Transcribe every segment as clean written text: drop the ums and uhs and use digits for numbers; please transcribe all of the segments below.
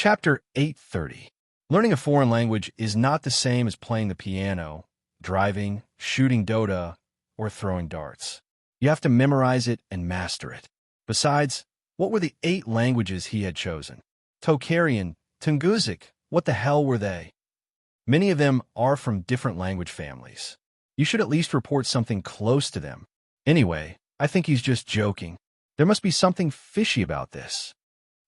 Chapter 830. Learning a foreign language is not the same as playing the piano, driving, shooting Dota, or throwing darts. You have to memorize it and master it. Besides, what were the 8 languages he had chosen? Tocharian, Tungusic, what the hell were they? Many of them are from different language families. You should at least report something close to them. Anyway, I think he's just joking. There must be something fishy about this.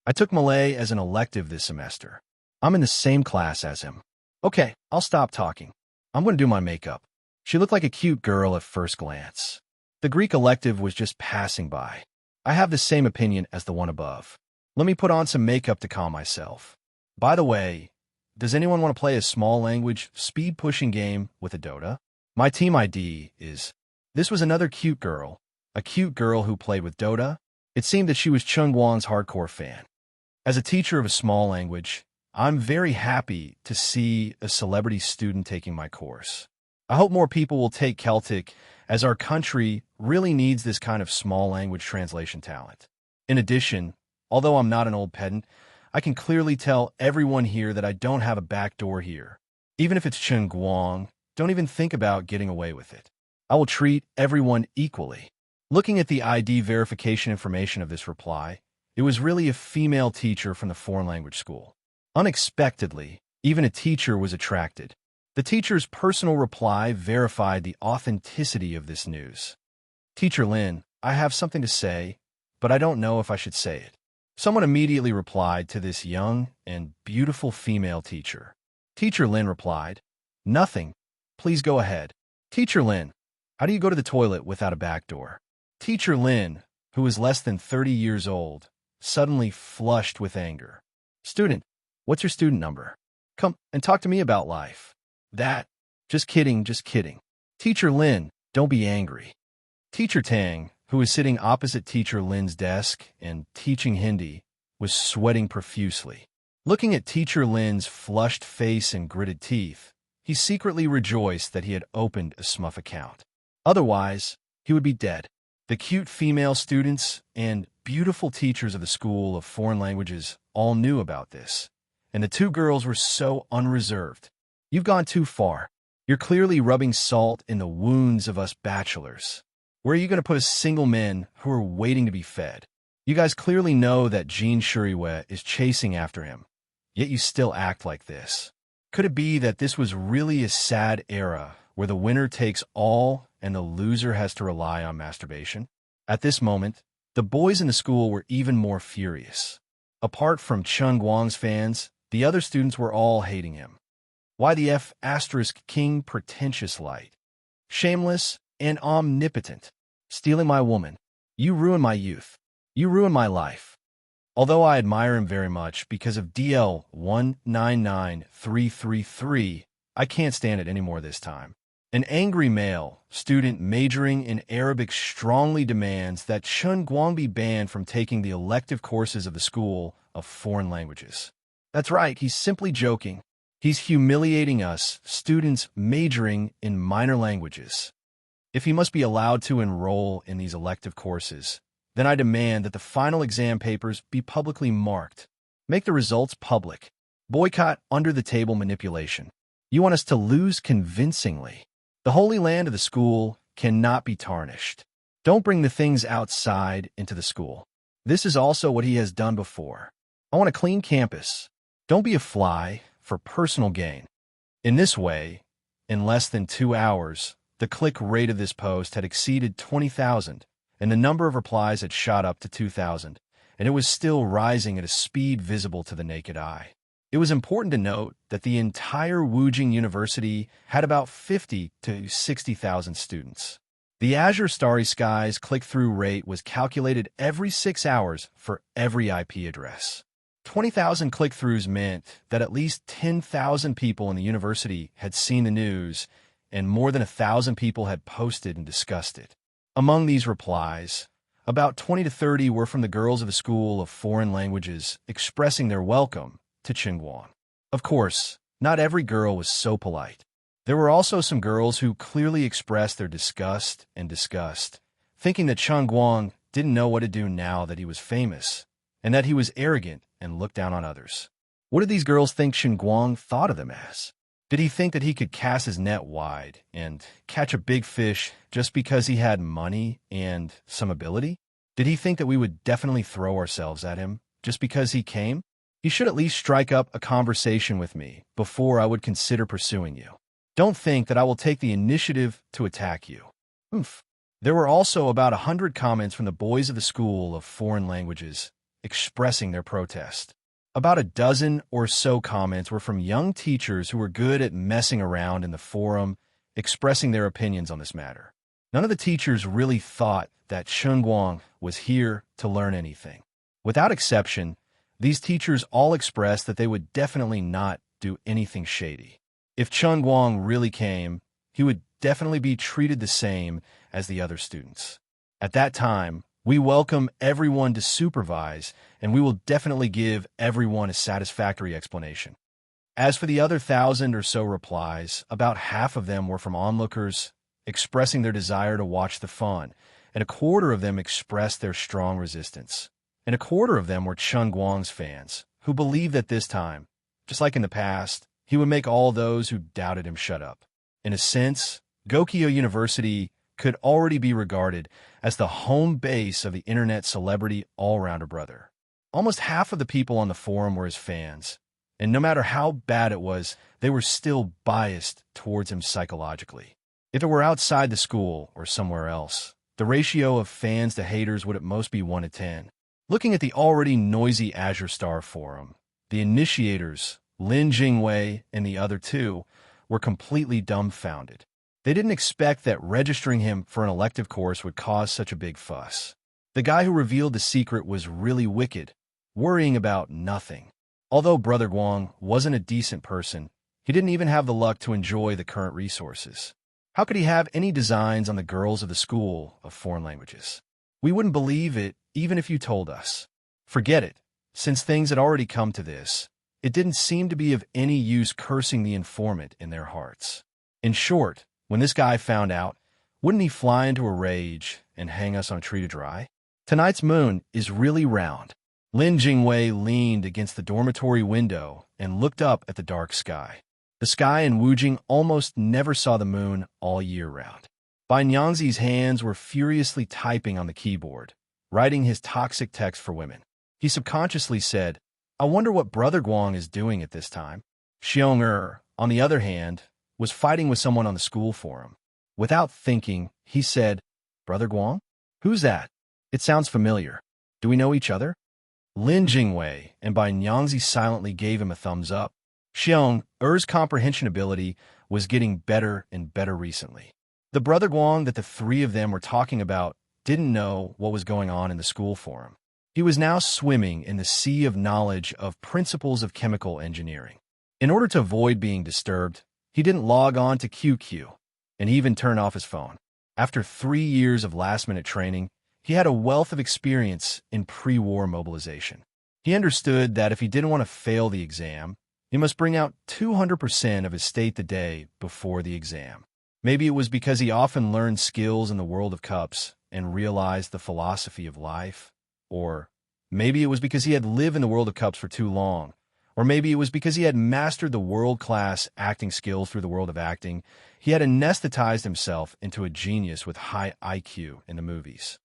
I took Malay as an elective this semester. I'm in the same class as him. Okay, I'll stop talking. I'm going to do my makeup. She looked like a cute girl at first glance. The Greek elective was just passing by. I have the same opinion as the one above. Let me put on some makeup to calm myself. By the way, does anyone want to play a small language speed-pushing game with a Dota? My team ID is... This was another cute girl. A cute girl who played with Dota. It seemed that she was Chungguang's hardcore fan. As a teacher of a small language, I'm very happy to see a celebrity student taking my course. I hope more people will take Celtic, as our country really needs this kind of small language translation talent. In addition, although I'm not an old pedant, I can clearly tell everyone here that I don't have a backdoor here. Even if it's Chungguang, don't even think about getting away with it. I will treat everyone equally. Looking at the ID verification information of this reply, it was really a female teacher from the foreign language school. Unexpectedly, even a teacher was attracted. The teacher's personal reply verified the authenticity of this news. Teacher Lin, I have something to say, but I don't know if I should say it. Someone immediately replied to this young and beautiful female teacher. Teacher Lin replied, Nothing. Please go ahead. Teacher Lin, how do you go to the toilet without a back door? Teacher Lin, who was less than 30 years old, suddenly flushed with anger. Student, what's your student number? Come and talk to me about life. That. Just kidding, just kidding. Teacher Lin, don't be angry. Teacher Tang, who was sitting opposite Teacher Lin's desk and teaching Hindi, was sweating profusely. Looking at Teacher Lin's flushed face and gritted teeth, he secretly rejoiced that he had opened a Smurf account. Otherwise, he would be dead. The cute female students and beautiful teachers of the School of Foreign Languages all knew about this, and the 2 girls were so unreserved. You've gone too far. You're clearly rubbing salt in the wounds of us bachelors. Where are you going to put a single men who are waiting to be fed? You guys clearly know that Jean Shuriwe is chasing after him, yet you still act like this. Could it be that this was really a sad era where the winner takes all and the loser has to rely on masturbation? At this moment, the boys in the school were even more furious. Apart from Chungguang's fans, the other students were all hating him. Why the F*** king pretentious light? Shameless and omnipotent. Stealing my woman. You ruined my youth. You ruined my life. Although I admire him very much because of DL 199333, I can't stand it anymore this time. An angry male student majoring in Arabic strongly demands that Chungguang be banned from taking the elective courses of the School of Foreign Languages. That's right, he's simply joking. He's humiliating us, students majoring in minor languages. If he must be allowed to enroll in these elective courses, then I demand that the final exam papers be publicly marked. Make the results public. Boycott under-the-table manipulation. You want us to lose convincingly. The holy land of the school cannot be tarnished. Don't bring the things outside into the school. This is also what he has done before. I want a clean campus. Don't be a fly for personal gain. In this way, in less than 2 hours, the click rate of this post had exceeded 20,000, and the number of replies had shot up to 2,000, and it was still rising at a speed visible to the naked eye. It was important to note that the entire Wujing University had about 50 to 60,000 students. The Azure Starry Skies click-through rate was calculated every 6 hours for every IP address. 20,000 click-throughs meant that at least 10,000 people in the university had seen the news, and more than 1,000 people had posted and discussed it. Among these replies, about 20 to 30 were from the girls of the School of Foreign Languages expressing their welcome to Chungguang. Of course, not every girl was so polite. There were also some girls who clearly expressed their disgust, thinking that Chungguang didn't know what to do now that he was famous, and that he was arrogant and looked down on others. What did these girls think Guang thought of them as? Did he think that he could cast his net wide and catch a big fish just because he had money and some ability? Did he think that we would definitely throw ourselves at him just because he came? You should at least strike up a conversation with me before I would consider pursuing you. Don't think that I will take the initiative to attack you. Oof. There were also about 100 comments from the boys of the School of Foreign Languages expressing their protest. About a dozen or so comments were from young teachers who were good at messing around in the forum, expressing their opinions on this matter. None of the teachers really thought that Guang was here to learn anything. Without exception, these teachers all expressed that they would definitely not do anything shady. If Guang really came, he would definitely be treated the same as the other students. At that time, we welcome everyone to supervise, and we will definitely give everyone a satisfactory explanation. As for the other 1,000 or so replies, about half of them were from onlookers, expressing their desire to watch the fun, and a quarter of them expressed their strong resistance. And a quarter of them were Guang's fans, who believed that this time, just like in the past, he would make all those who doubted him shut up. In a sense, Gokyo University could already be regarded as the home base of the internet celebrity all-rounder brother. Almost half of the people on the forum were his fans, and no matter how bad it was, they were still biased towards him psychologically. If it were outside the school or somewhere else, the ratio of fans to haters would at most be 1 to 10. Looking at the already noisy Azure Star forum, the initiators, Lin Jingwei and the other two, were completely dumbfounded. They didn't expect that registering him for an elective course would cause such a big fuss. The guy who revealed the secret was really wicked, worrying about nothing. Although Brother Guang wasn't a decent person, he didn't even have the luck to enjoy the current resources. How could he have any designs on the girls of the School of Foreign Languages? We wouldn't believe it even if you told us. Forget it. Since things had already come to this, it didn't seem to be of any use cursing the informant in their hearts. In short, when this guy found out, wouldn't he fly into a rage and hang us on a tree to dry? Tonight's moon is really round. Lin Jingwei leaned against the dormitory window and looked up at the dark sky. The sky in Wujing almost never saw the moon all year round. Bai Nyangzi's hands were furiously typing on the keyboard, writing his toxic text for women. He subconsciously said, I wonder what Brother Guang is doing at this time. Xiong on the other hand, was fighting with someone on the school forum. Without thinking, he said, Brother Guang? Who's that? It sounds familiar. Do we know each other? Lin Jingwei and Bai Nyangzi silently gave him a thumbs up. Xiong-er's comprehension ability was getting better and better recently. The Brother Guang that the three of them were talking about didn't know what was going on in the school forum. He was now swimming in the sea of knowledge of principles of chemical engineering. In order to avoid being disturbed, he didn't log on to QQ, and he even turned off his phone. After 3 years of last-minute training, he had a wealth of experience in pre-war mobilization. He understood that if he didn't want to fail the exam, he must bring out 200% of his state the day before the exam. Maybe it was because he often learned skills in the world of cups and realized the philosophy of life, or maybe it was because he had lived in the world of cups for too long. Or maybe it was because he had mastered the world-class acting skills through the world of acting. He had anesthetized himself into a genius with high IQ in the movies.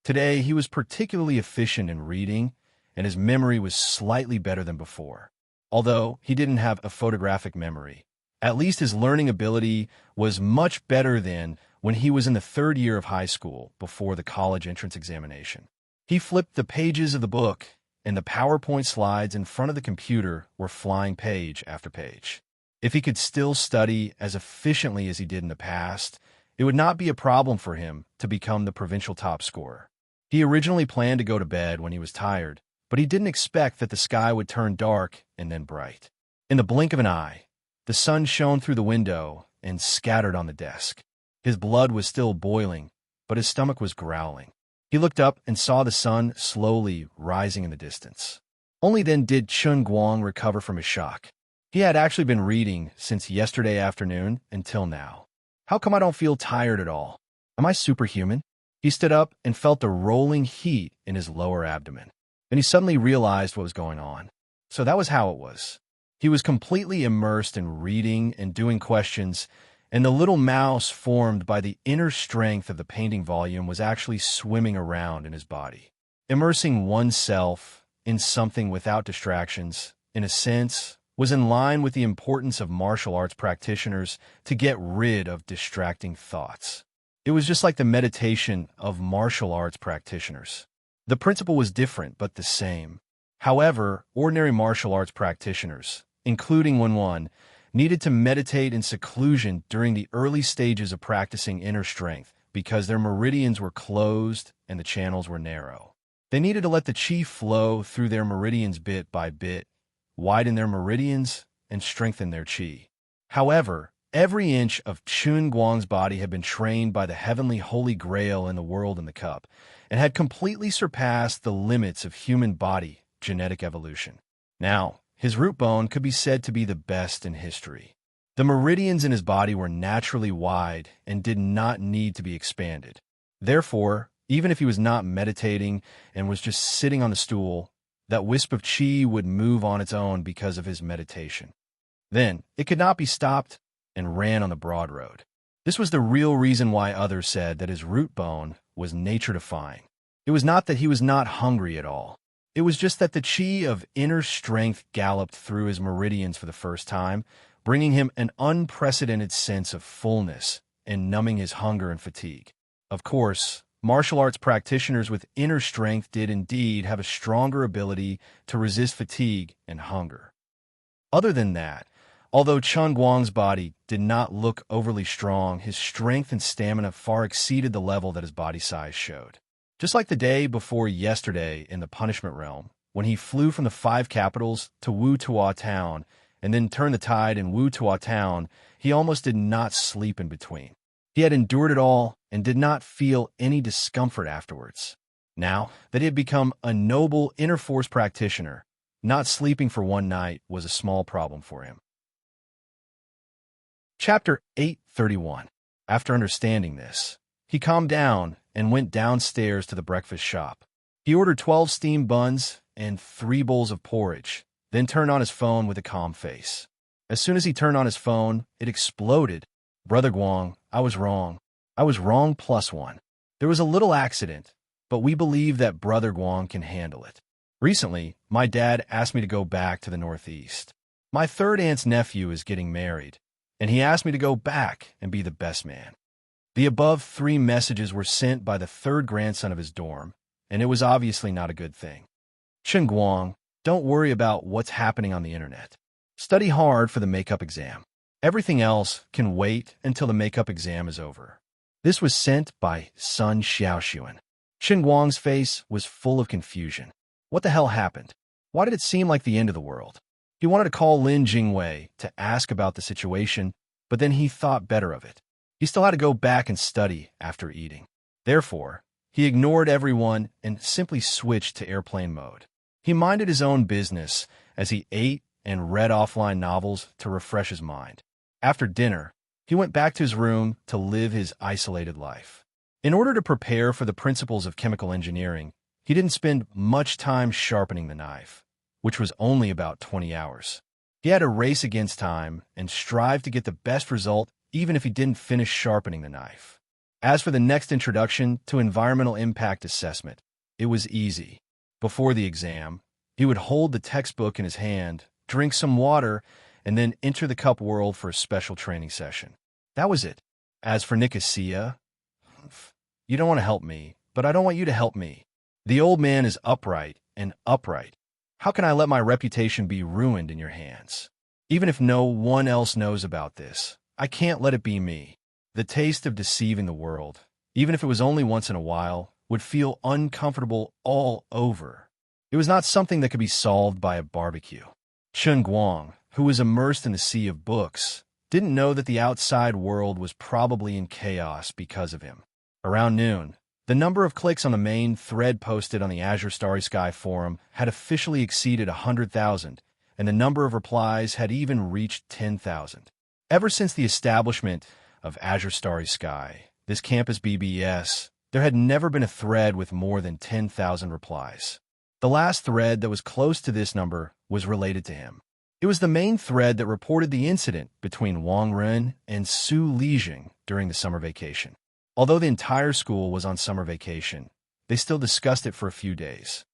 Today, he was particularly efficient in reading, and his memory was slightly better than before. Although he didn't have a photographic memory, at least his learning ability was much better than when he was in the 3rd year of high school before the college entrance examination. He flipped the pages of the book, and the PowerPoint slides in front of the computer were flying page after page. If he could still study as efficiently as he did in the past, it would not be a problem for him to become the provincial top scorer. He originally planned to go to bed when he was tired, but he didn't expect that the sky would turn dark and then bright. In the blink of an eye, the sun shone through the window and scattered on the desk. His blood was still boiling, but his stomach was growling. He looked up and saw the sun slowly rising in the distance. Only then did Guang recover from his shock. He had actually been reading since yesterday afternoon until now. How come I don't feel tired at all? Am I superhuman? He stood up and felt the rolling heat in his lower abdomen. Then he suddenly realized what was going on. So that was how it was. He was completely immersed in reading and doing questions, and the little mouse formed by the inner strength of the painting volume was actually swimming around in his body. Immersing oneself in something without distractions, in a sense, was in line with the importance of martial arts practitioners to get rid of distracting thoughts. It was just like the meditation of martial arts practitioners. The principle was different, but the same. However, ordinary martial arts practitioners, including one, needed to meditate in seclusion during the early stages of practicing inner strength because their meridians were closed and the channels were narrow. They needed to let the qi flow through their meridians bit by bit, widen their meridians, and strengthen their qi. However, every inch of Chun Guang's body had been trained by the heavenly holy grail in the world in the cup, and had completely surpassed the limits of human body genetic evolution. Now, his root bone could be said to be the best in history. The meridians in his body were naturally wide and did not need to be expanded. Therefore, even if he was not meditating and was just sitting on the stool, that wisp of qi would move on its own because of his meditation. Then, it could not be stopped and ran on the broad road. This was the real reason why others said that his root bone was nature-defying. It was not that he was not hungry at all. It was just that the qi of inner strength galloped through his meridians for the first time, bringing him an unprecedented sense of fullness and numbing his hunger and fatigue. Of course, martial arts practitioners with inner strength did indeed have a stronger ability to resist fatigue and hunger. Other than that, although Chun Guang's body did not look overly strong, his strength and stamina far exceeded the level that his body size showed. Just like the day before yesterday in the punishment realm, when he flew from the 5 capitals to Wu Tua town and then turned the tide in Wu Tua town, he almost did not sleep in between. He had endured it all and did not feel any discomfort afterwards. Now that he had become a noble inner force practitioner, not sleeping for one night was a small problem for him. Chapter 831. After understanding this, he calmed down and went downstairs to the breakfast shop. He ordered 12 steamed buns and 3 bowls of porridge, then turned on his phone with a calm face. As soon as he turned on his phone, it exploded. "Brother Guang, I was wrong. I was wrong +1. There was a little accident, but we believe that Brother Guang can handle it. Recently, my dad asked me to go back to the Northeast. My third aunt's nephew is getting married, and he asked me to go back and be the best man." The above 3 messages were sent by the third grandson of his dorm, and it was obviously not a good thing. "Chun Guang, don't worry about what's happening on the internet. Study hard for the makeup exam. Everything else can wait until the makeup exam is over." This was sent by Sun Xiaoxuan. Chun Guang's face was full of confusion. What the hell happened? Why did it seem like the end of the world? He wanted to call Lin Jingwei to ask about the situation, but then he thought better of it. He still had to go back and study after eating. Therefore, he ignored everyone and simply switched to airplane mode. He minded his own business as he ate and read offline novels to refresh his mind. After dinner, he went back to his room to live his isolated life. In order to prepare for the principles of chemical engineering, he didn't spend much time sharpening the knife, which was only about 20 hours. He had to race against time and strive to get the best result even if he didn't finish sharpening the knife. As for the next introduction to environmental impact assessment, it was easy. Before the exam, he would hold the textbook in his hand, drink some water, and then enter the cup world for a special training session. That was it. As for Nicosia, you don't want to help me, but I don't want you to help me. The old man is upright and upright. How can I let my reputation be ruined in your hands? Even if no one else knows about this, I can't let it be me. The taste of deceiving the world, even if it was only once in a while, would feel uncomfortable all over. It was not something that could be solved by a barbecue. Chun Guang, who was immersed in the sea of books, didn't know that the outside world was probably in chaos because of him. Around noon, the number of clicks on the main thread posted on the Azure Starry Sky forum had officially exceeded 100,000, and the number of replies had even reached 10,000. Ever since the establishment of Azure Starry Sky, this campus BBS, there had never been a thread with more than 10,000 replies. The last thread that was close to this number was related to him. It was the main thread that reported the incident between Wang Ren and Su Lijing during the summer vacation. Although the entire school was on summer vacation, they still discussed it for a few days.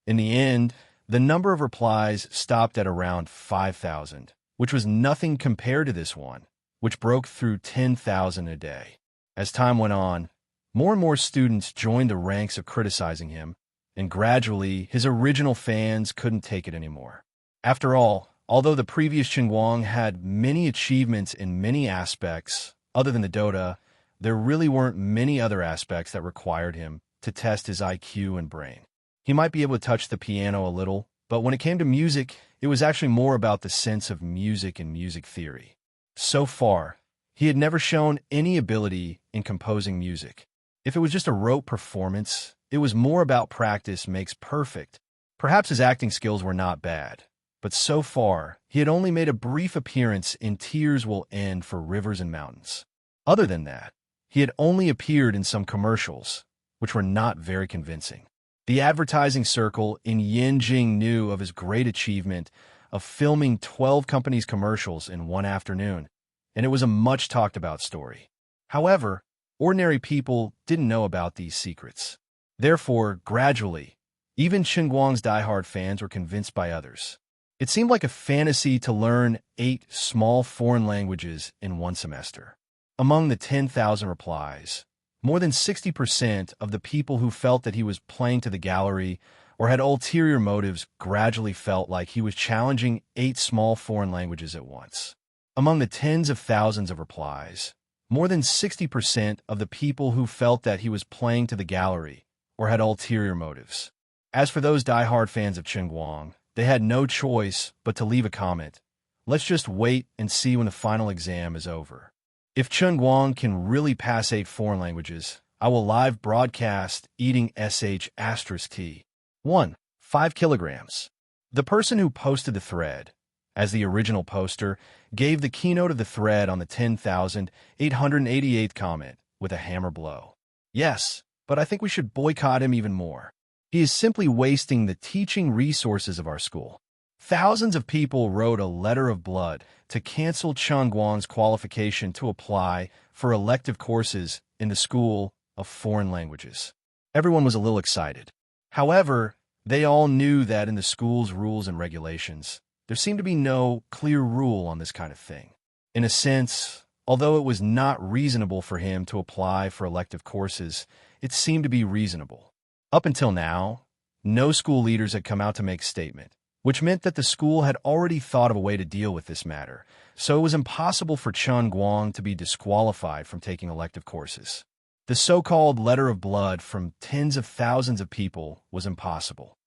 In the end, the number of replies stopped at around 5,000, which was nothing compared to this one, which broke through 10,000 a day. As time went on, more and more students joined the ranks of criticizing him, and gradually his original fans couldn't take it anymore. After all, although the previous Qinguang had many achievements in many aspects other than the Dota, there really weren't many other aspects that required him to test his IQ and brain. He might be able to touch the piano a little, but when it came to music, it was actually more about the sense of music and music theory. So far, he had never shown any ability in composing music. If it was just a rote performance, it was more about practice makes perfect. Perhaps his acting skills were not bad, but so far, he had only made a brief appearance in Tears Will End for Rivers and Mountains. Other than that, he had only appeared in some commercials, which were not very convincing. The advertising circle in Yanjing knew of his great achievement of filming 12 companies' commercials in one afternoon, and it was a much talked about story. However, ordinary people didn't know about these secrets. Therefore, gradually, even Qinguang's diehard fans were convinced by others. It seemed like a fantasy to learn 8 small foreign languages in one semester. Among the 10,000 replies, more than 60% of the people who felt that he was playing to the gallery or had ulterior motives gradually felt like he was challenging 8 small foreign languages at once. Among the tens of thousands of replies, more than 60% of the people who felt that he was playing to the gallery or had ulterior motives. As for those diehard fans of Qinguang, they had no choice but to leave a comment. Let's just wait and see when the final exam is over. If Qinguang can really pass 8 foreign languages, I will live broadcast eating sh*t. 1. 5 kilograms. The person who posted the thread, as the original poster, gave the keynote of the thread on the 10,888th comment with a hammer blow. Yes, but I think we should boycott him even more. He is simply wasting the teaching resources of our school. Thousands of people wrote a letter of blood to cancel Qinguang's qualification to apply for elective courses in the School of Foreign Languages. Everyone was a little excited. However, they all knew that in the school's rules and regulations, there seemed to be no clear rule on this kind of thing. In a sense, although it was not reasonable for him to apply for elective courses, it seemed to be reasonable. Up until now, no school leaders had come out to make a statement, which meant that the school had already thought of a way to deal with this matter, so it was impossible for Qinguang to be disqualified from taking elective courses. The so-called letter of blood from tens of thousands of people was impossible.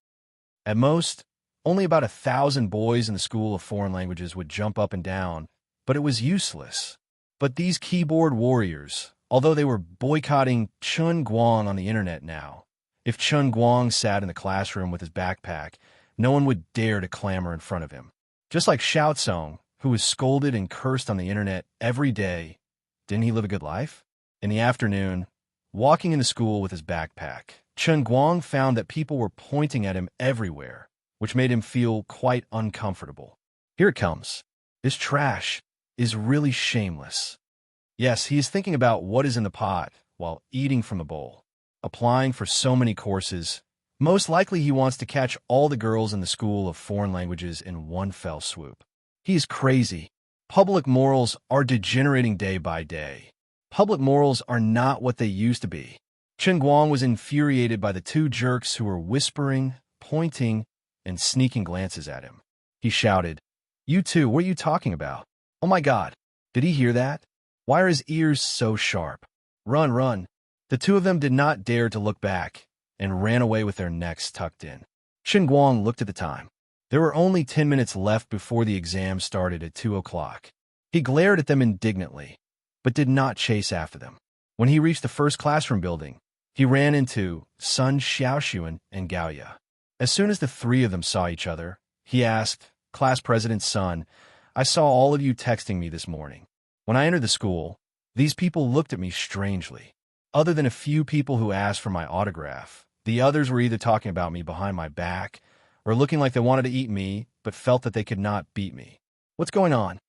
At most, only about 1,000 boys in the School of Foreign Languages would jump up and down, but it was useless. But these keyboard warriors, although they were boycotting Qinguang on the internet now, if Qinguang sat in the classroom with his backpack, no one would dare to clamor in front of him. Just like Xiaocong, who was scolded and cursed on the internet every day, didn't he live a good life? In the afternoon, walking into school with his backpack, Qinguang found that people were pointing at him everywhere, which made him feel quite uncomfortable. Here it comes. This trash is really shameless. Yes, he is thinking about what is in the pot while eating from the bowl. Applying for so many courses, most likely he wants to catch all the girls in the School of Foreign Languages in one fell swoop. He is crazy. Public morals are degenerating day by day. Public morals are not what they used to be. Qinguang was infuriated by the 2 jerks who were whispering, pointing, and sneaking glances at him. He shouted, "You two, what are you talking about? Oh my God, did he hear that? Why are his ears so sharp? Run, run." The 2 of them did not dare to look back and ran away with their necks tucked in. Qinguang looked at the time. There were only 10 minutes left before the exam started at 2 o'clock. He glared at them indignantly, but did not chase after them. When he reached the first classroom building, he ran into Sun Xiaoxuan and Gaoya. As soon as the 3 of them saw each other, he asked, "Class President Sun, I saw all of you texting me this morning. When I entered the school, these people looked at me strangely. Other than a few people who asked for my autograph, The others were either talking about me behind my back or looking like they wanted to eat me but felt that they could not beat me. What's going on?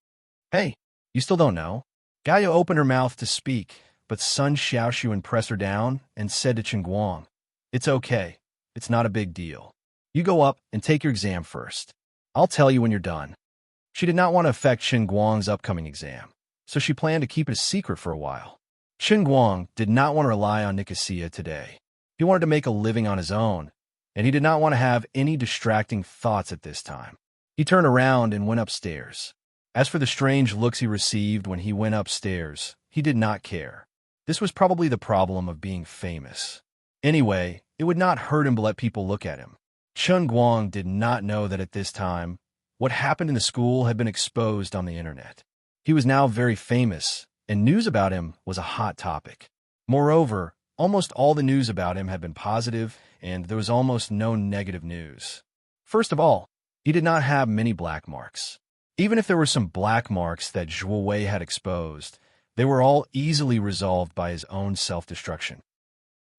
Hey, you still don't know? Gaia opened her mouth to speak, but Sun Xiaoshu pressed her down and said to Qingguang, "It's okay. It's not a big deal. You go up and take your exam first. I'll tell you when you're done." She did not want to affect Qingguang's upcoming exam, so she planned to keep it a secret for a while. Qingguang did not want to rely on Nicosia today. He wanted to make a living on his own, and he did not want to have any distracting thoughts at this time. He turned around and went upstairs. As for the strange looks he received when he went upstairs, he did not care. This was probably the problem of being famous. Anyway, it would not hurt him to let people look at him. Qingguang did not know that at this time, what happened in the school had been exposed on the internet. He was now very famous, and news about him was a hot topic. Moreover, almost all the news about him had been positive, and there was almost no negative news. First of all, he did not have many black marks. Even if there were some black marks that Zhuo Wei had exposed, they were all easily resolved by his own self-destruction.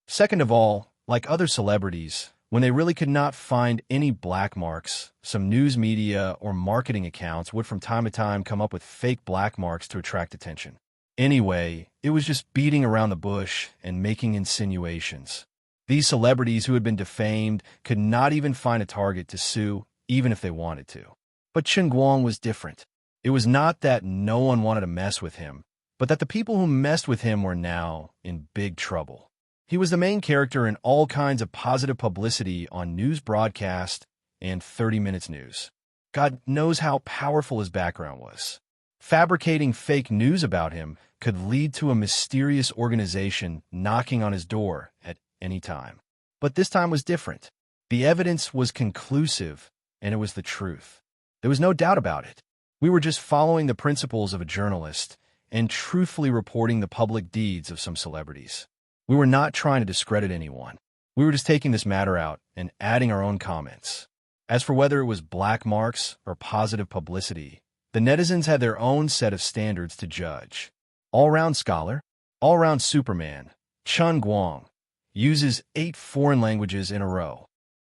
Second of all, like other celebrities, when they really could not find any black marks, some news media or marketing accounts would from time to time come up with fake black marks to attract attention. Anyway, it was just beating around the bush and making insinuations. These celebrities who had been defamed could not even find a target to sue, even if they wanted to. But Qingguang was different. It was not that no one wanted to mess with him, but that the people who messed with him were now in big trouble. He was the main character in all kinds of positive publicity on news broadcast and 30 Minutes News. God knows how powerful his background was. Fabricating fake news about him could lead to a mysterious organization knocking on his door at any time. But this time was different. The evidence was conclusive, and it was the truth. There was no doubt about it. We were just following the principles of a journalist and truthfully reporting the public deeds of some celebrities. We were not trying to discredit anyone. We were just taking this matter out and adding our own comments. As for whether it was black marks or positive publicity, the netizens had their own set of standards to judge. All-round scholar, all-round Superman, Qingguang, uses 8 foreign languages in a row.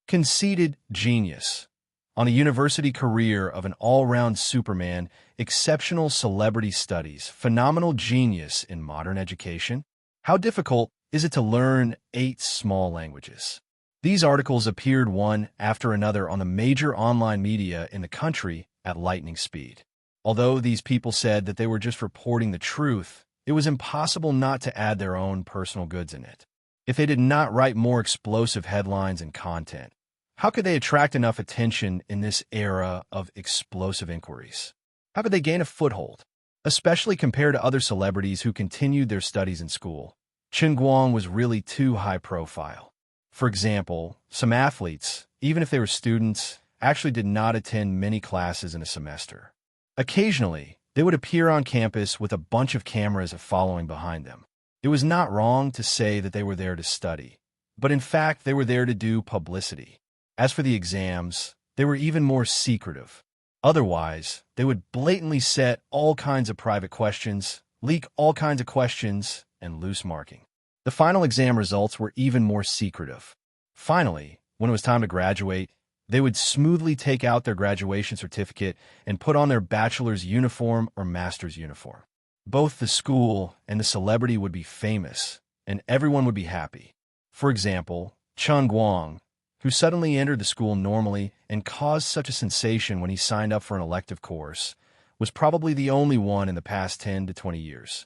Conceited genius. On a university career of an all-round Superman, exceptional celebrity studies, phenomenal genius in modern education. How difficult is it to learn 8 small languages? These articles appeared one after another on the major online media in the country at lightning speed. Although these people said that they were just reporting the truth, it was impossible not to add their own personal goods in it. If they did not write more explosive headlines and content, how could they attract enough attention in this era of explosive inquiries? How could they gain a foothold, especially compared to other celebrities who continued their studies in school? Qingguang was really too high profile. For example, some athletes, even if they were students, actually did not attend many classes in a semester. Occasionally, they would appear on campus with a bunch of cameras following behind them. It was not wrong to say that they were there to study, but in fact, they were there to do publicity. As for the exams, they were even more secretive. Otherwise, they would blatantly set all kinds of private questions, leak all kinds of questions, and loose marking. The final exam results were even more secretive. Finally, when it was time to graduate, they would smoothly take out their graduation certificate and put on their bachelor's uniform or master's uniform. Both the school and the celebrity would be famous, and everyone would be happy. For example, Qingguang, who suddenly entered the school normally and caused such a sensation when he signed up for an elective course, was probably the only one in the past 10 to 20 years.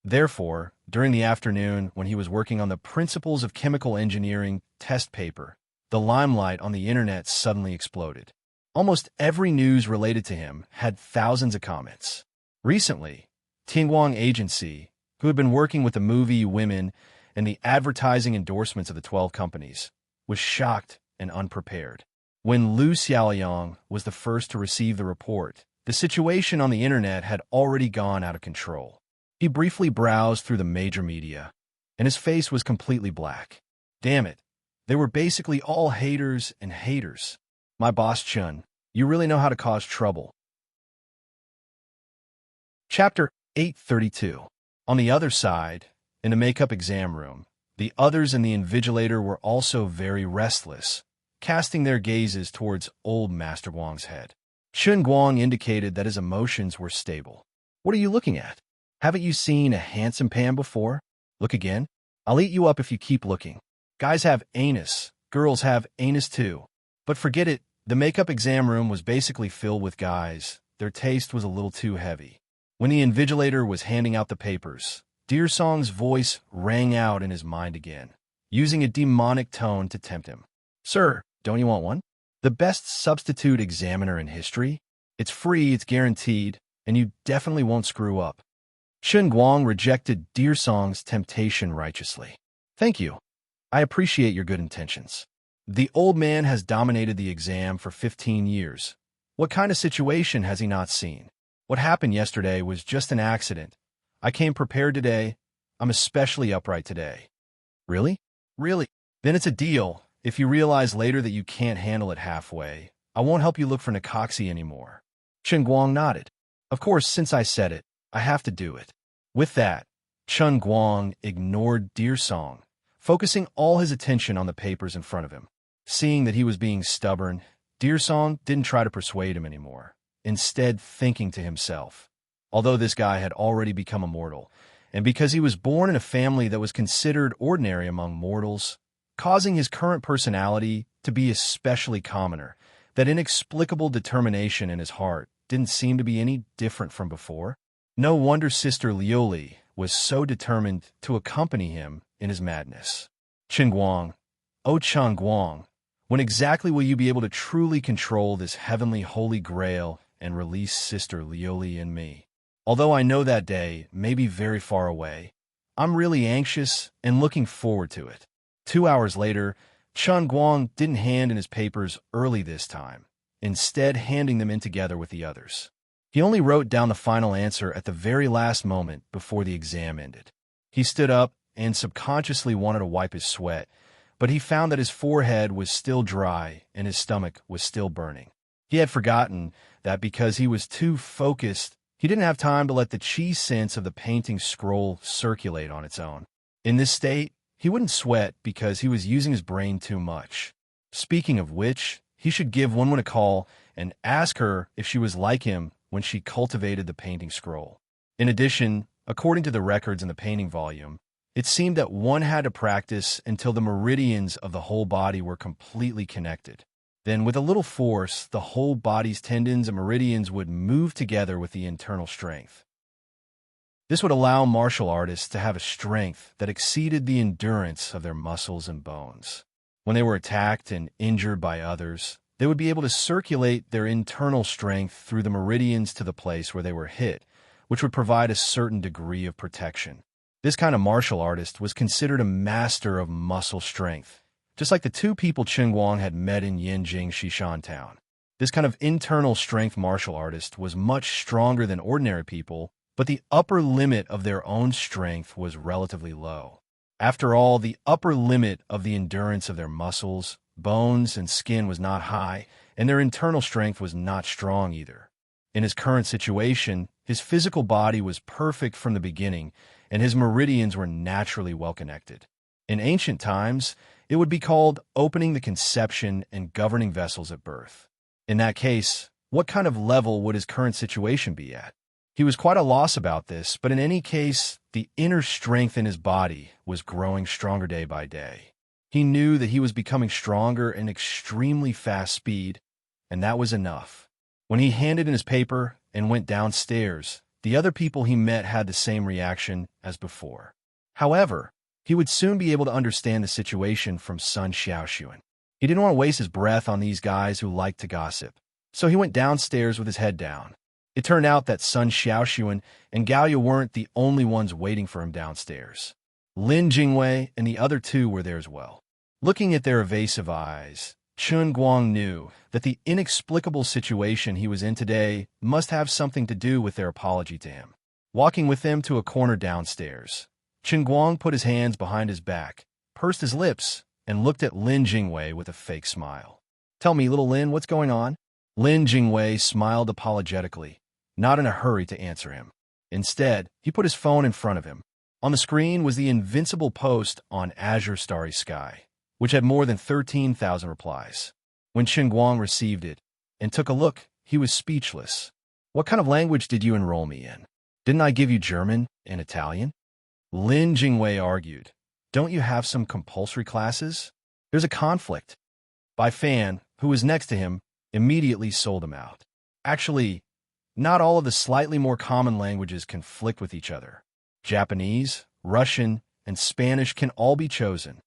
Therefore, during the afternoon when he was working on the Principles of Chemical Engineering test paper, the limelight on the internet suddenly exploded. Almost every news related to him had thousands of comments. Recently, Tingguang Agency, who had been working with the movie Women and the advertising endorsements of the 12 companies, was shocked and unprepared. When Lu Xiaoyang was the first to receive the report, the situation on the internet had already gone out of control. He briefly browsed through the major media, and his face was completely black. Damn it, they were basically all haters and haters. My boss Chun, you really know how to cause trouble. Chapter 832. On the other side, in the makeup exam room, The others in the invigilator were also very restless, casting their gazes towards old Master Guang's head. Chun Guang indicated that his emotions were stable. What are you looking at? Haven't you seen a handsome Pan before? Look again. I'll eat you up if you keep looking. Guys have anus. Girls have anus too. But forget it, the makeup exam room was basically filled with guys. Their taste was a little too heavy. When the invigilator was handing out the papers, Dear Song's voice rang out in his mind again, using a demonic tone to tempt him. Sir, don't you want one? The best substitute examiner in history? It's free, it's guaranteed, and you definitely won't screw up. Chun Guang rejected Dear Song's temptation righteously. Thank you. I appreciate your good intentions. The old man has dominated the exam for 15 years. What kind of situation has he not seen? What happened yesterday was just an accident. I came prepared today. I'm especially upright today. Really? Really? Then it's a deal. If you realize later that you can't handle it halfway, I won't help you look for Nakaxi anymore. Chun Guang nodded. Of course, since I said it, I have to do it. With that, Chun Guang ignored Dear Song, focusing all his attention on the papers in front of him. Seeing that he was being stubborn, Dear Song didn't try to persuade him anymore, instead thinking to himself, although this guy had already become immortal, and because he was born in a family that was considered ordinary among mortals, causing his current personality to be especially commoner, that inexplicable determination in his heart didn't seem to be any different from before. No wonder Sister Liuli was so determined to accompany him in his madness. Chun Guang, oh Chun Guang, when exactly will you be able to truly control this heavenly holy grail and release Sister Liuli and me? Although I know that day may be very far away, I'm really anxious and looking forward to it. 2 hours later, Chun Guang didn't hand in his papers early this time, instead handing them in together with the others. He only wrote down the final answer at the very last moment before the exam ended. He stood up and subconsciously wanted to wipe his sweat, but he found that his forehead was still dry and his stomach was still burning. He had forgotten that because he was too focused, he didn't have time to let the chi sense of the painting scroll circulate on its own. In this state, he wouldn't sweat because he was using his brain too much. Speaking of which, he should give Wenwen a call and ask her if she was like him when she cultivated the painting scroll. In addition, according to the records in the painting volume, it seemed that one had to practice until the meridians of the whole body were completely connected. Then, with a little force, the whole body's tendons and meridians would move together with the internal strength. This would allow martial artists to have a strength that exceeded the endurance of their muscles and bones. When they were attacked and injured by others, they would be able to circulate their internal strength through the meridians to the place where they were hit, which would provide a certain degree of protection. This kind of martial artist was considered a master of muscle strength, just like the two people Chun Guang had met in Yanjing Shishan Town. This kind of internal strength martial artist was much stronger than ordinary people, but the upper limit of their own strength was relatively low. After all, the upper limit of the endurance of their muscles, bones, and skin was not high, and their internal strength was not strong either. In his current situation, his physical body was perfect from the beginning, and his meridians were naturally well connected. In ancient times, it would be called opening the conception and governing vessels at birth. In that case, what kind of level would his current situation be at? He was quite a loss about this, but in any case, the inner strength in his body was growing stronger day by day. He knew that he was becoming stronger in extremely fast speed, and that was enough. When he handed in his paper and went downstairs, the other people he met had the same reaction as before. However, he would soon be able to understand the situation from Sun Xiaoxuan. He didn't want to waste his breath on these guys who liked to gossip, so he went downstairs with his head down. It turned out that Sun Xiaoxuan and Gaoya weren't the only ones waiting for him downstairs. Lin Jingwei and the other two were there as well. Looking at their evasive eyes, Chun Guang knew that the inexplicable situation he was in today must have something to do with their apology to him. Walking with them to a corner downstairs, Chun Guang put his hands behind his back, pursed his lips, and looked at Lin Jingwei with a fake smile. "Tell me, little Lin, what's going on?" Lin Jingwei smiled apologetically, not in a hurry to answer him. Instead, he put his phone in front of him. On the screen was the invincible post on Azure Starry Sky, which had more than 13,000 replies. When Chen Guang received it and took a look, he was speechless. What kind of language did you enroll me in? Didn't I give you German and Italian? Lin Jingwei argued. Don't you have some compulsory classes? There's a conflict. Bai Fan, who was next to him, immediately sold him out. Actually, not all of the slightly more common languages conflict with each other. Japanese, Russian, and Spanish can all be chosen.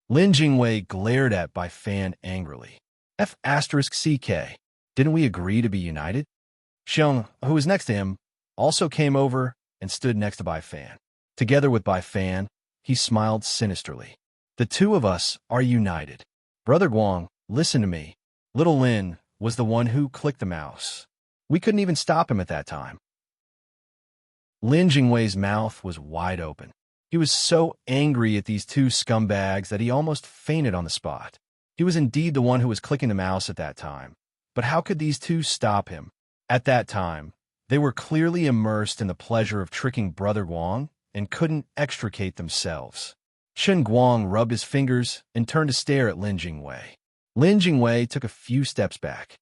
Lin Jingwei glared at Bai Fan angrily. F***CK. Didn't we agree to be united? Xiong, who was next to him, also came over and stood next to Bai Fan. Together with Bai Fan, he smiled sinisterly. The two of us are united. Brother Guang, listen to me. Little Lin was the one who clicked the mouse. We couldn't even stop him at that time. Lin Jingwei's mouth was wide open. He was so angry at these two scumbags that he almost fainted on the spot. He was indeed the one who was clicking the mouse at that time. But how could these two stop him? At that time, they were clearly immersed in the pleasure of tricking Brother Guang and couldn't extricate themselves. Chen Guang rubbed his fingers and turned to stare at Lin Jingwei. Lin Jingwei took a few steps back.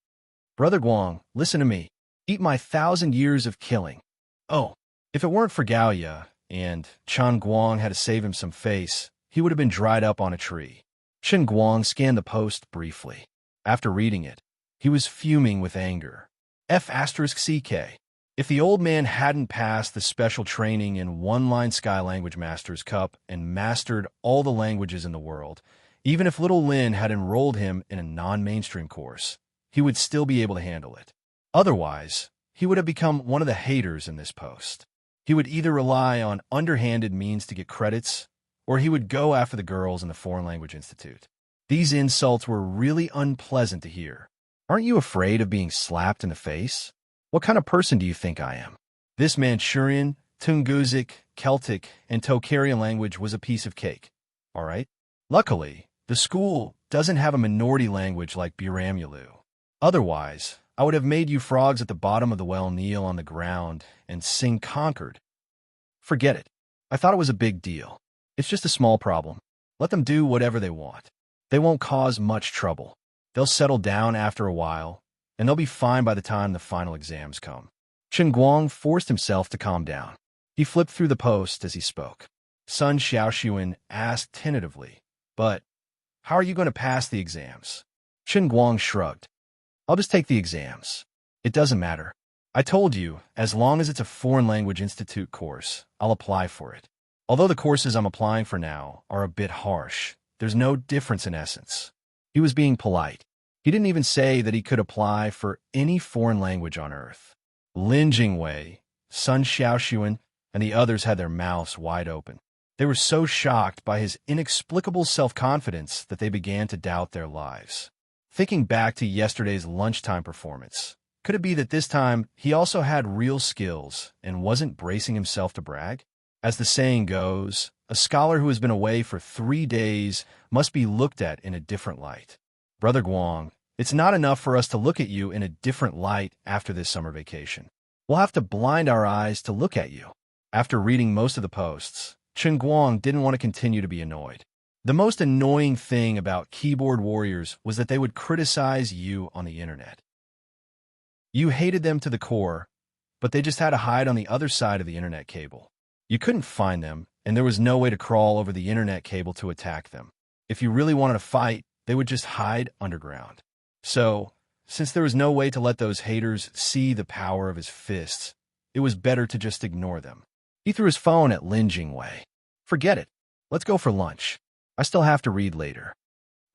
Brother Guang, listen to me. Eat my 1,000 years of killing. Oh, if it weren't for Gaoya and Chen Guang had to save him some face, he would have been dried up on a tree. Chen Guang scanned the post briefly. After reading it, he was fuming with anger. F***CK. If the old man hadn't passed the special training in One-Line Sky Language Masters Cup and mastered all the languages in the world, even if little Lin had enrolled him in a non-mainstream course, he would still be able to handle it. Otherwise, he would have become one of the haters in this post. He would either rely on underhanded means to get credits, or he would go after the girls in the Foreign Language Institute. These insults were really unpleasant to hear. Aren't you afraid of being slapped in the face? What kind of person do you think I am? This Manchurian, Tungusic, Celtic, and Tocharian language was a piece of cake, all right? Luckily, the school doesn't have a minority language like Biramulu. Otherwise, I would have made you frogs at the bottom of the well kneel on the ground and sing Conquered. Forget it. I thought it was a big deal. It's just a small problem. Let them do whatever they want. They won't cause much trouble. They'll settle down after a while, and they'll be fine by the time the final exams come. Chen Guang forced himself to calm down. He flipped through the post as he spoke. Sun Xiaoxuan asked tentatively, but how are you going to pass the exams? Chen Guang shrugged. I'll just take the exams. It doesn't matter. I told you, as long as it's a Foreign Language Institute course, I'll apply for it. Although the courses I'm applying for now are a bit harsh, there's no difference in essence. He was being polite. He didn't even say that he could apply for any foreign language on Earth. Lin Jingwei, Sun Xiaoxuan, and the others had their mouths wide open. They were so shocked by his inexplicable self-confidence that they began to doubt their lives. Thinking back to yesterday's lunchtime performance, could it be that this time he also had real skills and wasn't bracing himself to brag? As the saying goes, a scholar who has been away for 3 days must be looked at in a different light. Brother Guang, it's not enough for us to look at you in a different light after this summer vacation. We'll have to blind our eyes to look at you. After reading most of the posts, Chen Guang didn't want to continue to be annoyed. The most annoying thing about keyboard warriors was that they would criticize you on the internet. You hated them to the core, but they just had to hide on the other side of the internet cable. You couldn't find them, and there was no way to crawl over the internet cable to attack them. If you really wanted to fight, they would just hide underground. So, since there was no way to let those haters see the power of his fists, it was better to just ignore them. He threw his phone at Lin Jingwei. Forget it. Let's go for lunch. I still have to read later.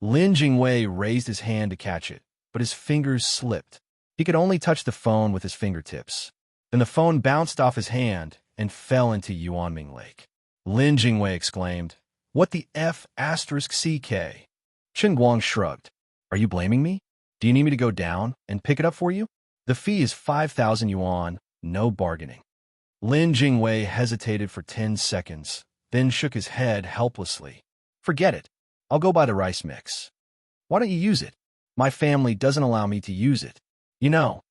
Lin Jingwei raised his hand to catch it, but his fingers slipped. He could only touch the phone with his fingertips. Then the phone bounced off his hand and fell into Yuanming Lake. Lin Jingwei exclaimed, "What the F***CK?" Chen Guang shrugged. Are you blaming me? Do you need me to go down and pick it up for you? The fee is 5,000 yuan, no bargaining. Lin Jingwei hesitated for 10 seconds, then shook his head helplessly. Forget it. I'll go buy the rice mix. Why don't you use it? My family doesn't allow me to use it. You know.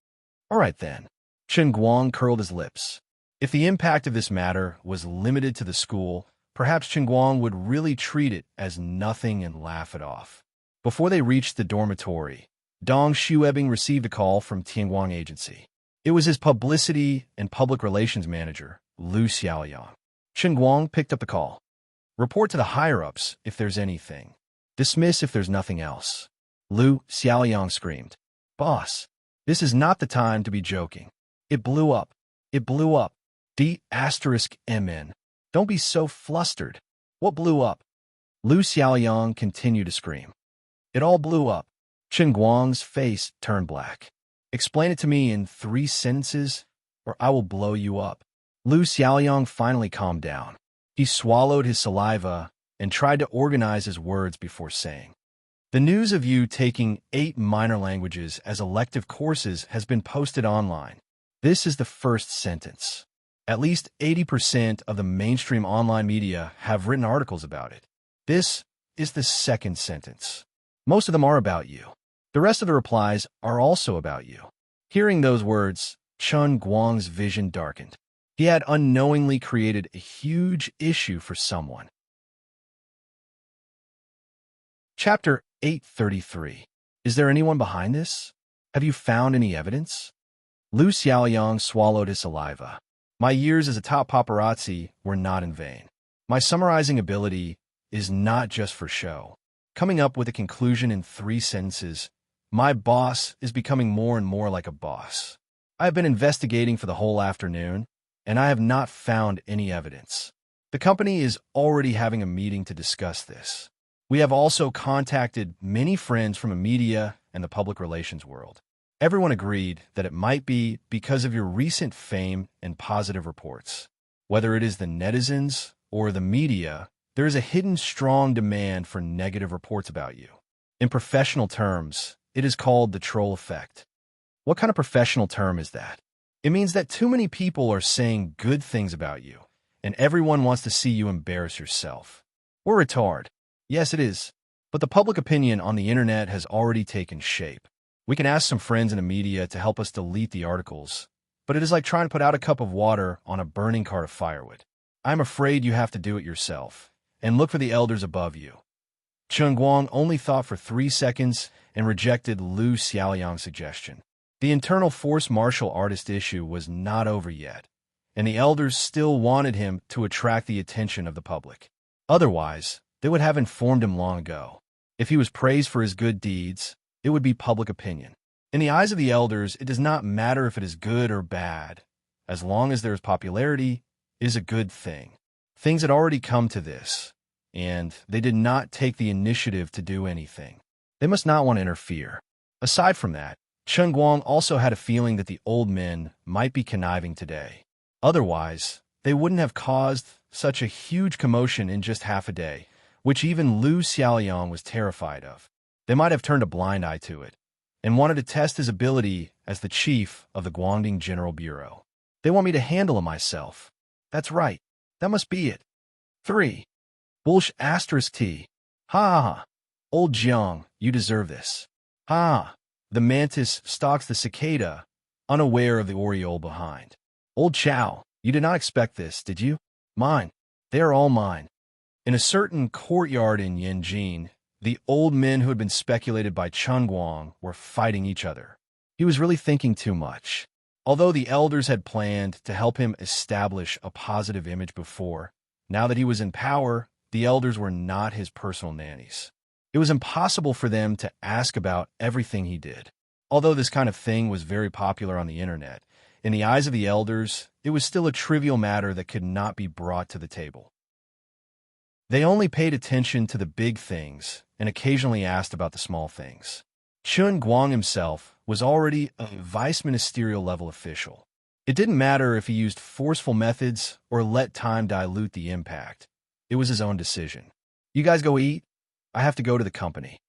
All right then. Chen Guang curled his lips. If the impact of this matter was limited to the school, perhaps Guang would really treat it as nothing and laugh it off. Before they reached the dormitory, Dong Shuebing received a call from Tianguang Agency. It was his publicity and public relations manager, Lu Xiaoyang. Guang picked up the call. Report to the higher-ups if there's anything. Dismiss if there's nothing else. Lu Xiaoyang screamed. Boss, this is not the time to be joking. It blew up. It blew up. D*MN. Don't be so flustered. What blew up? Lu Xiaoyang continued to scream. It all blew up. Guang's face turned black. Explain it to me in 3 sentences, or I will blow you up. Lu Xiaoyang finally calmed down. He swallowed his saliva and tried to organize his words before saying, The news of you taking 8 minor languages as elective courses has been posted online. This is the first sentence. At least 80% of the mainstream online media have written articles about it. This is the second sentence. Most of them are about you. The rest of the replies are also about you. Hearing those words, Guang's vision darkened. He had unknowingly created a huge issue for someone. Chapter 833. Is there anyone behind this? Have you found any evidence? Lu Xiaoyang swallowed his saliva. My years as a top paparazzi were not in vain. My summarizing ability is not just for show. Coming up with a conclusion in 3 sentences, my boss is becoming more and more like a boss. I have been investigating for the whole afternoon, and I have not found any evidence. The company is already having a meeting to discuss this. We have also contacted many friends from the media and the public relations world. Everyone agreed that it might be because of your recent fame and positive reports. Whether it is the netizens or the media, there is a hidden strong demand for negative reports about you. In professional terms, it is called the troll effect. What kind of professional term is that? It means that too many people are saying good things about you, and everyone wants to see you embarrass yourself. We're retarded. Yes, it is. But the public opinion on the internet has already taken shape. We can ask some friends in the media to help us delete the articles, but it is like trying to put out a cup of water on a burning cart of firewood. I'm afraid you have to do it yourself, and look for the elders above you. Guang only thought for 3 seconds and rejected Lu Xiaoyang's suggestion. The internal force martial artist issue was not over yet, and the elders still wanted him to attract the attention of the public. Otherwise, they would have informed him long ago. If he was praised for his good deeds, it would be public opinion. In the eyes of the elders, it does not matter if it is good or bad. As long as there is popularity, it is a good thing. Things had already come to this, and they did not take the initiative to do anything. They must not want to interfere. Aside from that, Guang also had a feeling that the old men might be conniving today. Otherwise, they wouldn't have caused such a huge commotion in just half a day, which even Lu Xiaoyang was terrified of. They might have turned a blind eye to it, and wanted to test his ability as the chief of the Guangdong General Bureau. They want me to handle him myself. That's right. That must be it. 3. Bullsh asterisk T. Ha ha. Old Jiang, you deserve this. Ha. The mantis stalks the cicada, unaware of the oriole behind. Old Chow, you did not expect this, did you? Mine. They are all mine. In a certain courtyard in Yanjin, the old men who had been speculated by Guang were fighting each other. He was really thinking too much. Although the elders had planned to help him establish a positive image before, now that he was in power, the elders were not his personal nannies. It was impossible for them to ask about everything he did. Although this kind of thing was very popular on the internet, in the eyes of the elders, it was still a trivial matter that could not be brought to the table. They only paid attention to the big things and occasionally asked about the small things. Guang himself was already a vice ministerial level official. It didn't matter if he used forceful methods or let time dilute the impact. It was his own decision. You guys go eat? I have to go to the company.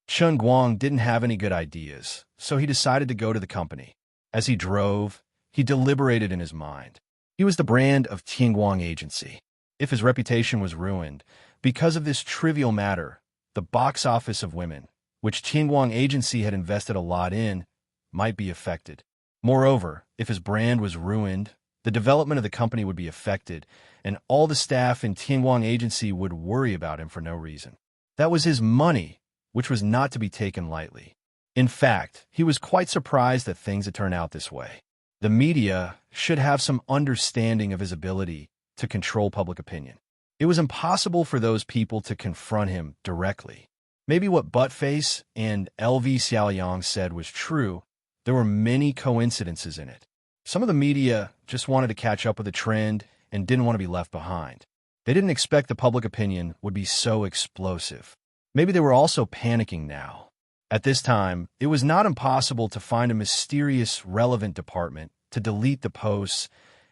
Guang didn't have any good ideas, so he decided to go to the company. As he drove, he deliberated in his mind. He was the brand of Tianguang Agency. If his reputation was ruined, because of this trivial matter, the box office of women, which Tianguang Agency had invested a lot in, might be affected. Moreover, if his brand was ruined, The development of the company would be affected, and all the staff in Tianguang agency would worry about him for no reason. That was his money, which was not to be taken lightly. In fact, he was quite surprised that things had turned out this way. The media should have some understanding of his ability to control public opinion. It was impossible for those people to confront him directly. Maybe what Buttface and LV Xiaoyang said was true. There were many coincidences in it. Some of the media just wanted to catch up with the trend and didn't want to be left behind. They didn't expect the public opinion would be so explosive. Maybe they were also panicking now. At this time, it was not impossible to find a mysterious, relevant department to delete the posts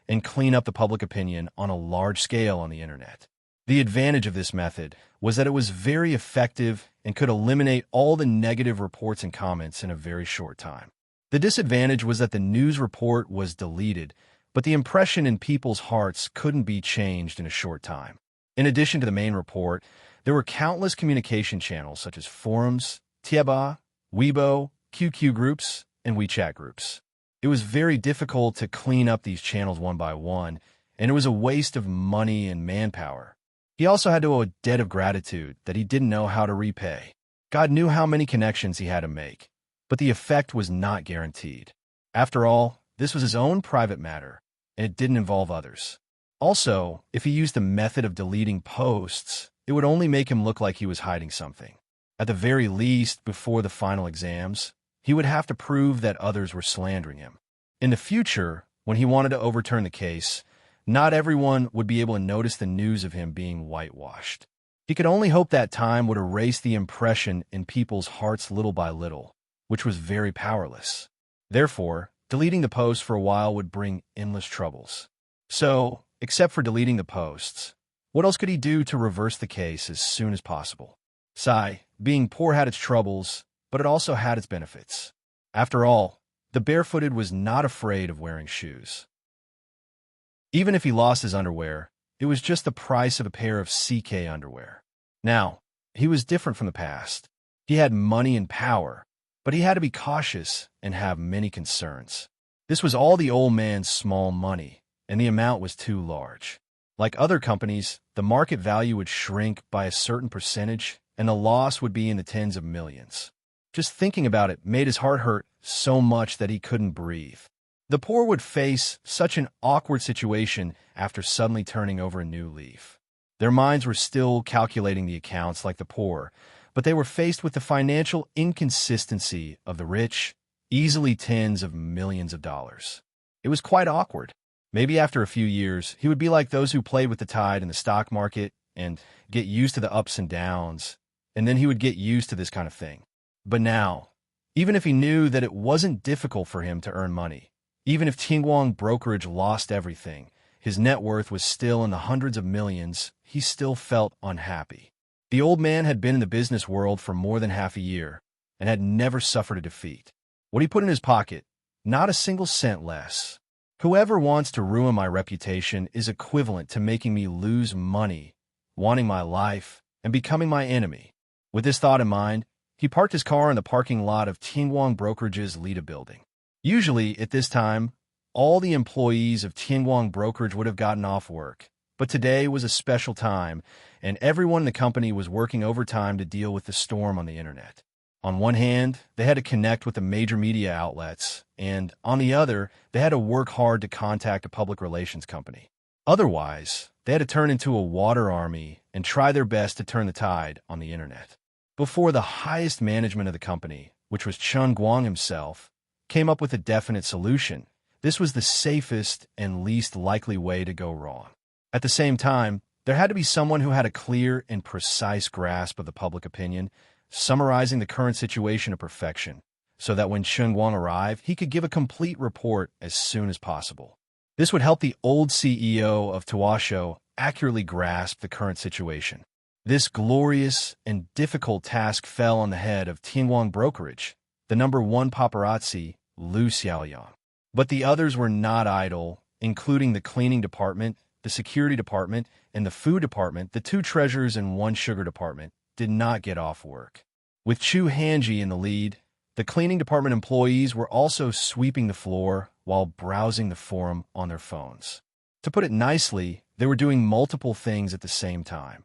and clean up the public opinion on a large scale on the internet. The advantage of this method was that it was very effective and could eliminate all the negative reports and comments in a very short time. The disadvantage was that the news report was deleted, but the impression in people's hearts couldn't be changed in a short time. In addition to the main report, there were countless communication channels such as forums, Tieba, Weibo, QQ groups, and WeChat groups. It was very difficult to clean up these channels one by one, and it was a waste of money and manpower. He also had to owe a debt of gratitude that he didn't know how to repay. God knew how many connections he had to make, but the effect was not guaranteed. After all, this was his own private matter, and it didn't involve others. Also, if he used the method of deleting posts, it would only make him look like he was hiding something. At the very least, before the final exams, he would have to prove that others were slandering him. In the future, when he wanted to overturn the case, not everyone would be able to notice the news of him being whitewashed. He could only hope that time would erase the impression in people's hearts little by little, which was very powerless. Therefore, deleting the posts for a while would bring endless troubles. So, except for deleting the posts, what else could he do to reverse the case as soon as possible? Being poor had its troubles, but it also had its benefits. After all, the barefooted was not afraid of wearing shoes. Even if he lost his underwear, it was just the price of a pair of CK underwear. Now, he was different from the past. He had money and power, but he had to be cautious and have many concerns. This was all the old man's small money, and the amount was too large. Like other companies, the market value would shrink by a certain percentage, and the loss would be in the tens of millions. Just thinking about it made his heart hurt so much that he couldn't breathe. The poor would face such an awkward situation after suddenly turning over a new leaf. Their minds were still calculating the accounts like the poor, but they were faced with the financial inconsistency of the rich, easily tens of millions of dollars. It was quite awkward. Maybe after a few years, he would be like those who played with the tide in the stock market and get used to the ups and downs, and then he would get used to this kind of thing. But now, even if he knew that it wasn't difficult for him to earn money, even if Tianguang brokerage lost everything, his net worth was still in the hundreds of millions, he still felt unhappy. The old man had been in the business world for more than half a year and had never suffered a defeat. What he put in his pocket, not a single cent less. Whoever wants to ruin my reputation is equivalent to making me lose money, wanting my life, and becoming my enemy. With this thought in mind, he parked his car in the parking lot of Tianguang Brokerage's Lida building. Usually, at this time, all the employees of Tianguang Brokerage would have gotten off work, but today was a special time, and everyone in the company was working overtime to deal with the storm on the internet. On one hand, they had to connect with the major media outlets, and on the other, they had to work hard to contact a public relations company. Otherwise, they had to turn into a water army and try their best to turn the tide on the internet. Before the highest management of the company, which was Chen Guang himself, came up with a definite solution, this was the safest and least likely way to go wrong. At the same time, there had to be someone who had a clear and precise grasp of the public opinion, summarizing the current situation to perfection, so that when Chen Guang arrived, he could give a complete report as soon as possible. This would help the old CEO of Tuasho accurately grasp the current situation. This glorious and difficult task fell on the head of Tianguang Brokerage, the #1 paparazzi, Lu Xiaoyang. But the others were not idle, including the cleaning department, the security department, and the food department. The 2 treasurers and 1 sugar department did not get off work. With Chu Hanji in the lead, the cleaning department employees were also sweeping the floor, while browsing the forum on their phones. To put it nicely, they were doing multiple things at the same time.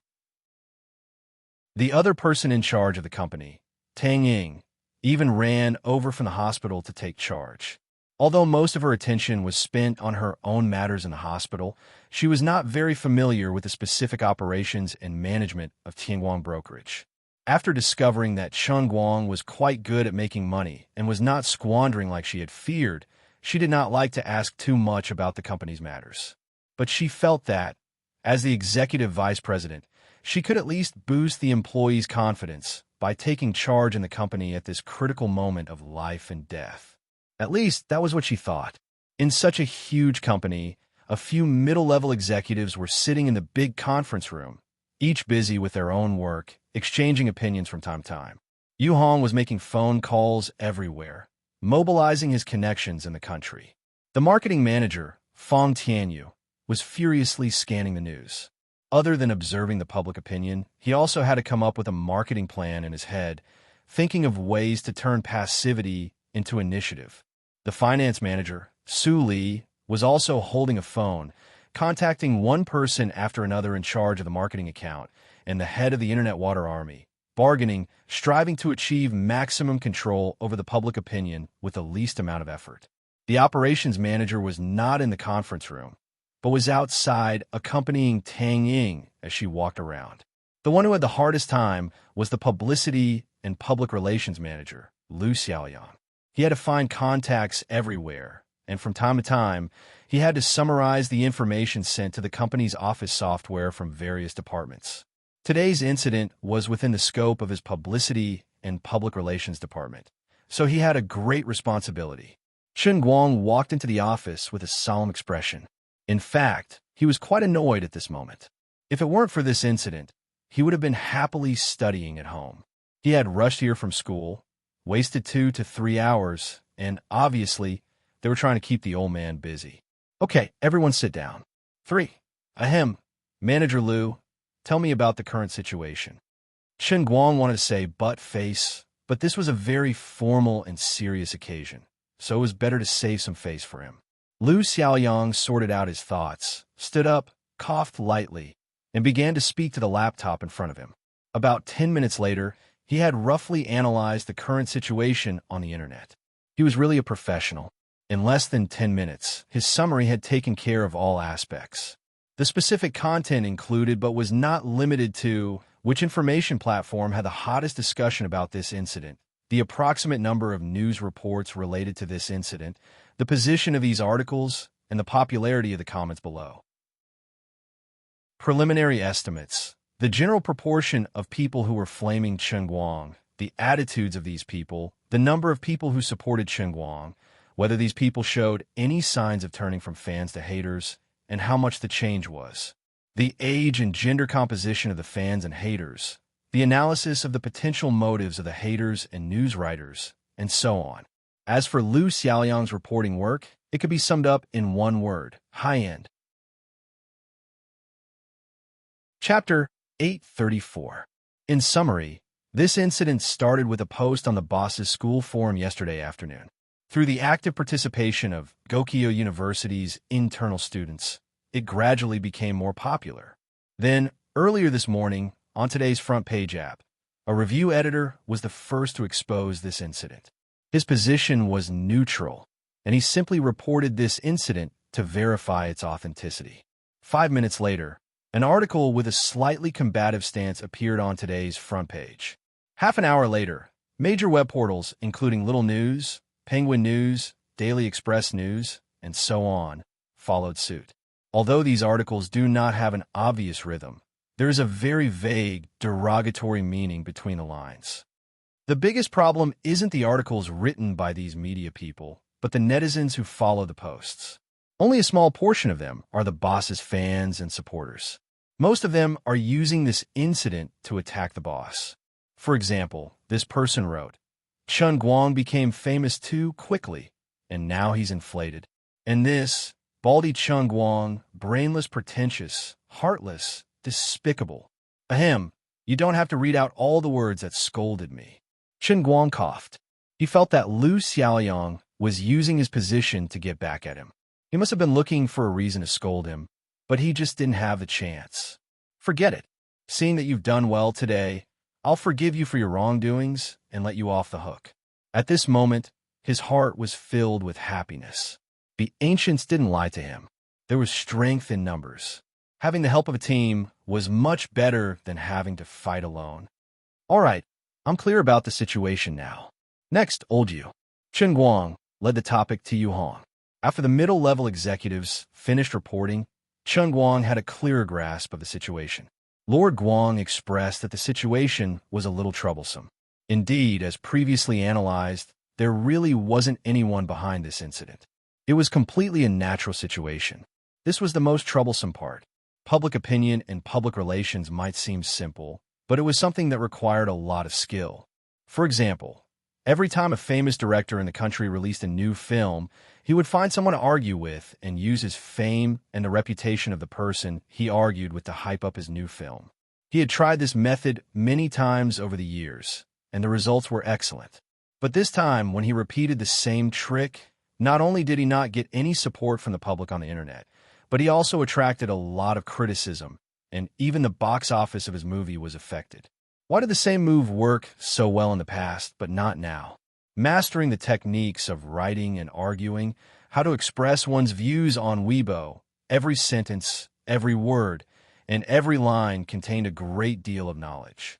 The other person in charge of the company, Tang Ying, even ran over from the hospital to take charge. Although most of her attention was spent on her own matters in the hospital, she was not very familiar with the specific operations and management of Tianguang Brokerage. After discovering that Chen Guang was quite good at making money and was not squandering like she had feared, she did not like to ask too much about the company's matters. But she felt that, as the executive vice president, she could at least boost the employees' confidence by taking charge in the company at this critical moment of life and death. At least, that was what she thought. In such a huge company, a few middle-level executives were sitting in the big conference room, each busy with their own work, exchanging opinions from time to time. Yu Hong was making phone calls everywhere, mobilizing his connections in the country. The marketing manager, Fong Tianyu, was furiously scanning the news. Other than observing the public opinion, he also had to come up with a marketing plan in his head, thinking of ways to turn passivity into initiative. The finance manager, Su Li, was also holding a phone, contacting one person after another in charge of the marketing account and the head of the Internet Water Army, bargaining, striving to achieve maximum control over the public opinion with the least amount of effort. The operations manager was not in the conference room, but was outside accompanying Tang Ying as she walked around. The one who had the hardest time was the publicity and public relations manager, Lu Xiaoyang. He had to find contacts everywhere, and from time to time, he had to summarize the information sent to the company's office software from various departments. Today's incident was within the scope of his publicity and public relations department, so he had a great responsibility. Chen Guang walked into the office with a solemn expression. In fact, he was quite annoyed at this moment. If it weren't for this incident, he would have been happily studying at home. He had rushed here from school, wasted 2 to 3 hours, and obviously, they were trying to keep the old man busy. Okay, everyone sit down. 3. Ahem. Manager Lu, tell me about the current situation. Chen Guang wanted to say butt face, but this was a very formal and serious occasion, so it was better to save some face for him. Lu Xiaoyang sorted out his thoughts, stood up, coughed lightly, and began to speak to the laptop in front of him. About 10 minutes later, he had roughly analyzed the current situation on the internet. He was really a professional. In less than 10 minutes, his summary had taken care of all aspects. The specific content included but was not limited to which information platform had the hottest discussion about this incident, the approximate number of news reports related to this incident, the position of these articles, and the popularity of the comments below. Preliminary estimates. The general proportion of people who were flaming Chen Guang, the attitudes of these people, the number of people who supported Chen Guang, whether these people showed any signs of turning from fans to haters, and how much the change was. The age and gender composition of the fans and haters, the analysis of the potential motives of the haters and news writers, and so on. As for Lu Xiaoyang's reporting work, it could be summed up in one word: high-end. Chapter 834. In summary, this incident started with a post on the boss's school forum yesterday afternoon. Through the active participation of Gokyo University's internal students, it gradually became more popular. Then, earlier this morning, on today's front page app, a review editor was the first to expose this incident. His position was neutral, and he simply reported this incident to verify its authenticity. 5 minutes later, an article with a slightly combative stance appeared on today's front page. Half an hour later, major web portals, including Little News, Penguin News, Daily Express News, and so on, followed suit. Although these articles do not have an obvious rhythm, there is a very vague, derogatory meaning between the lines. The biggest problem isn't the articles written by these media people, but the netizens who follow the posts. Only a small portion of them are the boss's fans and supporters. Most of them are using this incident to attack the boss. For example, this person wrote, Chen Guang became famous too quickly, and now he's inflated. And this, baldy Chen Guang, brainless, pretentious, heartless, despicable. Ahem, you don't have to read out all the words that scolded me. Chen Guang coughed. He felt that Lu Xiaoyang was using his position to get back at him. He must have been looking for a reason to scold him, but he just didn't have the chance. Forget it. Seeing that you've done well today, I'll forgive you for your wrongdoings and let you off the hook. At this moment, his heart was filled with happiness. The ancients didn't lie to him. There was strength in numbers. Having the help of a team was much better than having to fight alone. All right, I'm clear about the situation now. Next, old Yu. Chen Guang led the topic to Yu Hong. After the middle-level executives finished reporting, Chen Guang had a clearer grasp of the situation. Lord Guang expressed that the situation was a little troublesome. Indeed, as previously analyzed, there really wasn't anyone behind this incident. It was completely a natural situation. This was the most troublesome part. Public opinion and public relations might seem simple, but it was something that required a lot of skill. For example, every time a famous director in the country released a new film, he would find someone to argue with and use his fame and the reputation of the person he argued with to hype up his new film. He had tried this method many times over the years, and the results were excellent. But this time, when he repeated the same trick, not only did he not get any support from the public on the internet, but he also attracted a lot of criticism, and even the box office of his movie was affected. Why did the same move work so well in the past, but not now? Mastering the techniques of writing and arguing, how to express one's views on Weibo, every sentence, every word, and every line contained a great deal of knowledge.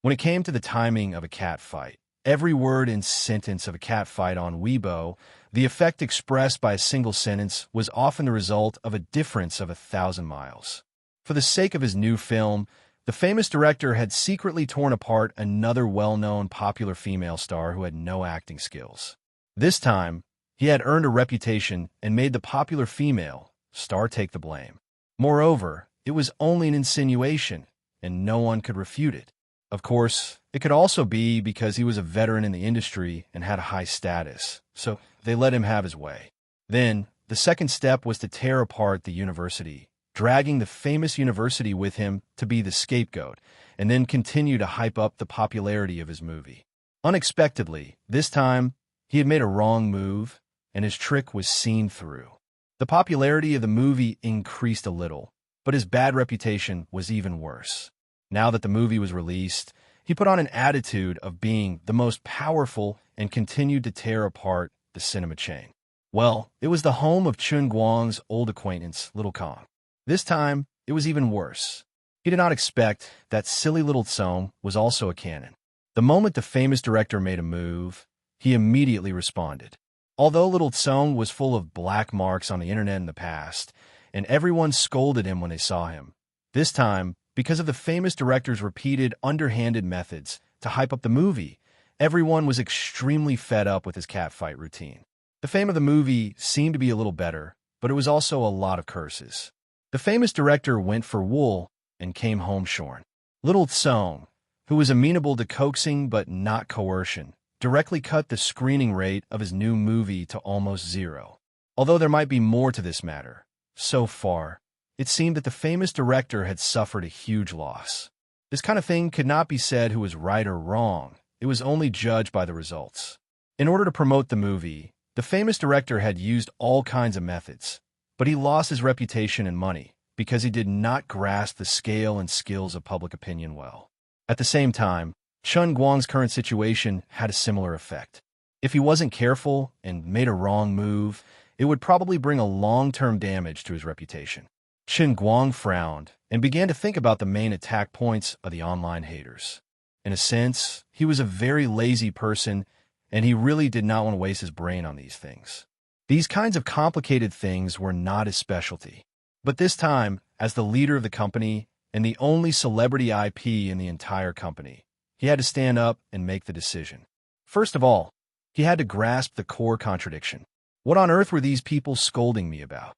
When it came to the timing of a cat fight, every word and sentence of a cat fight on Weibo, the effect expressed by a single sentence was often the result of a difference of 1,000 miles. For the sake of his new film, the famous director had secretly torn apart another well-known popular female star who had no acting skills. This time, he had earned a reputation and made the popular female star take the blame. Moreover, it was only an insinuation, and no one could refute it. Of course, it could also be because he was a veteran in the industry and had a high status, so they let him have his way. Then, the second step was to tear apart the university, dragging the famous university with him to be the scapegoat, and then continue to hype up the popularity of his movie. Unexpectedly, this time, he had made a wrong move, and his trick was seen through. The popularity of the movie increased a little, but his bad reputation was even worse. Now that the movie was released, he put on an attitude of being the most powerful and continued to tear apart the cinema chain. Well, it was the home of Chen Guang's old acquaintance, Little Kong. This time, it was even worse. He did not expect that silly little Tsong was also a canon. The moment the famous director made a move, he immediately responded. Although Little Tsong was full of black marks on the internet in the past, and everyone scolded him when they saw him, this time, because of the famous director's repeated underhanded methods to hype up the movie, everyone was extremely fed up with his catfight routine. The fame of the movie seemed to be a little better, but it was also a lot of curses. The famous director went for wool and came home shorn. Little Tsong, who was amenable to coaxing but not coercion, directly cut the screening rate of his new movie to almost zero. Although there might be more to this matter, so far, it seemed that the famous director had suffered a huge loss. This kind of thing could not be said who was right or wrong. It was only judged by the results. In order to promote the movie, the famous director had used all kinds of methods, but he lost his reputation and money because he did not grasp the scale and skills of public opinion well. At the same time, Chen Guang's current situation had a similar effect. If he wasn't careful and made a wrong move, it would probably bring a long-term damage to his reputation. Chen Guang frowned and began to think about the main attack points of the online haters. In a sense, he was a very lazy person, and he really did not want to waste his brain on these things. These kinds of complicated things were not his specialty. But this time, as the leader of the company and the only celebrity IP in the entire company, he had to stand up and make the decision. First of all, he had to grasp the core contradiction. What on earth were these people scolding me about?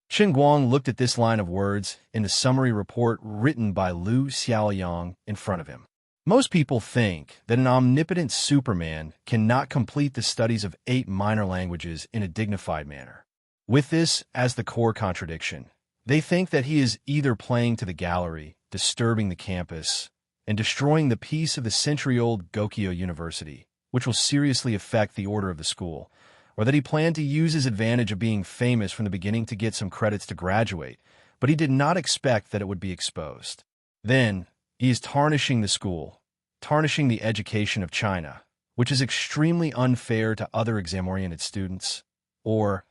Chen Guang looked at this line of words in the summary report written by Liu Xiaoyang in front of him. Most people think that an omnipotent Superman cannot complete the studies of 8 minor languages in a dignified manner. With this as the core contradiction, they think that he is either playing to the gallery, disturbing the campus, and destroying the peace of the century-old Gokyo University, which will seriously affect the order of the school, or that he planned to use his advantage of being famous from the beginning to get some credits to graduate, but he did not expect that it would be exposed. Then, he is tarnishing the school, tarnishing the education of China, which is extremely unfair to other exam-oriented students. Or,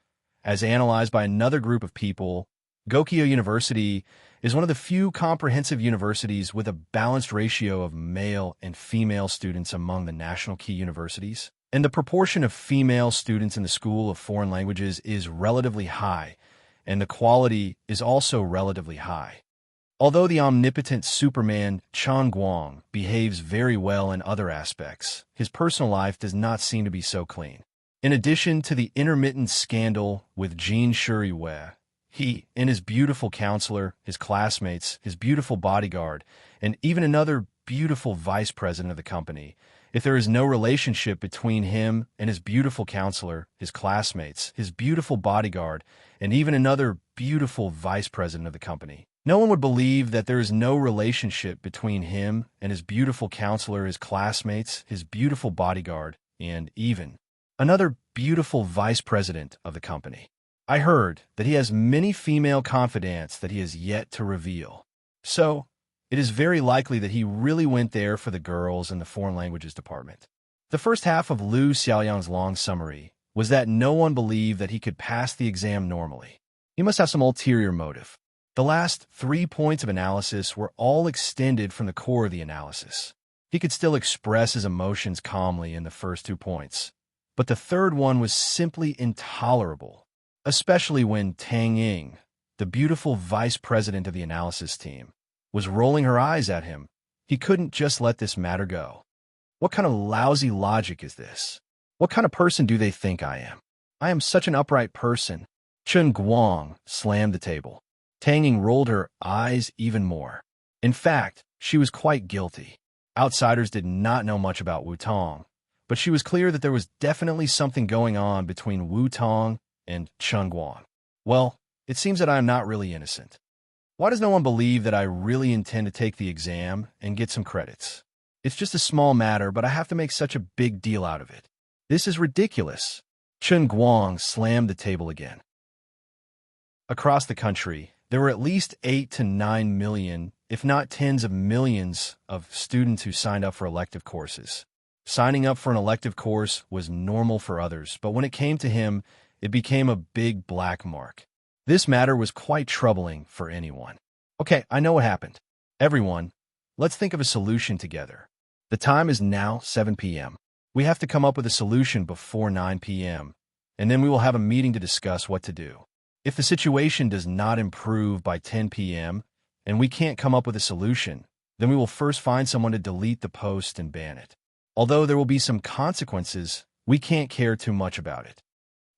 as analyzed by another group of people, Gokyo University is one of the few comprehensive universities with a balanced ratio of male and female students among the national key universities. And the proportion of female students in the School of Foreign Languages is relatively high, and the quality is also relatively high. Although the omnipotent Superman Chen Guang behaves very well in other aspects, his personal life does not seem to be so clean. In addition to the intermittent scandal with Jean Shuriwei, he and his beautiful counselor, his classmates, his beautiful bodyguard, and even another beautiful vice president of the company, if there is no relationship between him and his beautiful counselor, his classmates, his beautiful bodyguard, and even another beautiful vice president of the company, no one would believe that there is no relationship between him and his beautiful counselor, his classmates, his beautiful bodyguard, and even another beautiful vice president of the company. I heard that he has many female confidants that he has yet to reveal. So, it is very likely that he really went there for the girls in the foreign languages department. The first half of Liu Xiaoyang's long summary was that no one believed that he could pass the exam normally. He must have some ulterior motive. The last 3 points of analysis were all extended from the core of the analysis. He could still express his emotions calmly in the first 2 points, but the third one was simply intolerable, especially when Tang Ying, the beautiful vice president of the analysis team, was rolling her eyes at him. He couldn't just let this matter go. What kind of lousy logic is this? What kind of person do they think I am? I am such an upright person. Chen Guang slammed the table. Tang Ying rolled her eyes even more. In fact, she was quite guilty. Outsiders did not know much about Wu Tong, but she was clear that there was definitely something going on between Wu Tong and Chen Guang. Well, it seems that I am not really innocent. Why does no one believe that I really intend to take the exam and get some credits? It's just a small matter, but I have to make such a big deal out of it. This is ridiculous. Chen Guang slammed the table again. Across the country, there were at least 8 to 9 million, if not tens of millions, of students who signed up for elective courses. Signing up for an elective course was normal for others, but when it came to him, it became a big black mark. This matter was quite troubling for anyone. Okay, I know what happened. Everyone, let's think of a solution together. The time is now 7 p.m. We have to come up with a solution before 9 p.m., and then we will have a meeting to discuss what to do. If the situation does not improve by 10 p.m., and we can't come up with a solution, then we will first find someone to delete the post and ban it. Although there will be some consequences, we can't care too much about it.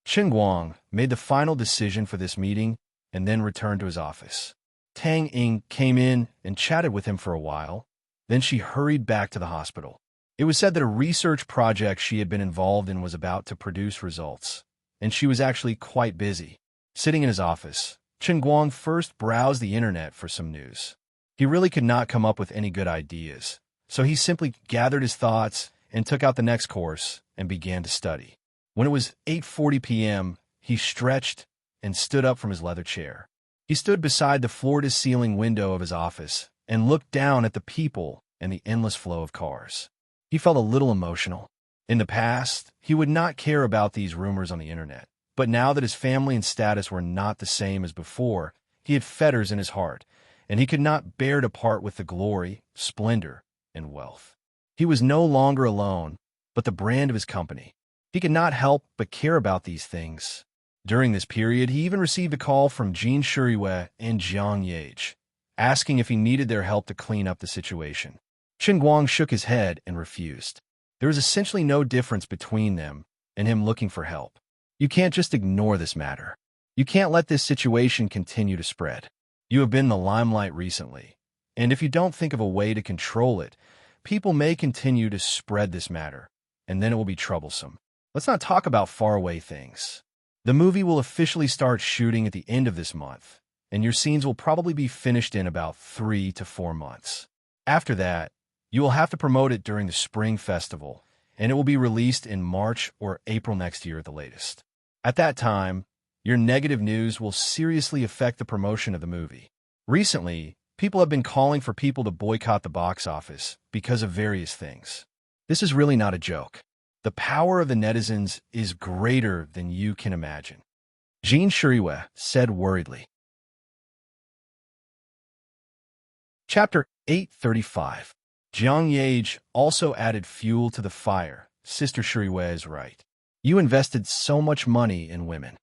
Chen Guang made the final decision for this meeting and then returned to his office. Tang Ying came in and chatted with him for a while. Then she hurried back to the hospital. It was said that a research project she had been involved in was about to produce results, and she was actually quite busy. Sitting in his office, Chen Guang first browsed the internet for some news. He really could not come up with any good ideas, so he simply gathered his thoughts and took out the next course and began to study. When it was 8:40 p.m., he stretched and stood up from his leather chair. He stood beside the floor-to-ceiling window of his office and looked down at the people and the endless flow of cars. He felt a little emotional. In the past, he would not care about these rumors on the internet, but now that his family and status were not the same as before, he had fetters in his heart, and he could not bear to part with the glory, splendor, and wealth. He was no longer alone, but the brand of his company. He could not help but care about these things. During this period, he even received a call from Jean Shuriwei and Jiang Yage, asking if he needed their help to clean up the situation. Chen Guang shook his head and refused. There was essentially no difference between them and him looking for help. You can't just ignore this matter. You can't let this situation continue to spread. You have been in the limelight recently, and if you don't think of a way to control it, people may continue to spread this matter, and then it will be troublesome. Let's not talk about faraway things. The movie will officially start shooting at the end of this month, and your scenes will probably be finished in about 3 to 4 months. After that, you will have to promote it during the Spring Festival, and it will be released in March or April next year at the latest. At that time, your negative news will seriously affect the promotion of the movie. Recently, people have been calling for people to boycott the box office because of various things. This is really not a joke. The power of the netizens is greater than you can imagine. Jean Shuriwe said worriedly. Chapter 835. Jiang Yage also added fuel to the fire. Sister Shuriwe is right. You invested so much money in women.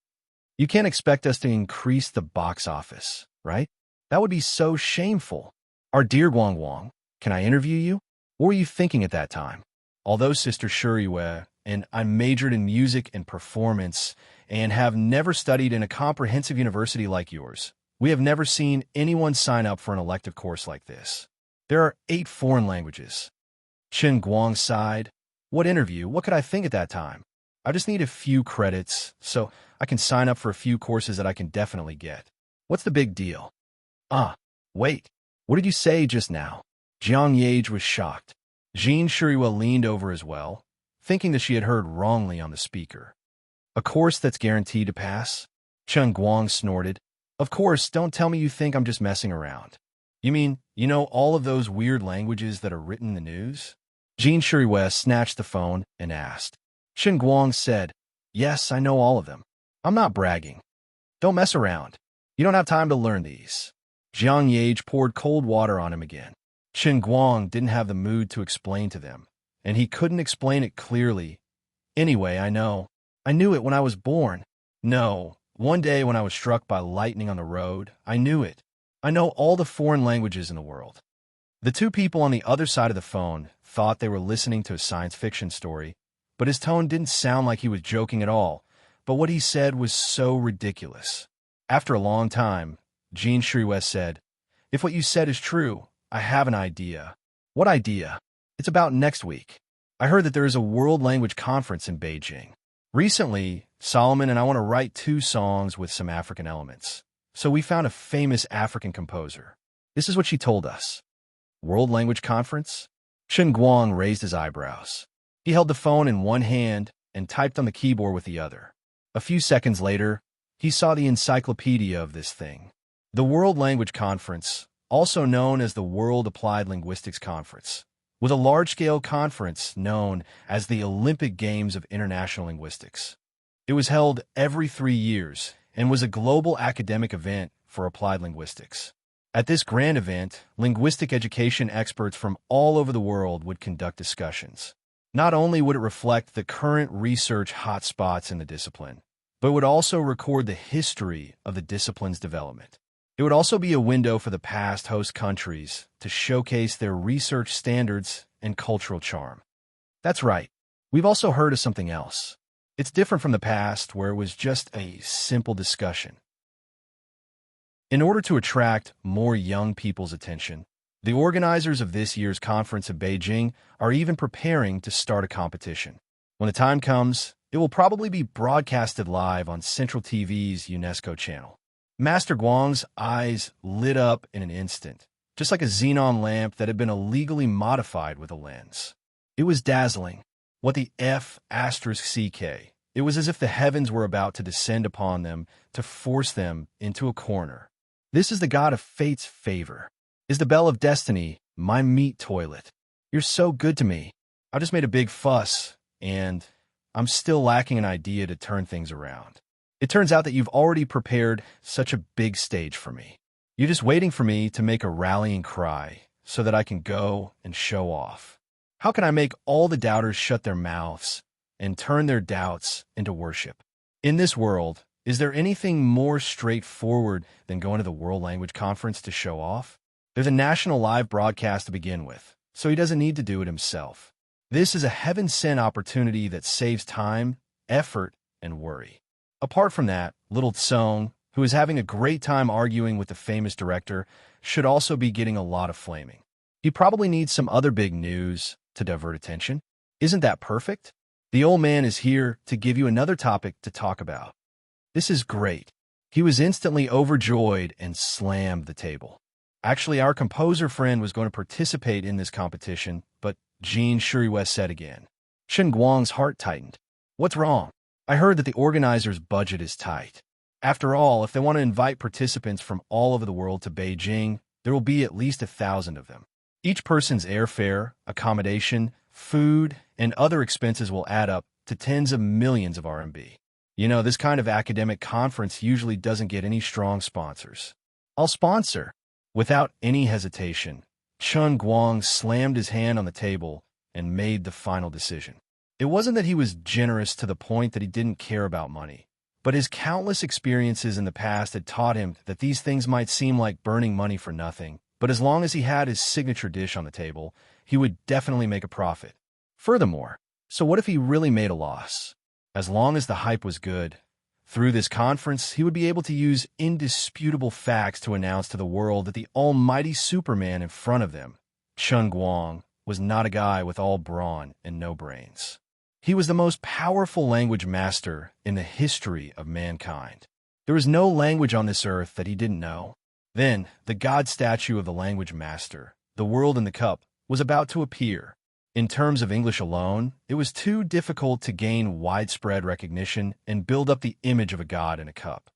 You can't expect us to increase the box office, right? That would be so shameful. Our dear Guang Wang, can I interview you? What were you thinking at that time? Although Sister Shuriwe and I majored in music and performance and have never studied in a comprehensive university like yours, we have never seen anyone sign up for an elective course like this. There are 8 foreign languages. Chen Guang sighed. What interview? What could I think at that time? I just need a few credits, so I can sign up for a few courses that I can definitely get. What's the big deal? Wait. What did you say just now? Jiang Yage was shocked. Jean Shuriwe leaned over as well, thinking that she had heard wrongly on the speaker. A course that's guaranteed to pass? Chen Guang snorted. Of course, don't tell me you think I'm just messing around. You mean, you know all of those weird languages that are written in the news? Jean Shuriwe snatched the phone and asked. Chen Guang said, yes, I know all of them. I'm not bragging. Don't mess around. You don't have time to learn these. Jiang Yage poured cold water on him again. Chen Guang didn't have the mood to explain to them, and he couldn't explain it clearly. Anyway, I know. I knew it when I was born. No, one day when I was struck by lightning on the road, I knew it. I know all the foreign languages in the world. The 2 people on the other side of the phone thought they were listening to a science fiction story, but his tone didn't sound like he was joking at all, but what he said was so ridiculous. After a long time, Jean Shuriwe said, if what you said is true, I have an idea. What idea? It's about next week. I heard that there is a world language conference in Beijing. Recently, Solomon and I want to write 2 songs with some African elements. So we found a famous African composer. This is what she told us. World language conference? Chen Guang raised his eyebrows. He held the phone in one hand and typed on the keyboard with the other. A few seconds later, he saw the encyclopedia of this thing. The World Language Conference, also known as the World Applied Linguistics Conference, was a large-scale conference known as the Olympic Games of International Linguistics. It was held every 3 years and was a global academic event for applied linguistics. At this grand event, linguistic education experts from all over the world would conduct discussions. Not only would it reflect the current research hotspots in the discipline, but would also record the history of the discipline's development. It would also be a window for the past host countries to showcase their research standards and cultural charm. That's right. We've also heard of something else. It's different from the past, where it was just a simple discussion. In order to attract more young people's attention, the organizers of this year's conference in Beijing are even preparing to start a competition. When the time comes, it will probably be broadcasted live on Central TV's UNESCO channel. Master Guang's eyes lit up in an instant, just like a xenon lamp that had been illegally modified with a lens. It was dazzling. What the F***CK? It was as if the heavens were about to descend upon them to force them into a corner. This is the god of fate's favor. Is the bell of destiny my meat toilet? You're so good to me. I just made a big fuss, and I'm still lacking an idea to turn things around. It turns out that you've already prepared such a big stage for me. You're just waiting for me to make a rallying cry so that I can go and show off. How can I make all the doubters shut their mouths and turn their doubts into worship? In this world, is there anything more straightforward than going to the World Language Conference to show off? There's a national live broadcast to begin with, so he doesn't need to do it himself. This is a heaven-sent opportunity that saves time, effort, and worry. Apart from that, little Tsong, who is having a great time arguing with the famous director, should also be getting a lot of flaming. He probably needs some other big news to divert attention. Isn't that perfect? The old man is here to give you another topic to talk about. This is great. He was instantly overjoyed and slammed the table. Actually, our composer friend was going to participate in this competition, but Jean Shuriwe said again. Shen Guang's heart tightened. What's wrong? I heard that the organizer's budget is tight. After all, if they want to invite participants from all over the world to Beijing, there will be at least 1,000 of them. Each person's airfare, accommodation, food, and other expenses will add up to tens of millions of RMB. You know, this kind of academic conference usually doesn't get any strong sponsors. I'll sponsor. Without any hesitation, Chen Guang slammed his hand on the table and made the final decision. It wasn't that he was generous to the point that he didn't care about money, but his countless experiences in the past had taught him that these things might seem like burning money for nothing, but as long as he had his signature dish on the table, he would definitely make a profit. Furthermore, so what if he really made a loss? As long as the hype was good, through this conference, he would be able to use indisputable facts to announce to the world that the almighty Superman in front of them, Chen Guang, was not a guy with all brawn and no brains. He was the most powerful language master in the history of mankind. There was no language on this earth that he didn't know. Then, the god statue of the language master, the world in the cup, was about to appear. In terms of English alone, it was too difficult to gain widespread recognition and build up the image of a god in a cup.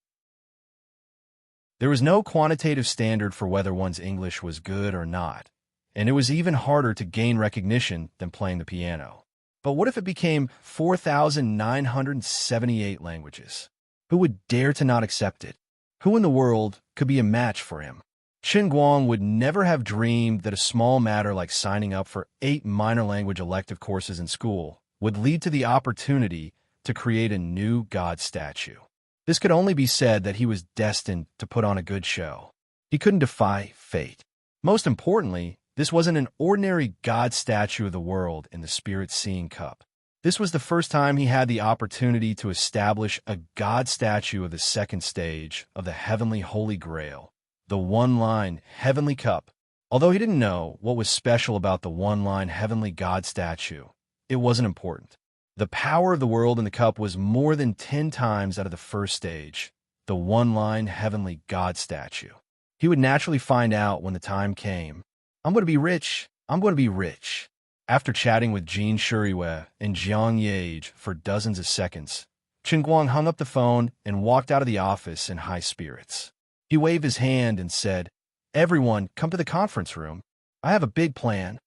There was no quantitative standard for whether one's English was good or not, and it was even harder to gain recognition than playing the piano. But what if it became 4,978 languages? Who would dare to not accept it? Who in the world could be a match for him? Chen Guang would never have dreamed that a small matter like signing up for 8 minor language elective courses in school would lead to the opportunity to create a new god statue. This could only be said that he was destined to put on a good show. He couldn't defy fate. Most importantly, this wasn't an ordinary god statue of the world in the spirit-seeing cup. This was the first time he had the opportunity to establish a god statue of the second stage of the heavenly Holy Grail, the one-line heavenly cup. Although he didn't know what was special about the one-line heavenly god statue, it wasn't important. The power of the world in the cup was more than 10 times out of the first stage, the one-line heavenly god statue. He would naturally find out when the time came. I'm going to be rich. I'm going to be rich. After chatting with Jin Shuriwei and Jiang Yage for dozens of seconds, Chen Guang hung up the phone and walked out of the office in high spirits. He waved his hand and said, "Everyone, come to the conference room. I have a big plan."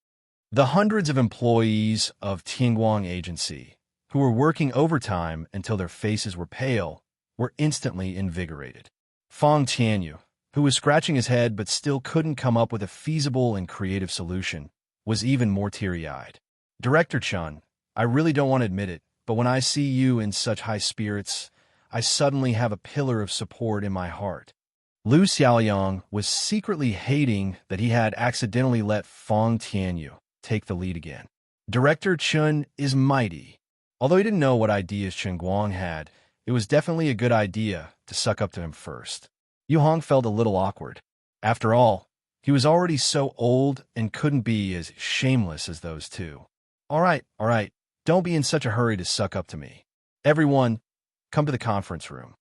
The hundreds of employees of Tianguang Agency, who were working overtime until their faces were pale, were instantly invigorated. Fang Tianyu, who was scratching his head but still couldn't come up with a feasible and creative solution, was even more teary-eyed. "Director Chun, I really don't want to admit it, but when I see you in such high spirits, I suddenly have a pillar of support in my heart." Lu Xiaoyang was secretly hating that he had accidentally let Fang Tianyu take the lead again. Director Chun is mighty. Although he didn't know what ideas Chen Guang had, it was definitely a good idea to suck up to him first. Yu Hong felt a little awkward. After all, he was already so old and couldn't be as shameless as those two. All right, don't be in such a hurry to suck up to me. Everyone, come to the conference room."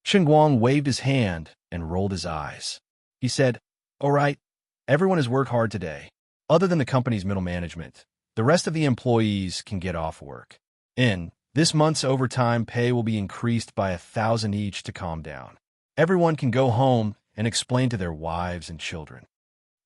Chen Guang waved his hand and rolled his eyes. He said, "All right, everyone has worked hard today. Other than the company's middle management, the rest of the employees can get off work. This month's overtime pay will be increased by 1,000 each to calm down. Everyone can go home and explain to their wives and children."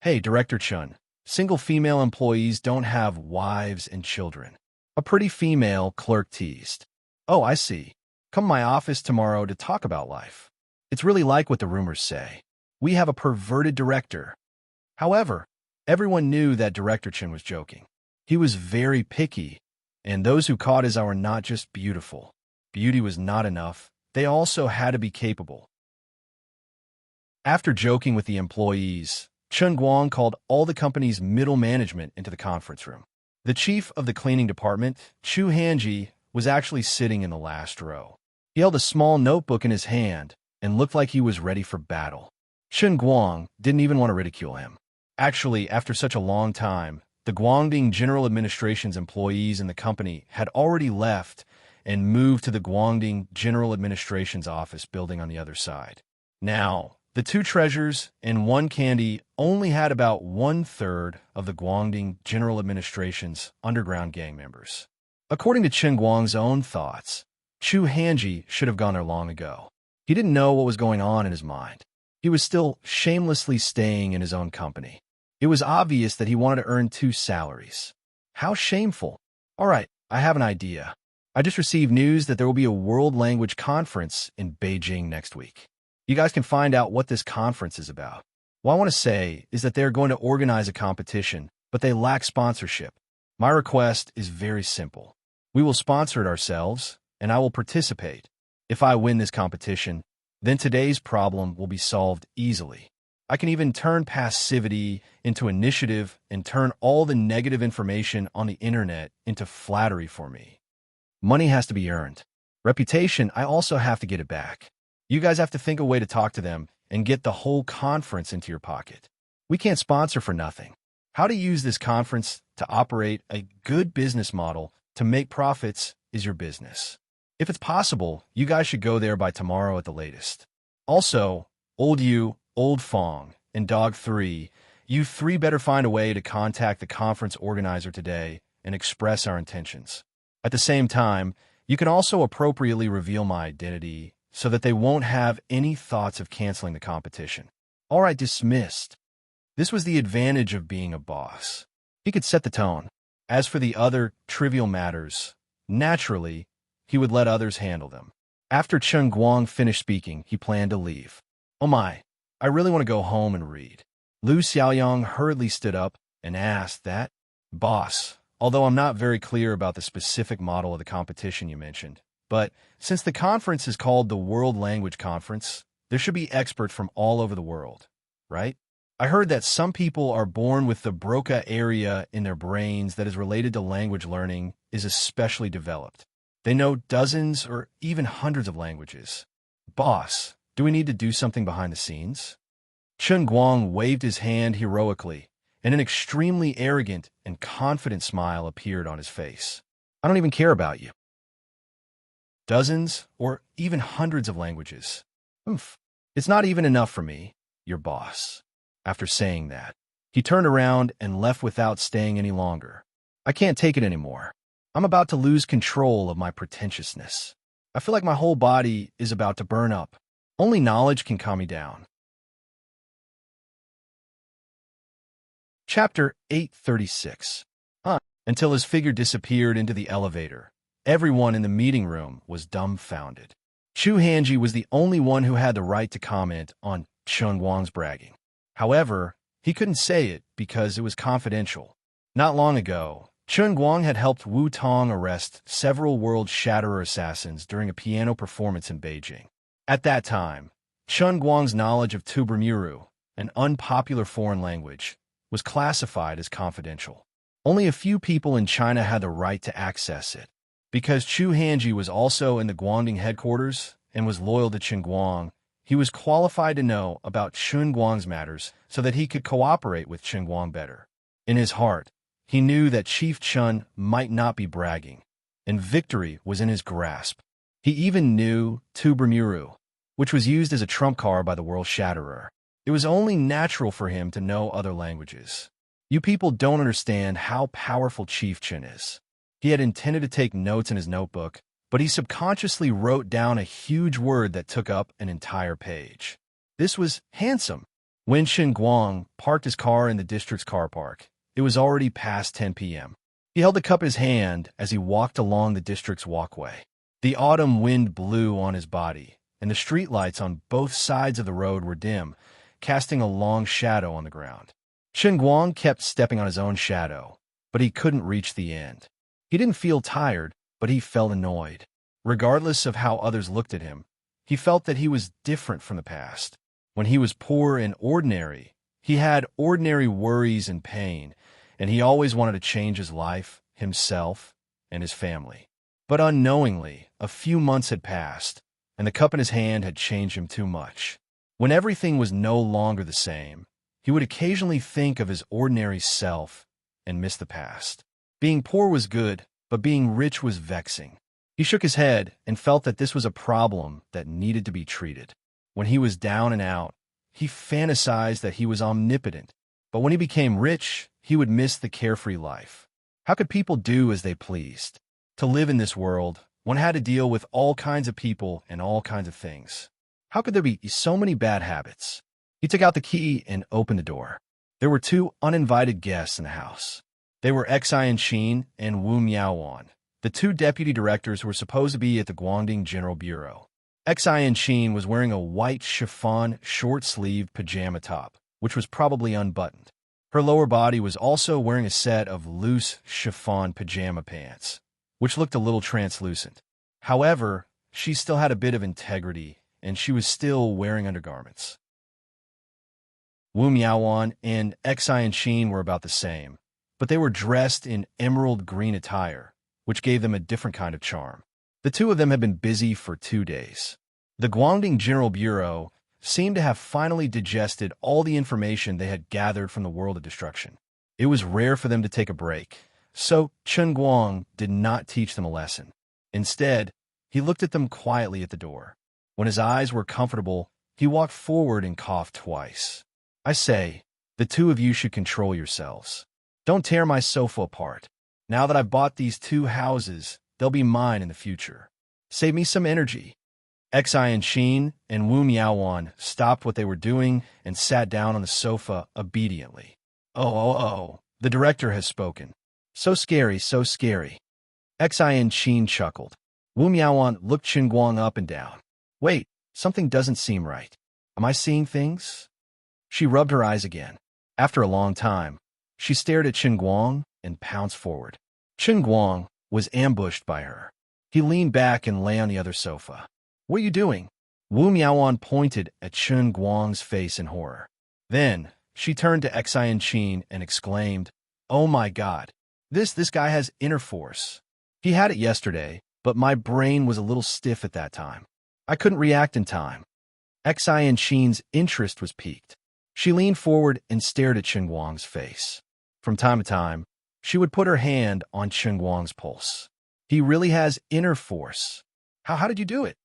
"Hey, Director Chun, single female employees don't have wives and children," a pretty female clerk teased. "Oh, I see. Come to my office tomorrow to talk about life. It's really like what the rumors say. We have a perverted director." However, everyone knew that Director Chun was joking. He was very picky, and those who caught his eye were not just beautiful. Beauty was not enough. They also had to be capable. After joking with the employees, Chen Guang called all the company's middle management into the conference room. The chief of the cleaning department, Chu Hanji, was actually sitting in the last row. He held a small notebook in his hand and looked like he was ready for battle. Chen Guang didn't even want to ridicule him. Actually, after such a long time, the Guangdong General Administration's employees in the company had already left and moved to the Guangdong General Administration's office building on the other side. Now, the two treasures and one candy only had about 1/3 of the Guangdong General Administration's underground gang members. According to Chen Guang's own thoughts, Chu Hanji should have gone there long ago. He didn't know what was going on in his mind. He was still shamelessly staying in his own company. It was obvious that he wanted to earn 2 salaries. How shameful. All right, I have an idea. I just received news that there will be a world language conference in Beijing next week. You guys can find out what this conference is about. What I want to say is that they're going to organize a competition, but they lack sponsorship. My request is very simple. We will sponsor it ourselves, and I will participate. If I win this competition, then today's problem will be solved easily. I can even turn passivity into initiative and turn all the negative information on the internet into flattery for me. Money has to be earned. Reputation, I also have to get it back. You guys have to think of a way to talk to them and get the whole conference into your pocket. We can't sponsor for nothing. How to use this conference to operate a good business model to make profits is your business. If it's possible, you guys should go there by tomorrow at the latest. Also, Old You, Old Fong, and Dog 3, you 3 better find a way to contact the conference organizer today and express our intentions. At the same time, you can also appropriately reveal my identity so that they won't have any thoughts of canceling the competition. All right, dismissed. This was the advantage of being a boss. He could set the tone. As for the other trivial matters, naturally, he would let others handle them. After Chen Guang finished speaking, he planned to leave. Oh my, I really want to go home and read. Lu Xiaoyang hurriedly stood up and asked that, Boss, although I'm not very clear about the specific model of the competition you mentioned, but since the conference is called the World Language Conference, there should be experts from all over the world, right? I heard that some people are born with the Broca area in their brains that is related to language learning is especially developed. They know dozens or even hundreds of languages. Boss, do we need to do something behind the scenes? Chen Guang waved his hand heroically, and an extremely arrogant and confident smile appeared on his face. I don't even care about you. Dozens or even hundreds of languages. It's not even enough for me, your boss. After saying that, he turned around and left without staying any longer. I can't take it anymore. I'm about to lose control of my pretentiousness. I feel like my whole body is about to burn up. Only knowledge can calm me down. Chapter 836. Until his figure disappeared into the elevator, everyone in the meeting room was dumbfounded. Chu Hanji was the only one who had the right to comment on Chen Guang's bragging. However, he couldn't say it because it was confidential. Not long ago, Chen Guang had helped Wu Tong arrest several world shatterer assassins during a piano performance in Beijing. At that time, Chen Guang's knowledge of Tubermuru, an unpopular foreign language, was classified as confidential. Only a few people in China had the right to access it. Because Chu Hanji was also in the Guangdong headquarters and was loyal to Chen Guang, he was qualified to know about Chen Guang's matters so that he could cooperate with Chen Guang better. In his heart, he knew that Chief Chen might not be bragging, and victory was in his grasp. He even knew Tubermuru, which was used as a trump card by the world shatterer. It was only natural for him to know other languages. You people don't understand how powerful Chief Chen is. He had intended to take notes in his notebook, but he subconsciously wrote down a huge word that took up an entire page. This was handsome. When Chen Guang parked his car in the district's car park, it was already past 10 p.m. He held the cup in his hand as he walked along the district's walkway. The autumn wind blew on his body, and the streetlights on both sides of the road were dim, casting a long shadow on the ground. Chen Guang kept stepping on his own shadow, but he couldn't reach the end. He didn't feel tired, but he felt annoyed. Regardless of how others looked at him, he felt that he was different from the past. When he was poor and ordinary, he had ordinary worries and pain, and he always wanted to change his life, himself, and his family. But unknowingly, a few months had passed, and the cup in his hand had changed him too much. When everything was no longer the same, he would occasionally think of his ordinary self and miss the past. Being poor was good, but being rich was vexing. He shook his head and felt that this was a problem that needed to be treated. When he was down and out, he fantasized that he was omnipotent, but when he became rich, he would miss the carefree life. How could people do as they pleased? To live in this world, one had to deal with all kinds of people and all kinds of things. How could there be so many bad habits? He took out the key and opened the door. There were two uninvited guests in the house. They were Enchanting and Wu Miaowan, the two deputy directors who were supposed to be at the Guangdong General Bureau. Enchanting was wearing a white chiffon short-sleeved pajama top, which was probably unbuttoned. Her lower body was also wearing a set of loose chiffon pajama pants, which looked a little translucent. However, she still had a bit of integrity, and she was still wearing undergarments. Wu Miaowan and Enchanting were about the same, but they were dressed in emerald green attire, which gave them a different kind of charm. The two of them had been busy for 2 days. The Guangdong General Bureau seemed to have finally digested all the information they had gathered from the world of destruction. It was rare for them to take a break, so Chen Guang did not teach them a lesson. Instead, he looked at them quietly at the door. When his eyes were comfortable, he walked forward and coughed twice. I say, the two of you should control yourselves. Don't tear my sofa apart. Now that I've bought these 2 houses, they'll be mine in the future. Save me some energy. Enchanting and Wu Miaowan stopped what they were doing and sat down on the sofa obediently. Oh, the director has spoken. So scary, so scary. Enchanting chuckled. Wu Miaowan looked Chen Guang up and down. Wait, something doesn't seem right. Am I seeing things? She rubbed her eyes again. After a long time, she stared at Chen Guang and pounced forward. Chen Guang was ambushed by her. He leaned back and lay on the other sofa. What are you doing? Wu Miaowan pointed at Chen Guang's face in horror. Then, she turned to Enchanting and exclaimed, Oh my God, this guy has inner force. He had it yesterday, but my brain was a little stiff at that time. I couldn't react in time. Enchanting's interest was piqued. She leaned forward and stared at Chen Guang's face. From time to time, she would put her hand on Chen Guang's pulse. He really has inner force. How did you do it?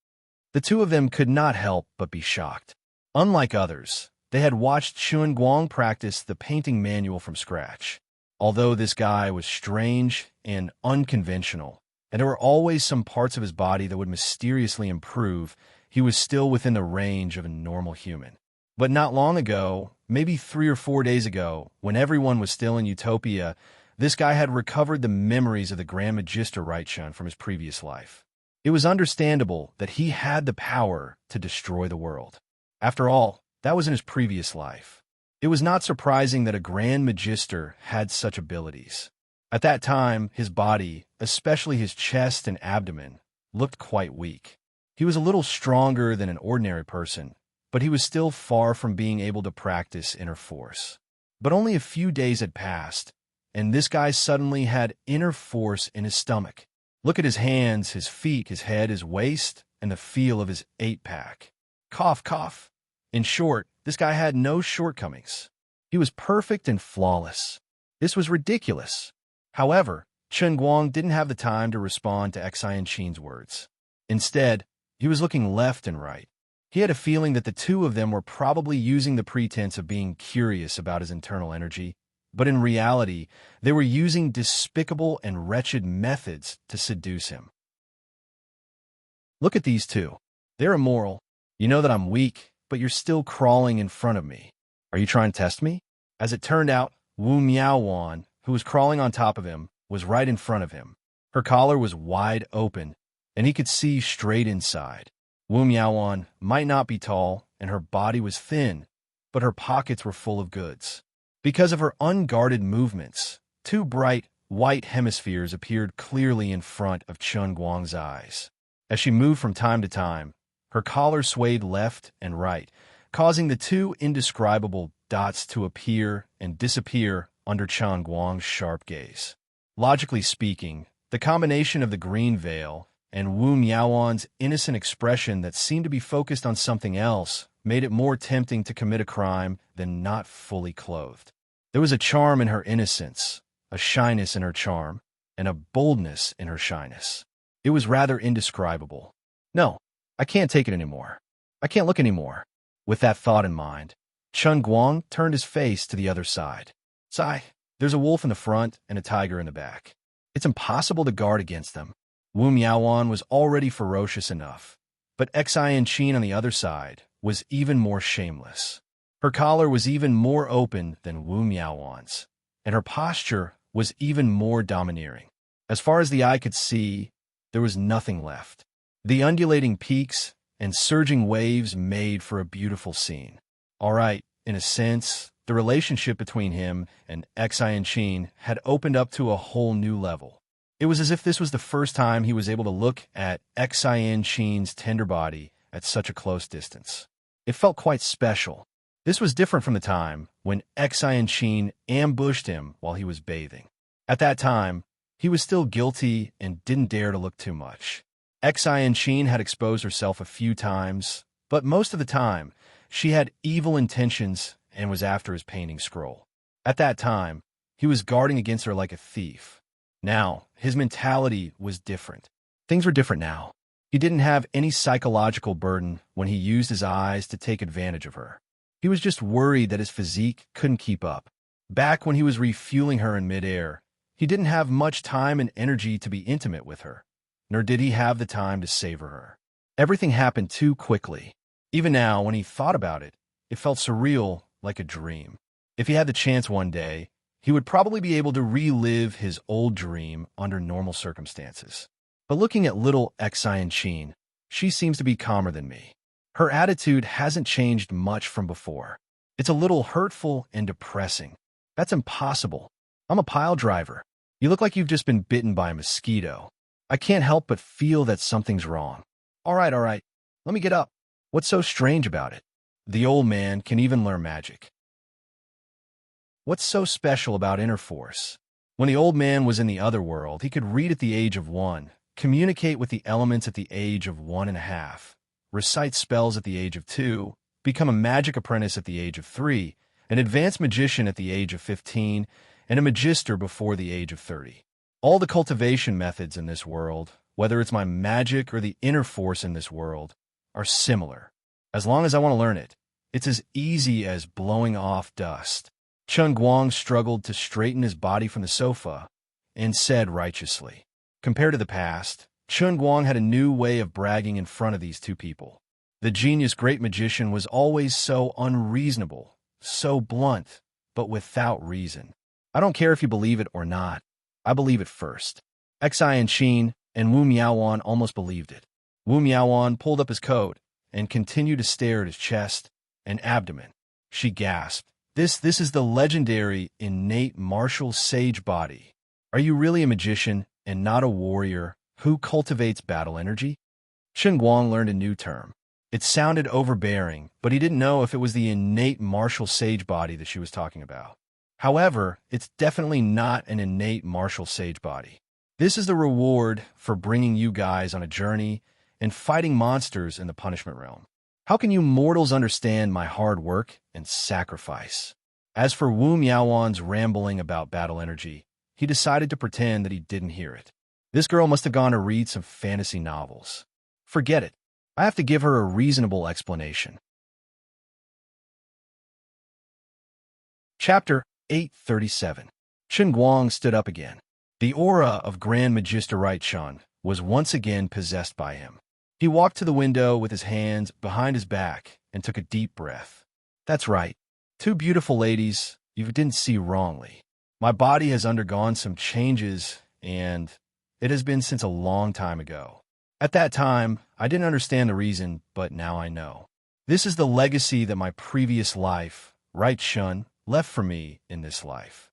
The two of them could not help but be shocked. Unlike others, they had watched Chen Guang practice the painting manual from scratch. Although this guy was strange and unconventional, and there were always some parts of his body that would mysteriously improve, he was still within the range of a normal human. But not long ago, maybe 3 or 4 days ago, when everyone was still in Utopia, this guy had recovered the memories of the Grand Magister Reichun from his previous life. It was understandable that he had the power to destroy the world. After all, that was in his previous life. It was not surprising that a Grand Magister had such abilities. At that time, his body, especially his chest and abdomen, looked quite weak. He was a little stronger than an ordinary person, but he was still far from being able to practice inner force. But only a few days had passed, and this guy suddenly had inner force in his stomach. Look at his hands, his feet, his head, his waist, and the feel of his 8-pack. Cough, cough. In short, this guy had no shortcomings. He was perfect and flawless. This was ridiculous. However, Chen Guang didn't have the time to respond to Enchanting's words. Instead, he was looking left and right. He had a feeling that the two of them were probably using the pretense of being curious about his internal energy, but in reality, they were using despicable and wretched methods to seduce him. Look at these two. They're immoral. You know that I'm weak, but you're still crawling in front of me. Are you trying to test me? As it turned out, Wu Miaowan, who was crawling on top of him, was right in front of him. Her collar was wide open, and he could see straight inside. Wu Miaowan might not be tall, and her body was thin, but her pockets were full of goods. Because of her unguarded movements, 2 bright, white hemispheres appeared clearly in front of Chen Guang's eyes. As she moved from time to time, her collar swayed left and right, causing the 2 indescribable dots to appear and disappear under Chen Guang's sharp gaze. Logically speaking, the combination of the green veil and Wu Miaowan's innocent expression that seemed to be focused on something else made it more tempting to commit a crime than not fully clothed. There was a charm in her innocence, a shyness in her charm, and a boldness in her shyness. It was rather indescribable. No, I can't take it anymore. I can't look anymore. With that thought in mind, Chen Guang turned his face to the other side. Sigh, there's a wolf in the front and a tiger in the back. It's impossible to guard against them. Wu Miaoan was already ferocious enough, but Xian on the other side was even more shameless. Her collar was even more open than Wu Miaoan's, and her posture was even more domineering. As far as the eye could see, there was nothing left. The undulating peaks and surging waves made for a beautiful scene. All right, in a sense, the relationship between him and Xian had opened up to a whole new level. It was as if this was the first time he was able to look at Xian's tender body at such a close distance. It felt quite special. This was different from the time when Xian ambushed him while he was bathing. At that time, he was still guilty and didn't dare to look too much. Xian had exposed herself a few times, but most of the time, she had evil intentions and was after his painting scroll. At that time, he was guarding against her like a thief. Now, his mentality was different. Things were different now. He didn't have any psychological burden when he used his eyes to take advantage of her. He was just worried that his physique couldn't keep up. Back when he was refueling her in midair, he didn't have much time and energy to be intimate with her, nor did he have the time to savor her. Everything happened too quickly. Even now, when he thought about it, it felt surreal, like a dream. If he had the chance one day, he would probably be able to relive his old dream under normal circumstances. But looking at little Xian, she seems to be calmer than me. Her attitude hasn't changed much from before. It's a little hurtful and depressing. That's impossible. I'm a pile driver. You look like you've just been bitten by a mosquito. I can't help but feel that something's wrong. All right. Let me get up. What's so strange about it? The old man can even learn magic. What's so special about inner force? When the old man was in the other world, he could read at the age of 1, communicate with the elements at the age of 1.5, recite spells at the age of 2, become a magic apprentice at the age of 3, an advanced magician at the age of 15, and a magister before the age of 30. All the cultivation methods in this world, whether it's my magic or the inner force in this world, are similar. As long as I want to learn it, it's as easy as blowing off dust. Chen Guang struggled to straighten his body from the sofa and said righteously, compared to the past, Chen Guang had a new way of bragging in front of these two people. The genius great magician was always so unreasonable, so blunt, but without reason. I don't care if you believe it or not. I believe it first. Xian and Wu Miaoan almost believed it. Wu Miaoan pulled up his coat and continued to stare at his chest and abdomen. She gasped. This is the legendary innate martial sage body. Are you really a magician and not a warrior who cultivates battle energy? Chen Guang learned a new term. It sounded overbearing, but he didn't know if it was the innate martial sage body that she was talking about. However, it's definitely not an innate martial sage body. This is the reward for bringing you guys on a journey and fighting monsters in the punishment realm. How can you mortals understand my hard work and sacrifice? As for Wu Miaoan's rambling about battle energy, he decided to pretend that he didn't hear it. This girl must have gone to read some fantasy novels. Forget it. I have to give her a reasonable explanation. Chapter 837. Chen Guang stood up again. The aura of Grand Magister Right Shun was once again possessed by him. He walked to the window with his hands behind his back and took a deep breath. That's right. Two beautiful ladies, you didn't see wrongly. My body has undergone some changes, and it has been since a long time ago. At that time, I didn't understand the reason, but now I know. This is the legacy that my previous life, Right Shun, left for me in this life.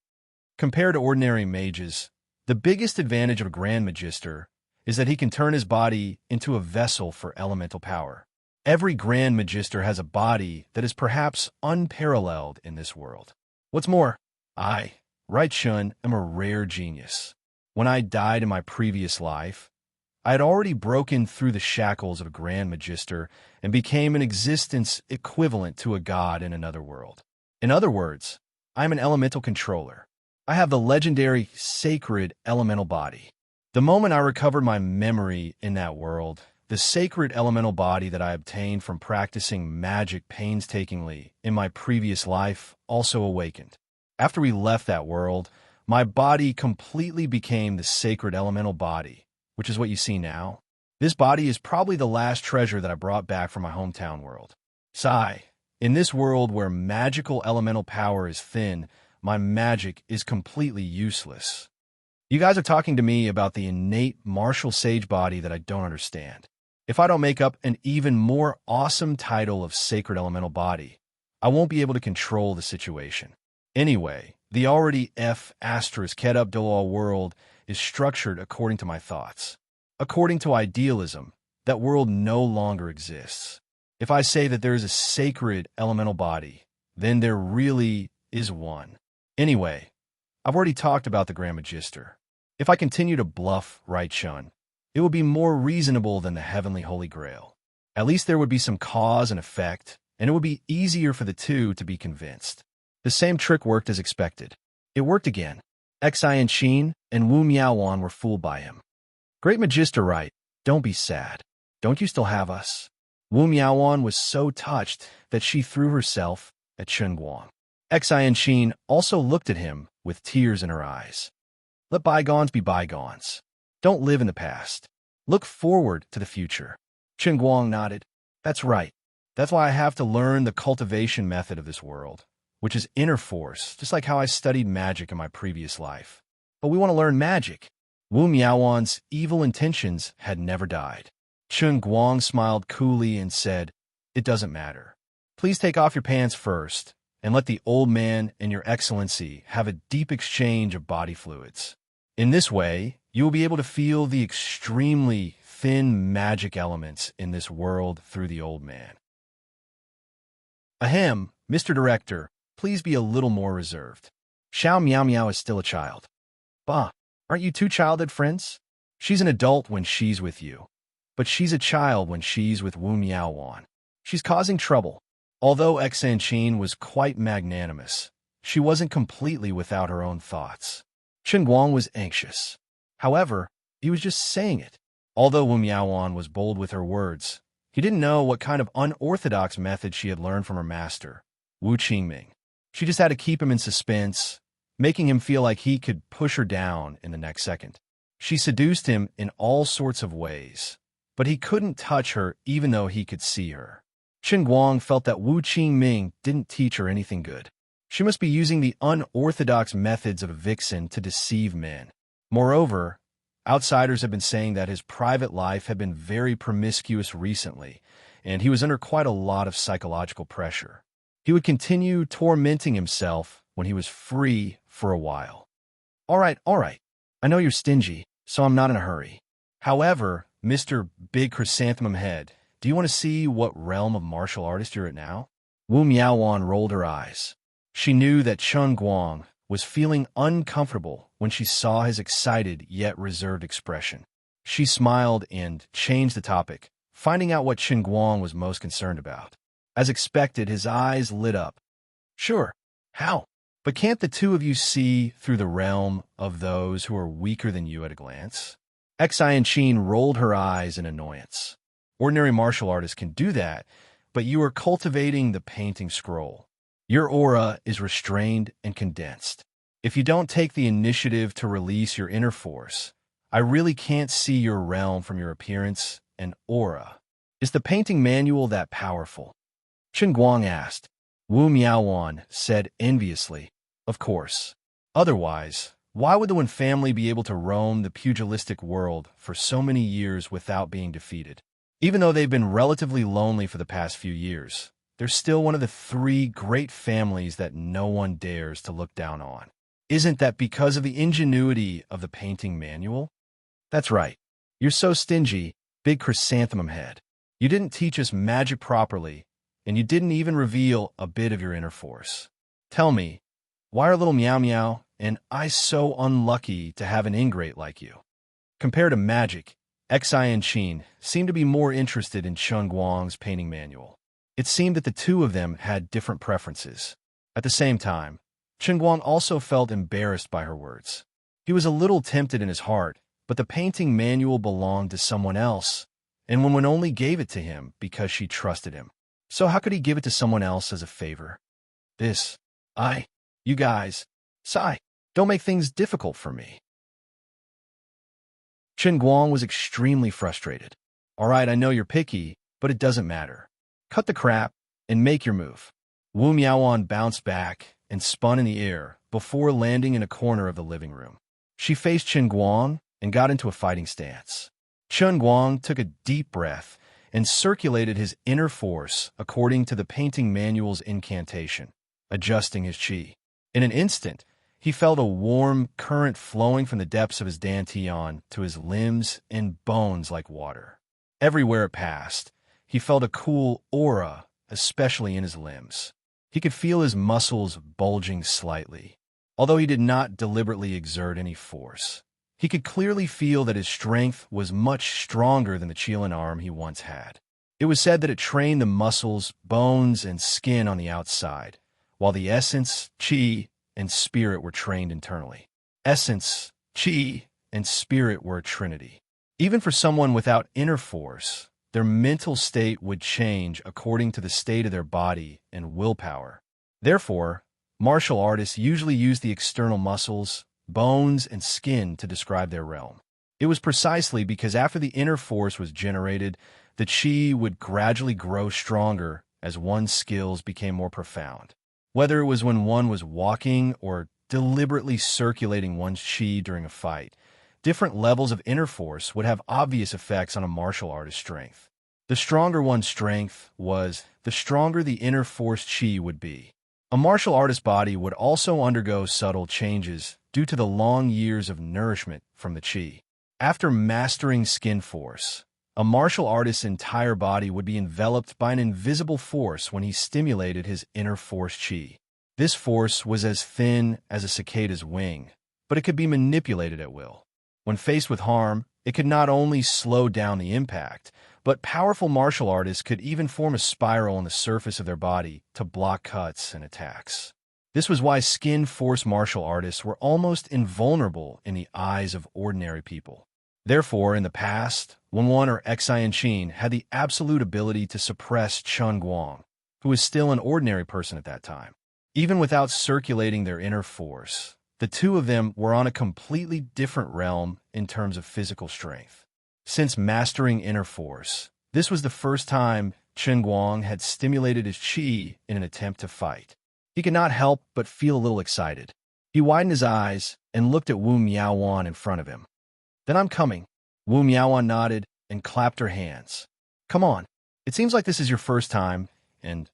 Compared to ordinary mages, the biggest advantage of a Grand Magister is that he can turn his body into a vessel for elemental power. Every Grand Magister has a body that is perhaps unparalleled in this world. What's more, I, Right Shun, am a rare genius. When I died in my previous life, I had already broken through the shackles of a Grand Magister and became an existence equivalent to a god in another world. In other words, I am an elemental controller. I have the legendary sacred elemental body. The moment I recovered my memory in that world, the sacred elemental body that I obtained from practicing magic painstakingly in my previous life also awakened. After we left that world, my body completely became the sacred elemental body, which is what you see now. This body is probably the last treasure that I brought back from my hometown world. Sigh. In this world where magical elemental power is thin, my magic is completely useless. You guys are talking to me about the innate martial sage body that I don't understand. If I don't make up an even more awesome title of sacred elemental body, I won't be able to control the situation. Anyway, the already F***Kedub world is structured according to my thoughts. According to idealism, that world no longer exists. If I say that there is a sacred elemental body, then there really is one. Anyway, I've already talked about the Grand Magister. If I continue to bluff right Chun, it will be more reasonable than the Heavenly Holy Grail. At least there would be some cause and effect, and it would be easier for the two to be convinced. The same trick worked as expected. It worked again. Enchanting and Wu Miaowan were fooled by him. Great Magister right, don't be sad. Don't you still have us? Wu Miaowan was so touched that she threw herself at Chen Guang. Enchanting also looked at him with tears in her eyes. Let bygones be bygones. Don't live in the past. Look forward to the future. Chen Guang nodded. That's right. That's why I have to learn the cultivation method of this world, which is inner force, just like how I studied magic in my previous life. But we want to learn magic. Wu Miaowan's evil intentions had never died. Chen Guang smiled coolly and said, It doesn't matter. Please take off your pants first, and let the old man and your excellency have a deep exchange of body fluids. In this way, you will be able to feel the extremely thin magic elements in this world through the old man. Ahem, Mr. Director, please be a little more reserved. Xiao Miao Miao is still a child. Bah, aren't you two childhood friends? She's an adult when she's with you, but she's a child when she's with Wu Miaowan. She's causing trouble. Although Enchanting was quite magnanimous, she wasn't completely without her own thoughts. Chen Guang was anxious. However, he was just saying it. Although Wu Miaowan was bold with her words, he didn't know what kind of unorthodox method she had learned from her master, Wu Qingming. She just had to keep him in suspense, making him feel like he could push her down in the next second. She seduced him in all sorts of ways, but he couldn't touch her even though he could see her. Chen Guang felt that Wu Qingming didn't teach her anything good. She must be using the unorthodox methods of a vixen to deceive men. Moreover, outsiders have been saying that his private life had been very promiscuous recently, and he was under quite a lot of psychological pressure. He would continue tormenting himself when he was free for a while. All right. I know you're stingy, so I'm not in a hurry. However, Mr. Big Chrysanthemum Head, do you want to see what realm of martial artist you're at now? Wu Miaowan rolled her eyes. She knew that Chen Guang was feeling uncomfortable when she saw his excited yet reserved expression. She smiled and changed the topic, finding out what Chen Guang was most concerned about. As expected, his eyes lit up. Sure. How? But can't the two of you see through the realm of those who are weaker than you at a glance? Enchanting rolled her eyes in annoyance. Ordinary martial artists can do that, but you are cultivating the painting scroll. Your aura is restrained and condensed. If you don't take the initiative to release your inner force, I really can't see your realm from your appearance and aura. Is the painting manual that powerful? Chen Guang asked. Wu Miaowan said enviously, Of course. Otherwise, why would the Wen family be able to roam the pugilistic world for so many years without being defeated? Even though they've been relatively lonely for the past few years, they're still one of the 3 great families that no one dares to look down on. Isn't that because of the ingenuity of the painting manual? That's right. You're so stingy, Big Chrysanthemum Head. You didn't teach us magic properly, and you didn't even reveal a bit of your inner force. Tell me, why are little Miao Miao and I so unlucky to have an ingrate like you? Compared to magic, Enchanting seemed to be more interested in Chen Guang's painting manual. It seemed that the two of them had different preferences. At the same time, Chen Guang also felt embarrassed by her words. He was a little tempted in his heart, but the painting manual belonged to someone else, and Wen only gave it to him because she trusted him. So how could he give it to someone else as a favor? You guys, sigh, don't make things difficult for me. Chen Guang was extremely frustrated. All right, I know you're picky, but it doesn't matter. Cut the crap and make your move. Wu Miaoan bounced back and spun in the air before landing in a corner of the living room. She faced Chen Guang and got into a fighting stance. Chen Guang took a deep breath and circulated his inner force according to the painting manual's incantation, adjusting his qi. In an instant, he felt a warm current flowing from the depths of his dantian to his limbs and bones like water. Everywhere it passed, he felt a cool aura, especially in his limbs. He could feel his muscles bulging slightly, although he did not deliberately exert any force. He could clearly feel that his strength was much stronger than the Qilin arm he once had. It was said that it trained the muscles, bones, and skin on the outside, while the essence, qi, and spirit were trained internally. Essence, qi, and spirit were a trinity. Even for someone without inner force, their mental state would change according to the state of their body and willpower. Therefore, martial artists usually use the external muscles, bones, and skin to describe their realm. It was precisely because after the inner force was generated, the qi would gradually grow stronger as one's skills became more profound. Whether it was when one was walking or deliberately circulating one's qi during a fight, different levels of inner force would have obvious effects on a martial artist's strength. The stronger one's strength was, the stronger the inner force qi would be. A martial artist's body would also undergo subtle changes due to the long years of nourishment from the qi. After mastering skin force, a martial artist's entire body would be enveloped by an invisible force when he stimulated his inner force qi. This force was as thin as a cicada's wing, but it could be manipulated at will. When faced with harm, it could not only slow down the impact, but powerful martial artists could even form a spiral on the surface of their body to block cuts and attacks. This was why skin force martial artists were almost invulnerable in the eyes of ordinary people. Therefore, in the past, Wenwan or Xianqin had the absolute ability to suppress Chen Guang, who was still an ordinary person at that time. Even without circulating their inner force, the two of them were on a completely different realm in terms of physical strength. Since mastering inner force, this was the first time Chen Guang had stimulated his qi in an attempt to fight. He could not help but feel a little excited. He widened his eyes and looked at Wu Miaoan in front of him. "Then I'm coming." Wu Miaoan nodded and clapped her hands. "Come on. It seems like this is your first time, and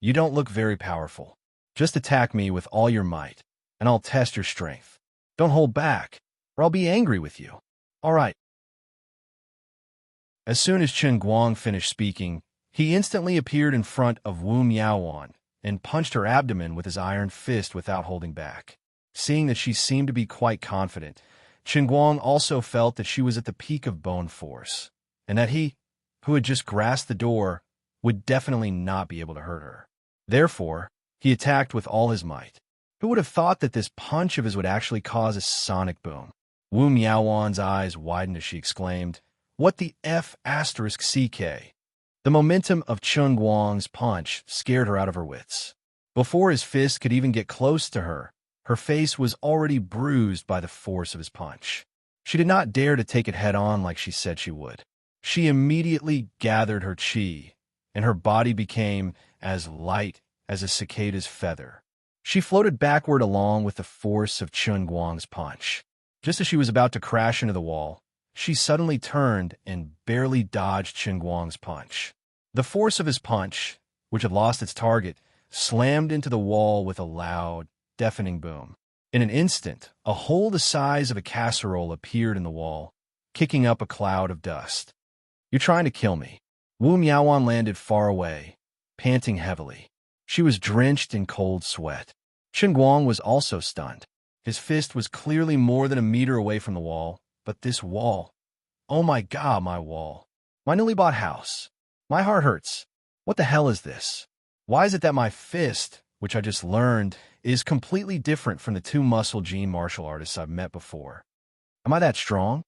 you don't look very powerful. Just attack me with all your might, and I'll test your strength. Don't hold back, or I'll be angry with you. All right." As soon as Chen Guang finished speaking, he instantly appeared in front of Wu Miaoan and punched her abdomen with his iron fist without holding back. Seeing that she seemed to be quite confident, Chen Guang also felt that she was at the peak of bone force, and that he, who had just grasped the door, would definitely not be able to hurt her. Therefore, he attacked with all his might. Who would have thought that this punch of his would actually cause a sonic boom? Wu Miaoan's eyes widened as she exclaimed, "What the F***CK?" The momentum of Chen Guang's punch scared her out of her wits. Before his fist could even get close to her, her face was already bruised by the force of his punch. She did not dare to take it head-on like she said she would. She immediately gathered her qi, and her body became as light as a cicada's feather. She floated backward along with the force of Chen Guang's punch. Just as she was about to crash into the wall, she suddenly turned and barely dodged Chen Guang's punch. The force of his punch, which had lost its target, slammed into the wall with a loud, deafening boom. In an instant, a hole the size of a casserole appeared in the wall, kicking up a cloud of dust. "You're trying to kill me." Wu Miaoan landed far away, panting heavily. She was drenched in cold sweat. Chen Guang was also stunned. His fist was clearly more than a meter away from the wall, but this wall. Oh my God, my wall. My newly bought house. My heart hurts. What the hell is this? Why is it that my fist, which I just learned, is completely different from the two muscle gene martial artists I've met before? Am I that strong?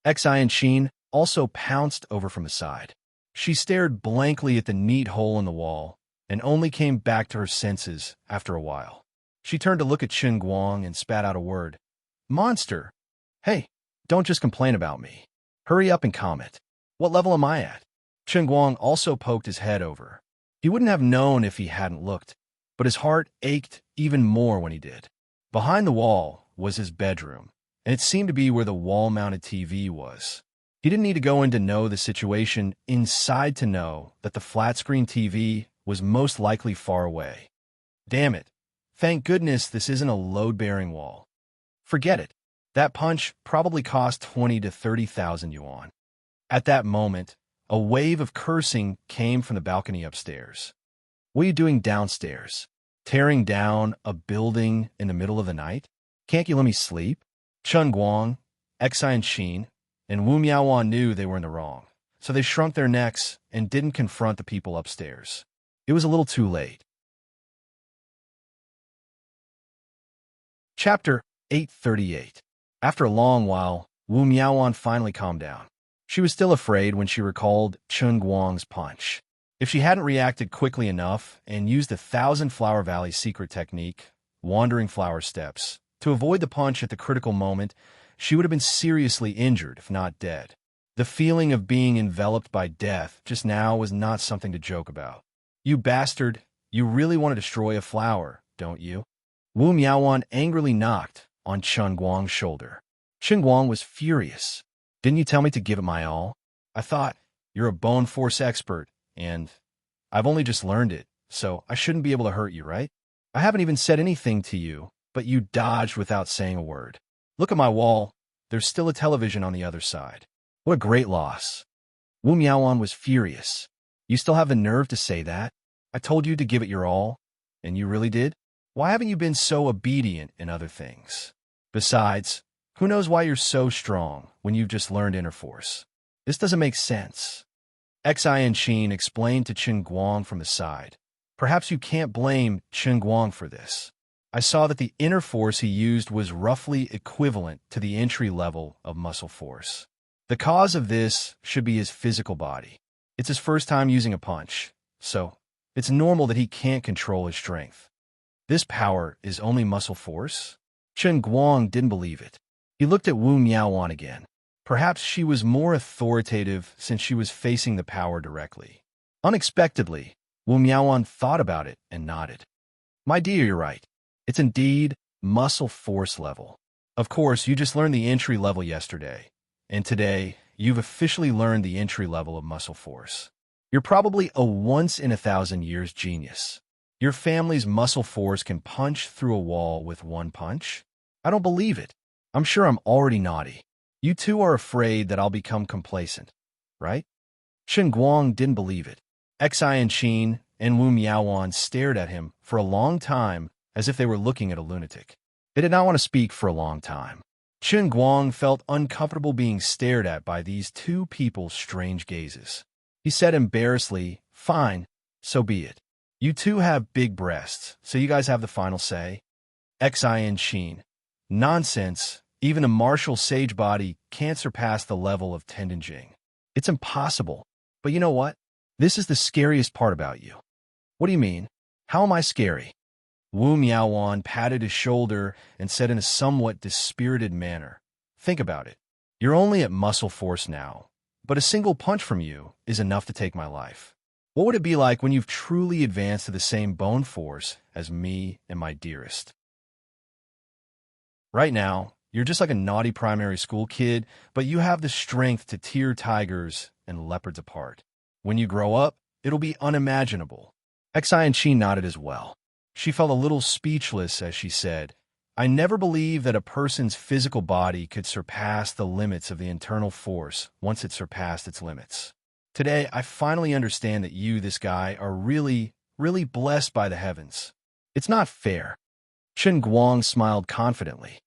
Xianqin also pounced over from the side. She stared blankly at the neat hole in the wall and only came back to her senses after a while. She turned to look at Chen Guang and spat out a word. "Monster! Hey, don't just complain about me. Hurry up and comment. What level am I at? Chen Guang also poked his head over. He wouldn't have known if he hadn't looked, but his heart ached even more when he did. Behind the wall was his bedroom, and it seemed to be where the wall-mounted TV was. He didn't need to go in to know the situation inside to know that the flat-screen TV was most likely far away. Damn it. Thank goodness this isn't a load-bearing wall. Forget it. That punch probably cost 20 to 30,000 yuan. At that moment, a wave of cursing came from the balcony upstairs. What are you doing downstairs? Tearing down a building in the middle of the night? Can't you let me sleep? Chen Guang, Xin, and Wu Miaowan knew they were in the wrong, so they shrunk their necks and didn't confront the people upstairs. It was a little too late. Chapter 838. After a long while, Wu Miaowan finally calmed down. She was still afraid when she recalled Chen Guang's punch. If she hadn't reacted quickly enough and used the 1,000 Flower Valley secret technique, wandering flower steps, to avoid the punch at the critical moment, she would have been seriously injured, if not dead. The feeling of being enveloped by death just now was not something to joke about. You bastard, you really want to destroy a flower, don't you? Wu Miaowan angrily knocked on Chen Guang's shoulder. Chen Guang was furious. Didn't you tell me to give it my all? I thought, you're a bone force expert, and I've only just learned it, so I shouldn't be able to hurt you, right? I haven't even said anything to you, but you dodged without saying a word. Look at my wall. There's still a television on the other side. What a great loss. Wu Miaowan was furious. You still have the nerve to say that? I told you to give it your all, and you really did? Why haven't you been so obedient in other things? Besides, who knows why you're so strong when you've just learned inner force? This doesn't make sense. Xin explained to Chen Guang from the side. Perhaps you can't blame Chen Guang for this. I saw that the inner force he used was roughly equivalent to the entry level of muscle force. The cause of this should be his physical body. It's his first time using a punch, so it's normal that he can't control his strength. This power is only muscle force? Chen Guang didn't believe it. He looked at Wu Miaowan again. Perhaps she was more authoritative since she was facing the power directly. Unexpectedly, Wu Miaowan thought about it and nodded. My dear, you're right. It's indeed muscle force level. Of course, you just learned the entry level yesterday, and today you've officially learned the entry level of muscle force. You're probably a once-in-a-thousand-years genius. Your family's muscle force can punch through a wall with one punch? I don't believe it. I'm sure I'm already naughty. You two are afraid that I'll become complacent, right? Chen Guang didn't believe it. Xin and Wu Miaowan stared at him for a long time as if they were looking at a lunatic. They did not want to speak for a long time. Chen Guang felt uncomfortable being stared at by these two people's strange gazes. He said embarrassedly, fine, so be it. You two have big breasts, so you guys have the final say. Xin. Nonsense. Even a martial sage body can't surpass the level of Tendenjing. It's impossible. But you know what? This is the scariest part about you. What do you mean? How am I scary? Wu Miaowan patted his shoulder and said in a somewhat dispirited manner, think about it. You're only at muscle force now, but a single punch from you is enough to take my life. What would it be like when you've truly advanced to the same bone force as me and my dearest? Right now, you're just like a naughty primary school kid, but you have the strength to tear tigers and leopards apart. When you grow up, it'll be unimaginable. Xin nodded as well. She felt a little speechless as she said, I never believed that a person's physical body could surpass the limits of the internal force once it surpassed its limits. Today, I finally understand that you, this guy, are really, really blessed by the heavens. It's not fair. Chen Guang smiled confidently.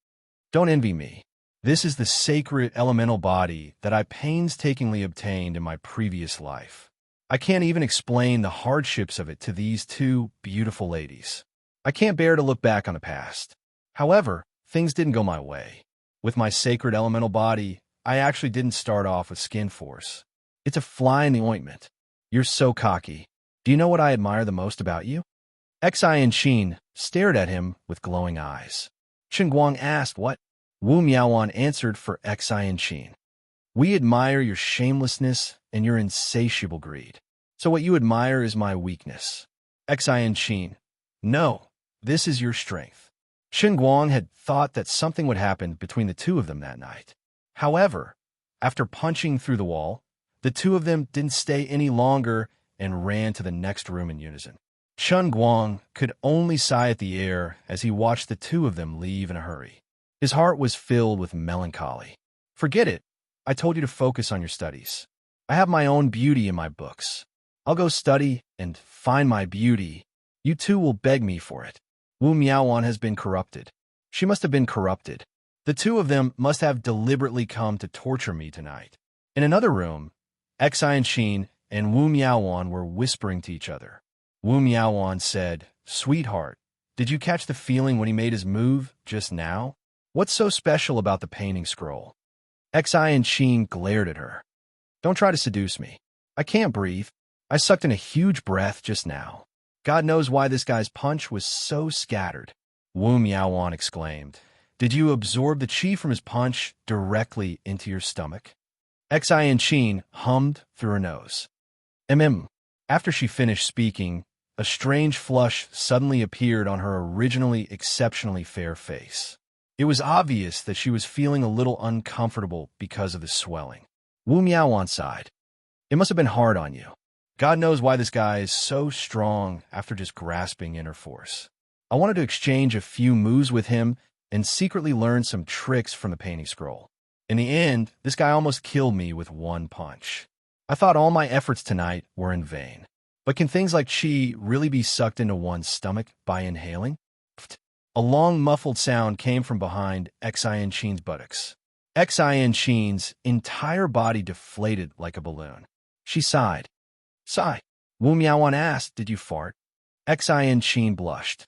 Don't envy me. This is the sacred elemental body that I painstakingly obtained in my previous life. I can't even explain the hardships of it to these two beautiful ladies. I can't bear to look back on the past. However, things didn't go my way. With my sacred elemental body, I actually didn't start off with skin force. It's a fly in the ointment. You're so cocky. Do you know what I admire the most about you? Xin stared at him with glowing eyes. Chen Guang asked what? Wu Miaowan answered for Xin. We admire your shamelessness and your insatiable greed. So what you admire is my weakness. Xin. No, this is your strength. Shen Guang had thought that something would happen between the two of them that night. However, after punching through the wall, the two of them didn't stay any longer and ran to the next room in unison. Shen Guang could only sigh at the air as he watched the two of them leave in a hurry. His heart was filled with melancholy. Forget it. I told you to focus on your studies. I have my own beauty in my books. I'll go study and find my beauty. You two will beg me for it. Wu Miaowan has been corrupted. She must have been corrupted. The two of them must have deliberately come to torture me tonight. In another room, Xin and Wu Miaowan were whispering to each other. Wu Miaowan said, "Sweetheart, did you catch the feeling when he made his move just now? What's so special about the painting scroll?" Xin glared at her. "Don't try to seduce me. I can't breathe. I sucked in a huge breath just now. God knows why this guy's punch was so scattered." Wu Miaowan exclaimed, "Did you absorb the qi from his punch directly into your stomach?" Xin hummed through her nose. After she finished speaking, a strange flush suddenly appeared on her originally exceptionally fair face. It was obvious that she was feeling a little uncomfortable because of the swelling. Wu Miaowan sighed. "It must have been hard on you. God knows why this guy is so strong after just grasping inner force. I wanted to exchange a few moves with him and secretly learn some tricks from the painting scroll. In the end, this guy almost killed me with one punch. I thought all my efforts tonight were in vain. But can things like qi really be sucked into one's stomach by inhaling?" A long, muffled sound came from behind Xin's buttocks. Xin's entire body deflated like a balloon. She sighed. "Sigh." Wu Miaowan asked, "Did you fart?" Xin blushed.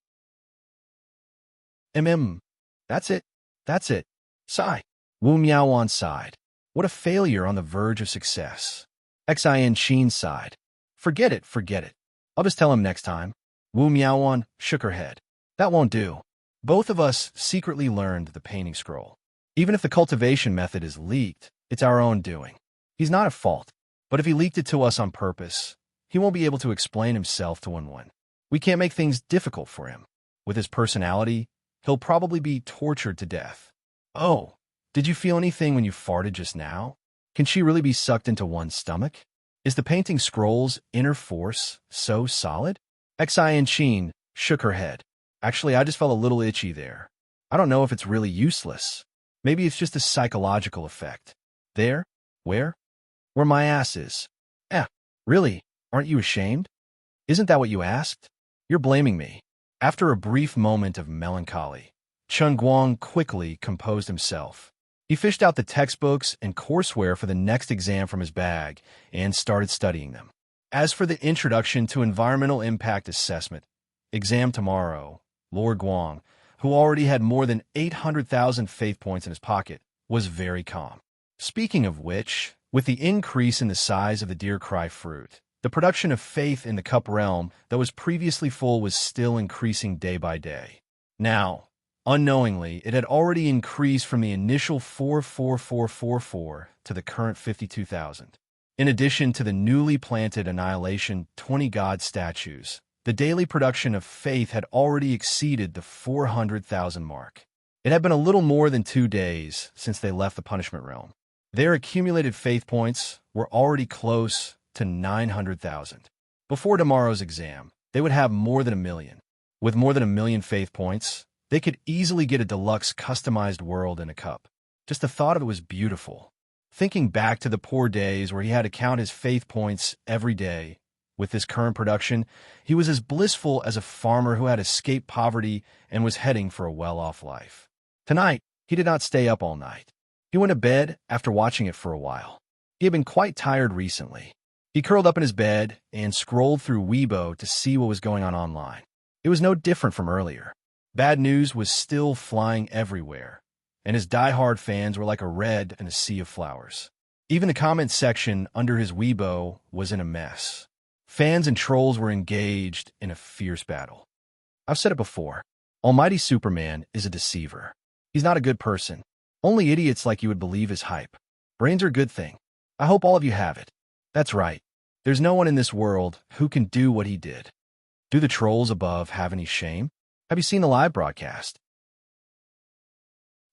That's it. That's it. Sigh." Wu Miaowan sighed. What a failure on the verge of success. Xin sighed. Forget it. I'll just tell him next time." Wu Miaowan shook her head. "That won't do. Both of us secretly learned the painting scroll. Even if the cultivation method is leaked, it's our own doing. He's not at fault. But if he leaked it to us on purpose, he won't be able to explain himself to Wen. We can't make things difficult for him. With his personality, he'll probably be tortured to death." "Oh, did you feel anything when you farted just now? Can she really be sucked into one's stomach? Is the painting scroll's inner force so solid?" Xin shook her head. "Actually, I just felt a little itchy there. I don't know if it's really useless. Maybe it's just a psychological effect. There? Where? Where my ass is. Really? Aren't you ashamed? Isn't that what you asked? You're blaming me." After a brief moment of melancholy, Chen Guang quickly composed himself. He fished out the textbooks and courseware for the next exam from his bag and started studying them. As for the Introduction to Environmental Impact Assessment, exam tomorrow, Lord Guang, who already had more than 800,000 faith points in his pocket, was very calm. Speaking of which, with the increase in the size of the deer cry fruit, the production of faith in the cup realm that was previously full was still increasing day by day. Now, unknowingly, it had already increased from the initial 44444 to the current 52,000. In addition to the newly planted Annihilation 20 god statues, the daily production of faith had already exceeded the 400,000 mark. It had been a little more than 2 days since they left the punishment realm. Their accumulated faith points were already close to 900,000. Before tomorrow's exam, they would have more than 1 million. With more than 1 million faith points, they could easily get a deluxe customized world in a cup. Just the thought of it was beautiful. Thinking back to the poor days where he had to count his faith points every day, with this current production, he was as blissful as a farmer who had escaped poverty and was heading for a well-off life. Tonight, he did not stay up all night. He went to bed after watching it for a while. He had been quite tired recently. He curled up in his bed and scrolled through Weibo to see what was going on online. It was no different from earlier. Bad news was still flying everywhere, and his die-hard fans were like a red in a sea of flowers. Even the comment section under his Weibo was in a mess. Fans and trolls were engaged in a fierce battle. I've said it before. Almighty Superman is a deceiver. He's not a good person. Only idiots like you would believe his hype. Brains are a good thing. I hope all of you have it. That's right. There's no one in this world who can do what he did. Do the trolls above have any shame? Have you seen the live broadcast?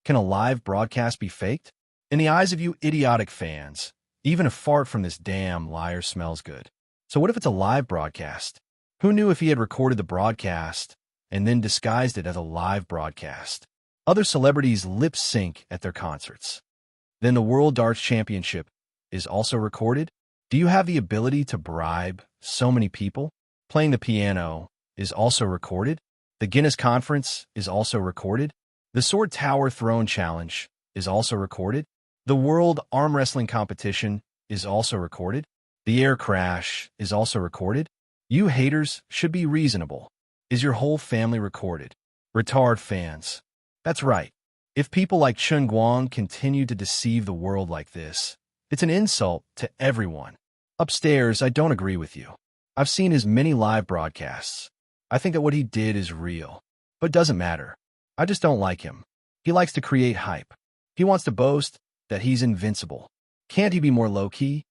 Can a live broadcast be faked? In the eyes of you idiotic fans, even a fart from this damn liar smells good. So what if it's a live broadcast? Who knew if he had recorded the broadcast and then disguised it as a live broadcast? Other celebrities lip sync at their concerts. Then the World Darts Championship is also recorded? Do you have the ability to bribe so many people? Playing the piano is also recorded? The Guinness Conference is also recorded? The Sword Tower Throne Challenge is also recorded? The World Arm Wrestling Competition is also recorded? The air crash is also recorded? You haters should be reasonable. Is your whole family recorded? Retard fans. That's right. If people like Chen Guang continue to deceive the world like this, it's an insult to everyone. Upstairs, I don't agree with you. I've seen his many live broadcasts. I think that what he did is real. But doesn't matter. I just don't like him. He likes to create hype. He wants to boast that he's invincible. Can't he be more low-key?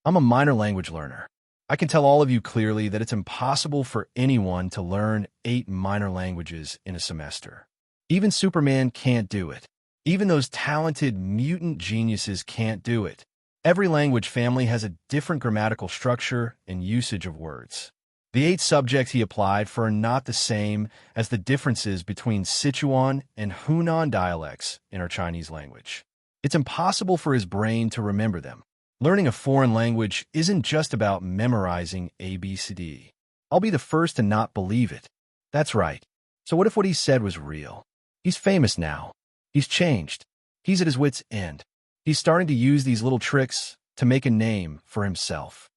I'm a minor language learner. I can tell all of you clearly that it's impossible for anyone to learn 8 minor languages in a semester. Even Superman can't do it. Even those talented mutant geniuses can't do it. Every language family has a different grammatical structure and usage of words. The 8 subjects he applied for are not the same as the differences between Sichuan and Hunan dialects in our Chinese language. It's impossible for his brain to remember them. Learning a foreign language isn't just about memorizing ABCD. I'll be the first to not believe it. That's right. So what if what he said was real? He's famous now. He's changed. He's at his wit's end. He's starting to use these little tricks to make a name for himself.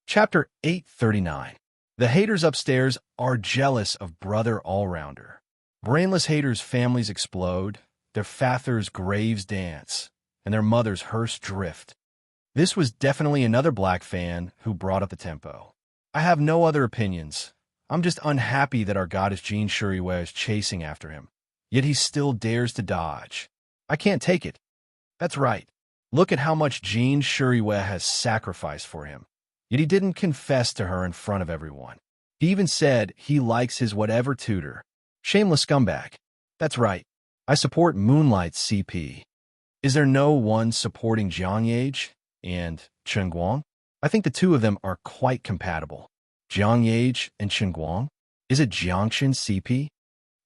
Chapter 839. The haters upstairs are jealous of brother all-rounder. Brainless haters' families explode, their fathers' graves dance, and their mothers' hearse drift. This was definitely another black fan who brought up the tempo. I have no other opinions. I'm just unhappy that our goddess Jean Shuriwei is chasing after him. Yet he still dares to dodge. I can't take it. That's right. Look at how much Jean Shuriwei has sacrificed for him. Yet he didn't confess to her in front of everyone. He even said he likes his whatever tutor. Shameless scumbag. That's right. I support Moonlight's CP. Is there no one supporting Jiang Yage and Chen Guang? I think the two of them are quite compatible. Jiang Yage and Chen Guang? Is it Jiangchen CP?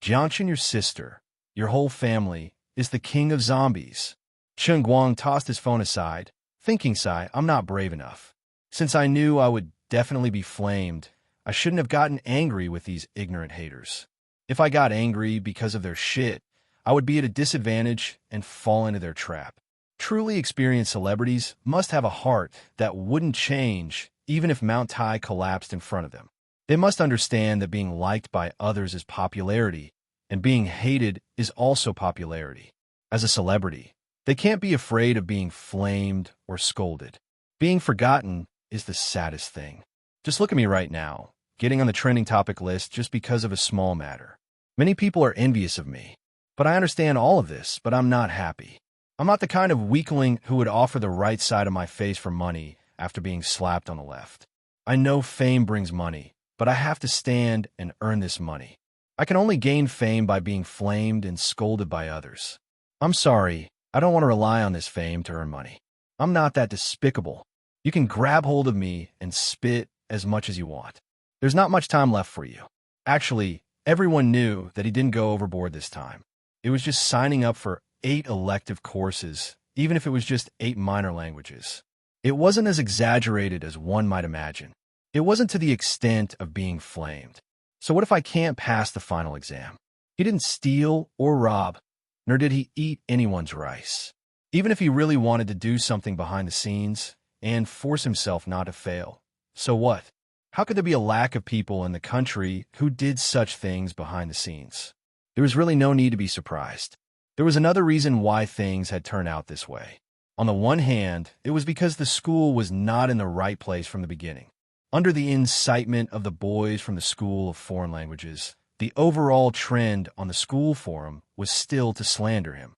Jiangchen, your sister, your whole family, is the king of zombies. Chen Guang tossed his phone aside, thinking, I'm not brave enough. Since I knew I would definitely be flamed, I shouldn't have gotten angry with these ignorant haters. If I got angry because of their shit, I would be at a disadvantage and fall into their trap. Truly experienced celebrities must have a heart that wouldn't change even if Mount Tai collapsed in front of them. They must understand that being liked by others is popularity, and being hated is also popularity. As a celebrity, they can't be afraid of being flamed or scolded. Being forgotten is the saddest thing. Just look at me right now, getting on the trending topic list just because of a small matter. Many people are envious of me, but I understand all of this, but I'm not happy. I'm not the kind of weakling who would offer the right side of my face for money after being slapped on the left. I know fame brings money, but I have to stand and earn this money. I can only gain fame by being flamed and scolded by others. I'm sorry, I don't want to rely on this fame to earn money. I'm not that despicable. You can grab hold of me and spit as much as you want. There's not much time left for you. Actually, everyone knew that he didn't go overboard this time. It was just signing up for 8 elective courses, even if it was just 8 minor languages. It wasn't as exaggerated as one might imagine. It wasn't to the extent of being flamed. So what if I can't pass the final exam? He didn't steal or rob, nor did he eat anyone's rice. Even if he really wanted to do something behind the scenes and force himself not to fail. So what? How could there be a lack of people in the country who did such things behind the scenes? There was really no need to be surprised. There was another reason why things had turned out this way. On the one hand, it was because the school was not in the right place from the beginning. Under the incitement of the boys from the School of Foreign Languages, The overall trend on the school forum was still to slander him.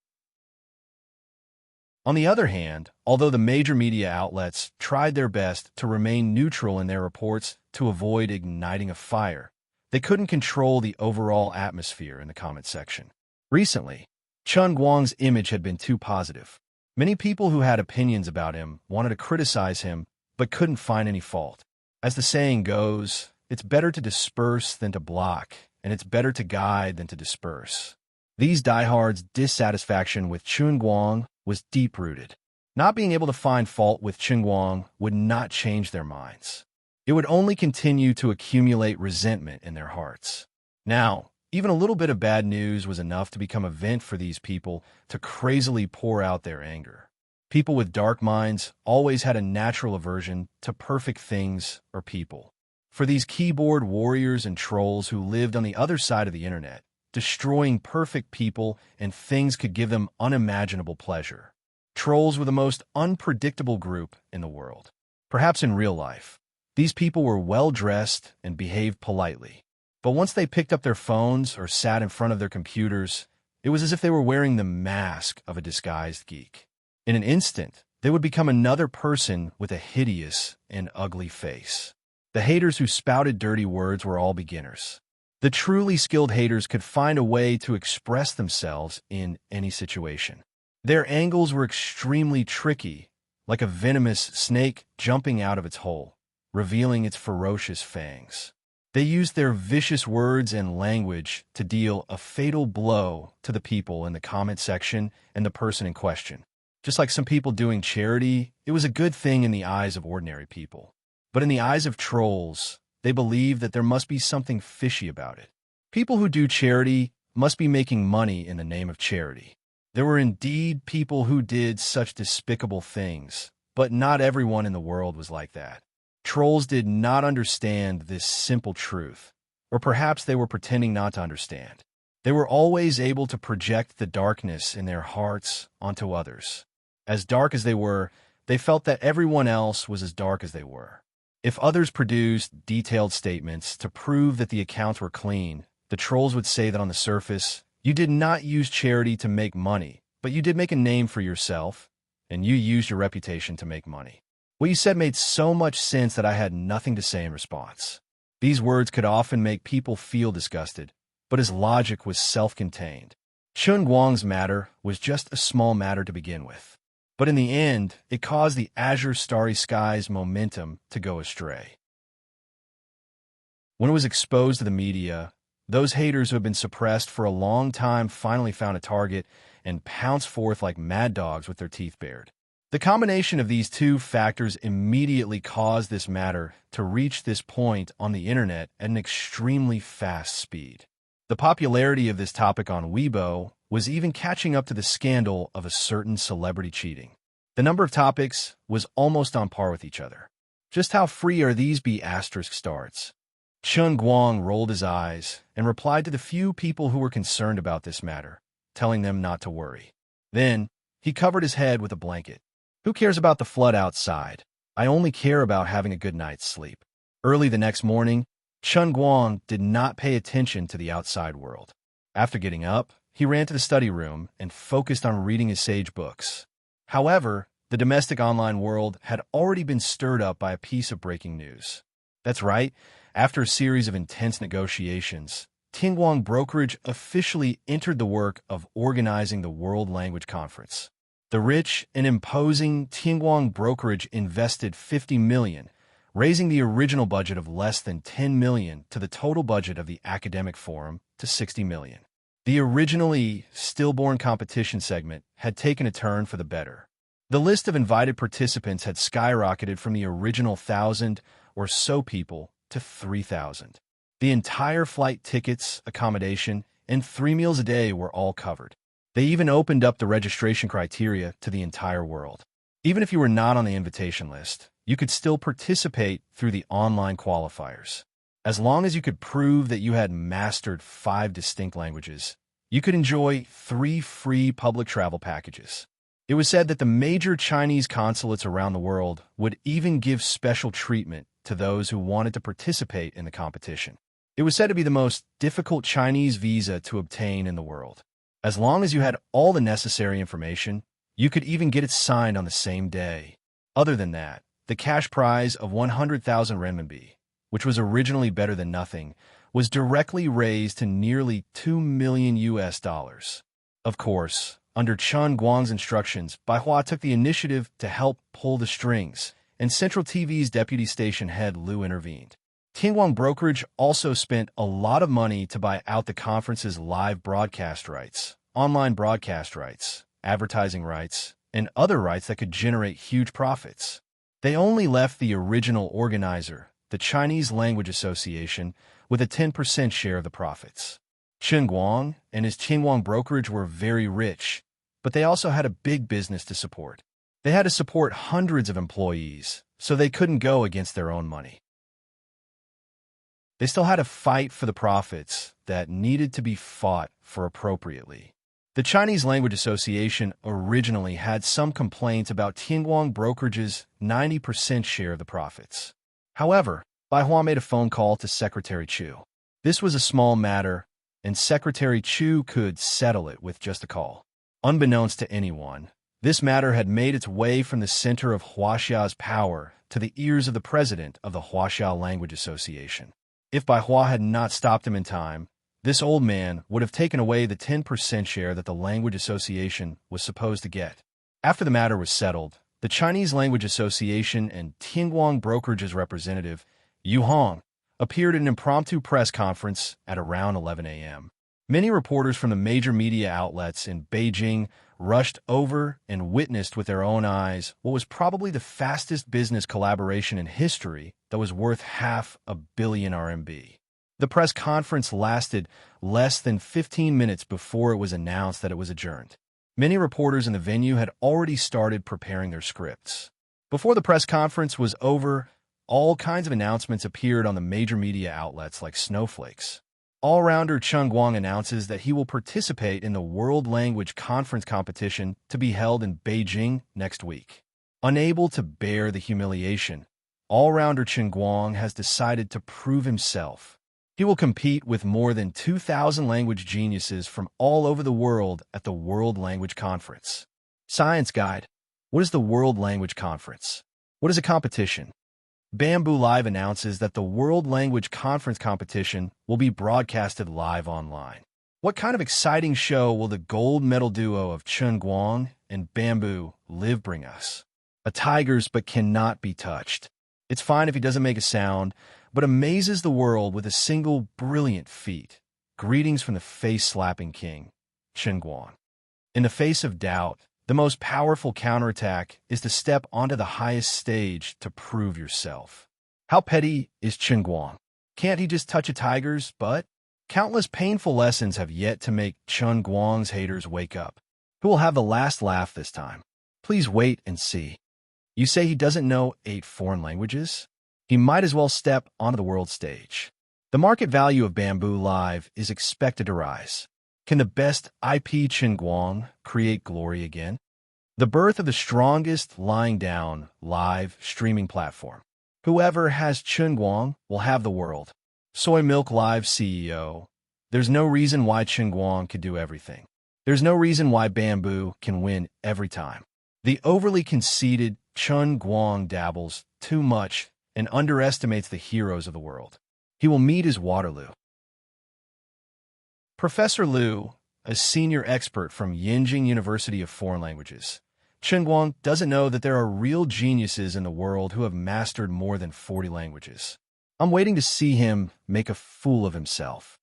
On the other hand, although the major media outlets tried their best to remain neutral in their reports to avoid igniting a fire, they couldn't control the overall atmosphere in the comment section. Recently, Chen Guang's image had been too positive. Many people who had opinions about him wanted to criticize him, but couldn't find any fault. As the saying goes, it's better to disperse than to block, and it's better to guide than to disperse. These diehards' dissatisfaction with Chen Guang was deep-rooted. Not being able to find fault with Chen Guang would not change their minds. It would only continue to accumulate resentment in their hearts. Now, even a little bit of bad news was enough to become a vent for these people to crazily pour out their anger. People with dark minds always had a natural aversion to perfect things or people. For these keyboard warriors and trolls who lived on the other side of the internet, destroying perfect people and things could give them unimaginable pleasure. Trolls were the most unpredictable group in the world. Perhaps in real life, these people were well-dressed and behaved politely. But once they picked up their phones or sat in front of their computers, it was as if they were wearing the mask of a disguised geek. In an instant, they would become another person with a hideous and ugly face. The haters who spouted dirty words were all beginners. The truly skilled haters could find a way to express themselves in any situation. Their angles were extremely tricky, like a venomous snake jumping out of its hole, revealing its ferocious fangs. They used their vicious words and language to deal a fatal blow to the people in the comment section and the person in question. Just like some people doing charity, it was a good thing in the eyes of ordinary people. But in the eyes of trolls, they believed that there must be something fishy about it. People who do charity must be making money in the name of charity. There were indeed people who did such despicable things, but not everyone in the world was like that. Trolls did not understand this simple truth, or perhaps they were pretending not to understand. They were always able to project the darkness in their hearts onto others. As dark as they were, they felt that everyone else was as dark as they were. If others produced detailed statements to prove that the accounts were clean, the trolls would say that on the surface, you did not use charity to make money, but you did make a name for yourself, and you used your reputation to make money. What you said made so much sense that I had nothing to say in response. These words could often make people feel disgusted, but his logic was self-contained. Chen Guang's matter was just a small matter to begin with. But in the end, it caused the azure starry sky's momentum to go astray. When it was exposed to the media, those haters who had been suppressed for a long time finally found a target and pounced forth like mad dogs with their teeth bared. The combination of these two factors immediately caused this matter to reach this point on the internet at an extremely fast speed. The popularity of this topic on Weibo was even catching up to the scandal of a certain celebrity cheating. The number of topics was almost on par with each other. Just how free are these B***starts? Chen Guang rolled his eyes and replied to the few people who were concerned about this matter, telling them not to worry. Then, he covered his head with a blanket. Who cares about the flood outside? I only care about having a good night's sleep. Early the next morning, Chen Guang did not pay attention to the outside world. After getting up, he ran to the study room and focused on reading his sage books. However, the domestic online world had already been stirred up by a piece of breaking news. That's right, after a series of intense negotiations, Tingguang Brokerage officially entered the work of organizing the World Language Conference. The rich and imposing Tingguang Brokerage invested $50 million, raising the original budget of less than $10 million to the total budget of the academic forum to $60 million. The originally stillborn competition segment had taken a turn for the better. The list of invited participants had skyrocketed from the original 1,000 or so people to 3,000. The entire flight tickets, accommodation, and 3 meals a day were all covered. They even opened up the registration criteria to the entire world. Even if you were not on the invitation list, you could still participate through the online qualifiers. As long as you could prove that you had mastered 5 distinct languages, you could enjoy 3 free public travel packages. It was said that the major Chinese consulates around the world would even give special treatment to those who wanted to participate in the competition. It was said to be the most difficult Chinese visa to obtain in the world. As long as you had all the necessary information, you could even get it signed on the same day. Other than that, the cash prize of 100,000 renminbi, which was originally better than nothing, was directly raised to nearly 2 million US dollars. Of course, under Chen Guang's instructions, Bai Hua took the initiative to help pull the strings, and Central TV's deputy station head Liu intervened. Tianguang Brokerage also spent a lot of money to buy out the conference's live broadcast rights, online broadcast rights, advertising rights, and other rights that could generate huge profits. They only left the original organizer, the Chinese Language Association, with a 10% share of the profits. Chen Guang and his Tianguang Brokerage were very rich, but they also had a big business to support. They had to support hundreds of employees, so they couldn't go against their own money. They still had to fight for the profits that needed to be fought for appropriately. The Chinese Language Association originally had some complaints about Tianguang Brokerage's 90% share of the profits. However, Bai Hua made a phone call to Secretary Chu. This was a small matter, and Secretary Chu could settle it with just a call. Unbeknownst to anyone, this matter had made its way from the center of Huaxia's power to the ears of the president of the Huaxia Language Association. If Bai Hua had not stopped him in time, this old man would have taken away the 10% share that the Language Association was supposed to get. After the matter was settled, the Chinese Language Association and Tianguang Brokerage's representative, Yu Hong, appeared at an impromptu press conference at around 11 a.m. Many reporters from the major media outlets in Beijing rushed over and witnessed with their own eyes what was probably the fastest business collaboration in history that was worth 500 million RMB. The press conference lasted less than 15 minutes before it was announced that it was adjourned. Many reporters in the venue had already started preparing their scripts. Before the press conference was over, all kinds of announcements appeared on the major media outlets like snowflakes. All-rounder Chen Guang announces that he will participate in the World Language Conference competition to be held in Beijing next week. Unable to bear the humiliation, all-rounder Chen Guang has decided to prove himself. He will compete with more than 2,000 language geniuses from all over the world at the World Language Conference. Science Guide. What is the World Language Conference? What is a competition? Bamboo Live announces that the World Language Conference competition will be broadcasted live online. What kind of exciting show will the gold medal duo of Chen Guang and Bamboo Live bring us? A tiger's but cannot be touched. It's fine if he doesn't make a sound, but amazes the world with a single brilliant feat. Greetings from the face-slapping king, Chen Guang. In the face of doubt, the most powerful counterattack is to step onto the highest stage to prove yourself. How petty is Chen Guang? Can't he just touch a tiger's butt? Countless painful lessons have yet to make Chen Guang's haters wake up. Who will have the last laugh this time? Please wait and see. You say he doesn't know 8 foreign languages? He might as well step onto the world stage. The market value of Bamboo Live is expected to rise. Can the best IP Chen Guang create glory again? The birth of the strongest lying down live streaming platform. Whoever has Chen Guang will have the world. Soy Milk Live CEO. There's no reason why Chen Guang could do everything. There's no reason why Bamboo can win every time. The overly conceited Chen Guang dabbles too much and underestimates the heroes of the world. He will meet his Waterloo. Professor Liu, a senior expert from Yinjing University of Foreign Languages. Chen Guang doesn't know that there are real geniuses in the world who have mastered more than 40 languages. I'm waiting to see him make a fool of himself.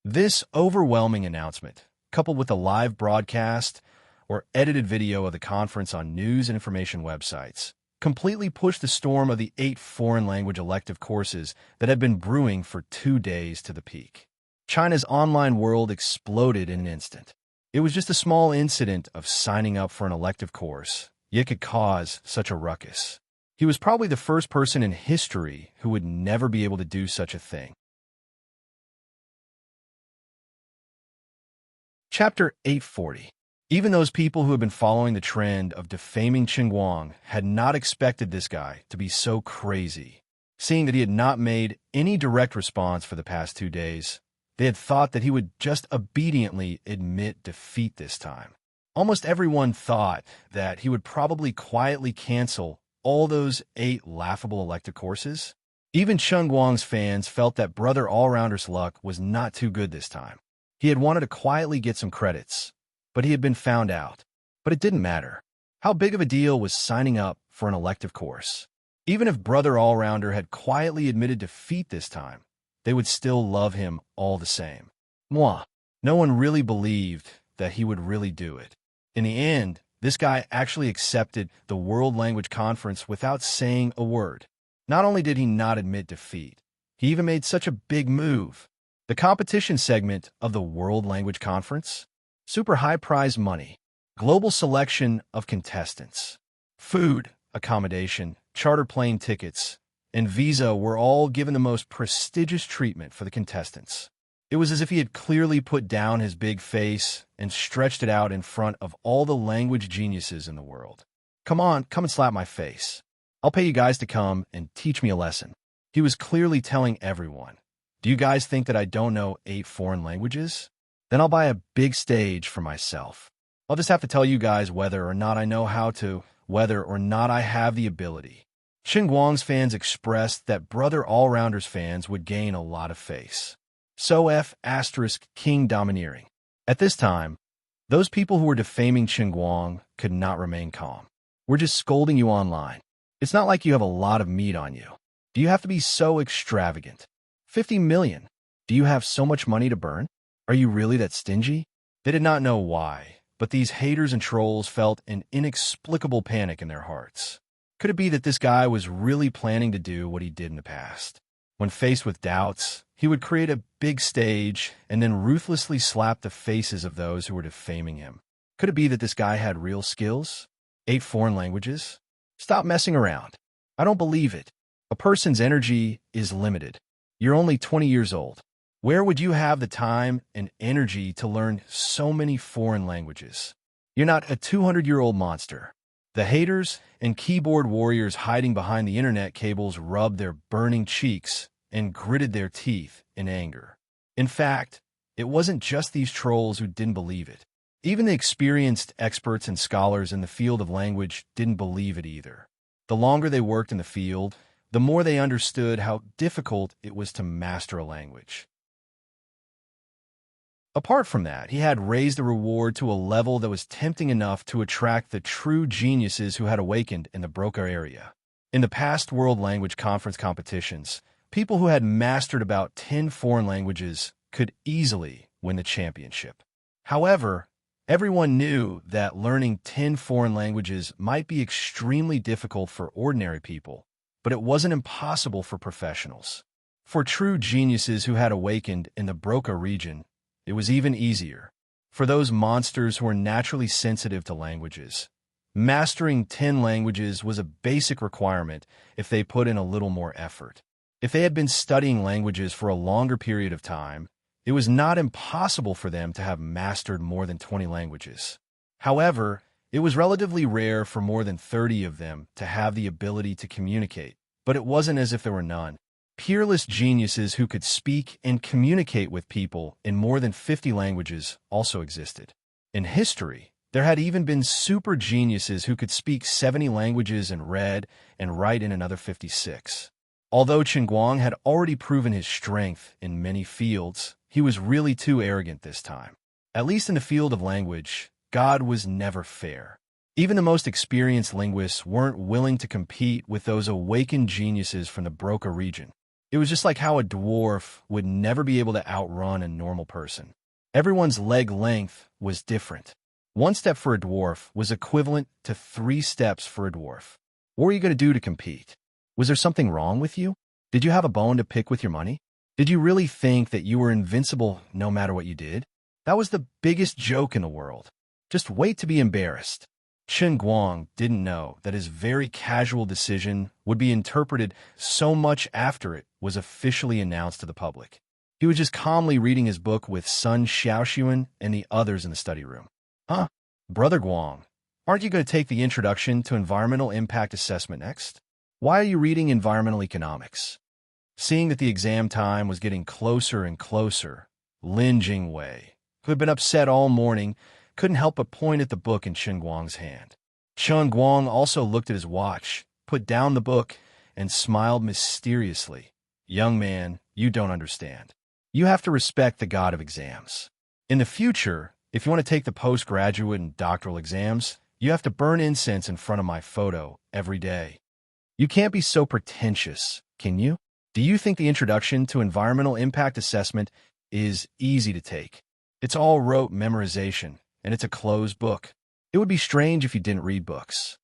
This overwhelming announcement, coupled with a live broadcast or edited video of the conference on news and information websites, completely pushed the storm of the 8 foreign language elective courses that had been brewing for 2 days to the peak. China's online world exploded in an instant. It was just a small incident of signing up for an elective course, yet could cause such a ruckus. He was probably the first person in history who would never be able to do such a thing. Chapter 840. Even those people who had been following the trend of defaming Chen Guang had not expected this guy to be so crazy. Seeing that he had not made any direct response for the past 2 days, they had thought that he would just obediently admit defeat this time. Almost everyone thought that he would probably quietly cancel all those 8 laughable elective courses. Even Chen Guang's fans felt that Brother Allrounder's luck was not too good this time. He had wanted to quietly get some credits, but he had been found out. But it didn't matter. How big of a deal was signing up for an elective course? Even if Brother Allrounder had quietly admitted defeat this time, they would still love him all the same. Moi. No one really believed that he would really do it. In the end, this guy actually accepted the World Language Conference without saying a word. Not only did he not admit defeat, he even made such a big move. The competition segment of the World Language Conference, super high prize money, global selection of contestants, food, accommodation, charter plane tickets, and visa were all given the most prestigious treatment for the contestants. It was as if he had clearly put down his big face and stretched it out in front of all the language geniuses in the world. Come on, come and slap my face. I'll pay you guys to come and teach me a lesson. He was clearly telling everyone, do you guys think that I don't know 8 foreign languages? Then I'll buy a big stage for myself. I'll just have to tell you guys whether or not I know how to, whether or not I have the ability. Chen Guang's fans expressed that Brother Allrounder's fans would gain a lot of face. So King domineering. At this time, those people who were defaming Chen Guang could not remain calm. We're just scolding you online. It's not like you have a lot of meat on you. Do you have to be so extravagant? 50 million. Do you have so much money to burn? Are you really that stingy? They did not know why, but these haters and trolls felt an inexplicable panic in their hearts. Could it be that this guy was really planning to do what he did in the past? When faced with doubts, he would create a big stage and then ruthlessly slap the faces of those who were defaming him. Could it be that this guy had real skills? 8 foreign languages? Stop messing around. I don't believe it. A person's energy is limited. You're only 20 years old. Where would you have the time and energy to learn so many foreign languages? You're not a 200-year-old monster. The haters and keyboard warriors hiding behind the internet cables rubbed their burning cheeks and gritted their teeth in anger. In fact, it wasn't just these trolls who didn't believe it. Even the experienced experts and scholars in the field of language didn't believe it either. The longer they worked in the field, the more they understood how difficult it was to master a language. Apart from that, he had raised the reward to a level that was tempting enough to attract the true geniuses who had awakened in the Broca area. In the past World Language Conference competitions, people who had mastered about 10 foreign languages could easily win the championship. However, everyone knew that learning 10 foreign languages might be extremely difficult for ordinary people, but it wasn't impossible for professionals. For true geniuses who had awakened in the Broca region, it was even easier. For those monsters who were naturally sensitive to languages, mastering 10 languages was a basic requirement if they put in a little more effort. If they had been studying languages for a longer period of time, it was not impossible for them to have mastered more than 20 languages. However, it was relatively rare for more than 30 of them to have the ability to communicate, but it wasn't as if there were none. Peerless geniuses who could speak and communicate with people in more than 50 languages also existed. In history, there had even been super geniuses who could speak 70 languages and read and write in another 56. Although Chen Guang had already proven his strength in many fields, he was really too arrogant this time. At least in the field of language, God was never fair. Even the most experienced linguists weren't willing to compete with those awakened geniuses from the Broca region. It was just like how a dwarf would never be able to outrun a normal person. Everyone's leg length was different. 1 step for a dwarf was equivalent to 3 steps for a dwarf. What were you going to do to compete? Was there something wrong with you? Did you have a bone to pick with your money? Did you really think that you were invincible no matter what you did? That was the biggest joke in the world. Just wait to be embarrassed. Chen Guang didn't know that his very casual decision would be interpreted so much after it was officially announced to the public. He was just calmly reading his book with Sun Xiaoxuan and the others in the study room. Huh? Brother Guang, aren't you going to take the Introduction to Environmental Impact Assessment next? Why are you reading environmental economics? Seeing that the exam time was getting closer and closer, Lin Jingwei, who had been upset all morning, couldn't help but point at the book in Chen Guang's hand. Chen Guang also looked at his watch, put down the book, and smiled mysteriously. Young man, you don't understand. You have to respect the god of exams. In the future, if you want to take the postgraduate and doctoral exams, you have to burn incense in front of my photo every day. You can't be so pretentious, can you? Do you think the introduction to environmental impact assessment is easy to take? It's all rote memorization, and it's a closed book. It would be strange if you didn't read books.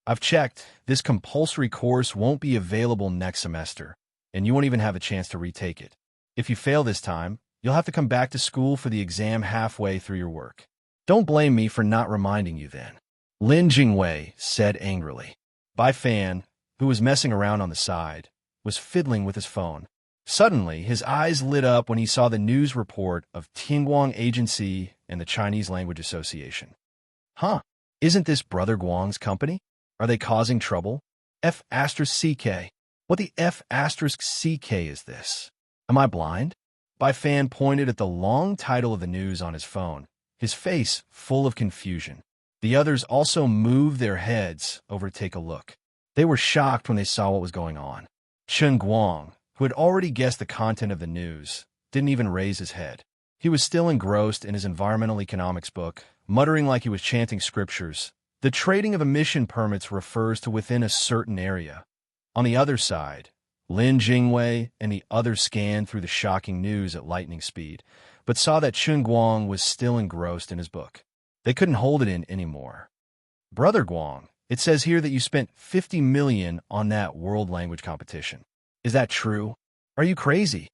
I've checked. This compulsory course won't be available next semester, and you won't even have a chance to retake it. If you fail this time, you'll have to come back to school for the exam halfway through your work. Don't blame me for not reminding you then. Lin Jingwei said angrily. Bai Fan, who was messing around on the side, was fiddling with his phone. Suddenly, his eyes lit up when he saw the news report of Tianguang Agency and the Chinese Language Association. Huh, isn't this Brother Guang's company? Are they causing trouble? F***CK. What the F***CK is this? Am I blind? Bai Fan pointed at the long title of the news on his phone, his face full of confusion. The others also moved their heads over to take a look. They were shocked when they saw what was going on. Chen Guang, who had already guessed the content of the news, didn't even raise his head. He was still engrossed in his environmental economics book, muttering like he was chanting scriptures. The trading of emission permits refers to within a certain area. On the other side, Lin Jingwei and the others scanned through the shocking news at lightning speed, but saw that Chen Guang was still engrossed in his book. They couldn't hold it in anymore. Brother Guang, it says here that you spent 50 million on that world language competition. Is that true? Are you crazy?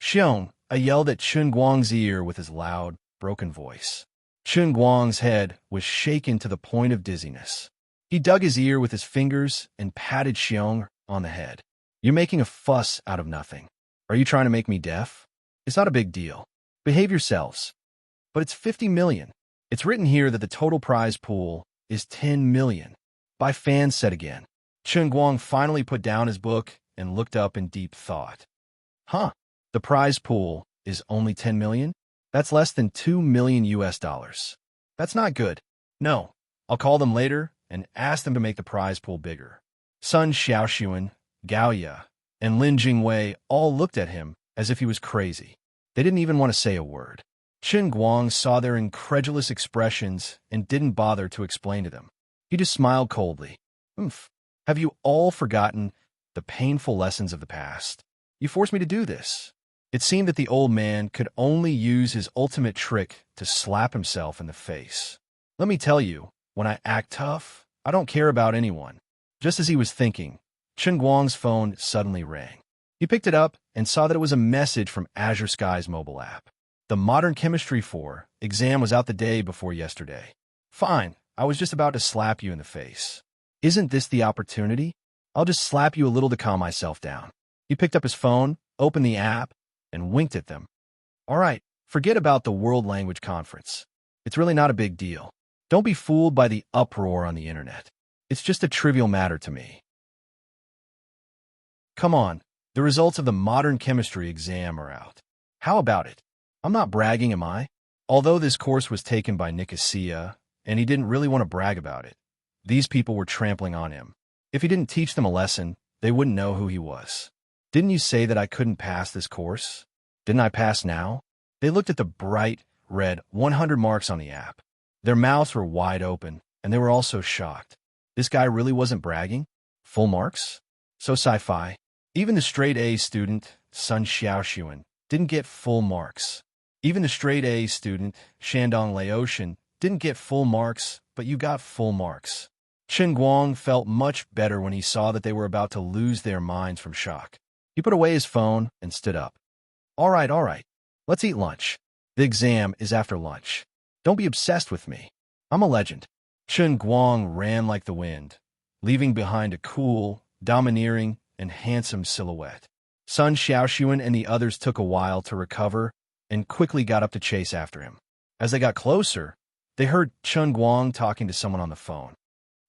Xiong, I yelled at Chen Guang's ear with his loud, broken voice. Chen Guang's head was shaken to the point of dizziness. He dug his ear with his fingers and patted Xiong on the head. You're making a fuss out of nothing. Are you trying to make me deaf? It's not a big deal. Behave yourselves. But it's 50 million. It's written here that the total prize pool is 10 million. Bai Fan said again. Chen Guang finally put down his book and looked up in deep thought. Huh, the prize pool is only 10 million? That's less than 2 million US dollars. That's not good. No, I'll call them later and ask them to make the prize pool bigger. Sun Xiaoxuan, Gao Ya, and Lin Jingwei all looked at him as if he was crazy. They didn't even want to say a word. Chen Guang saw their incredulous expressions and didn't bother to explain to them. He just smiled coldly. Have you all forgotten the painful lessons of the past? You forced me to do this. It seemed that the old man could only use his ultimate trick to slap himself in the face. Let me tell you, when I act tough, I don't care about anyone. Just as he was thinking, Chen Guang's phone suddenly rang. He picked it up and saw that it was a message from Azure Sky's mobile app. The Modern Chemistry 4 exam was out the day before yesterday. Fine, I was just about to slap you in the face. Isn't this the opportunity? I'll just slap you a little to calm myself down. He picked up his phone, opened the app, and winked at them. All right, forget about the World Language Conference. It's really not a big deal. Don't be fooled by the uproar on the internet. It's just a trivial matter to me. Come on, the results of the Modern Chemistry exam are out. How about it? I'm not bragging, am I? Although this course was taken by Nicosia, and he didn't really want to brag about it, these people were trampling on him. If he didn't teach them a lesson, they wouldn't know who he was. Didn't you say that I couldn't pass this course? Didn't I pass now? They looked at the bright, red 100 marks on the app. Their mouths were wide open, and they were also shocked. This guy really wasn't bragging? Full marks? So sci-fi. Even the straight-A student, Sun Xiaoxuan, didn't get full marks. Even the straight-A student, Shandong Laotian, didn't get full marks, but you got full marks. Chen Guang felt much better when he saw that they were about to lose their minds from shock. He put away his phone and stood up. All right. Let's eat lunch. The exam is after lunch. Don't be obsessed with me. I'm a legend. Chen Guang ran like the wind, leaving behind a cool, domineering, and handsome silhouette. Sun Xiaoxuan and the others took a while to recover and quickly got up to chase after him. As they got closer, they heard Chen Guang talking to someone on the phone.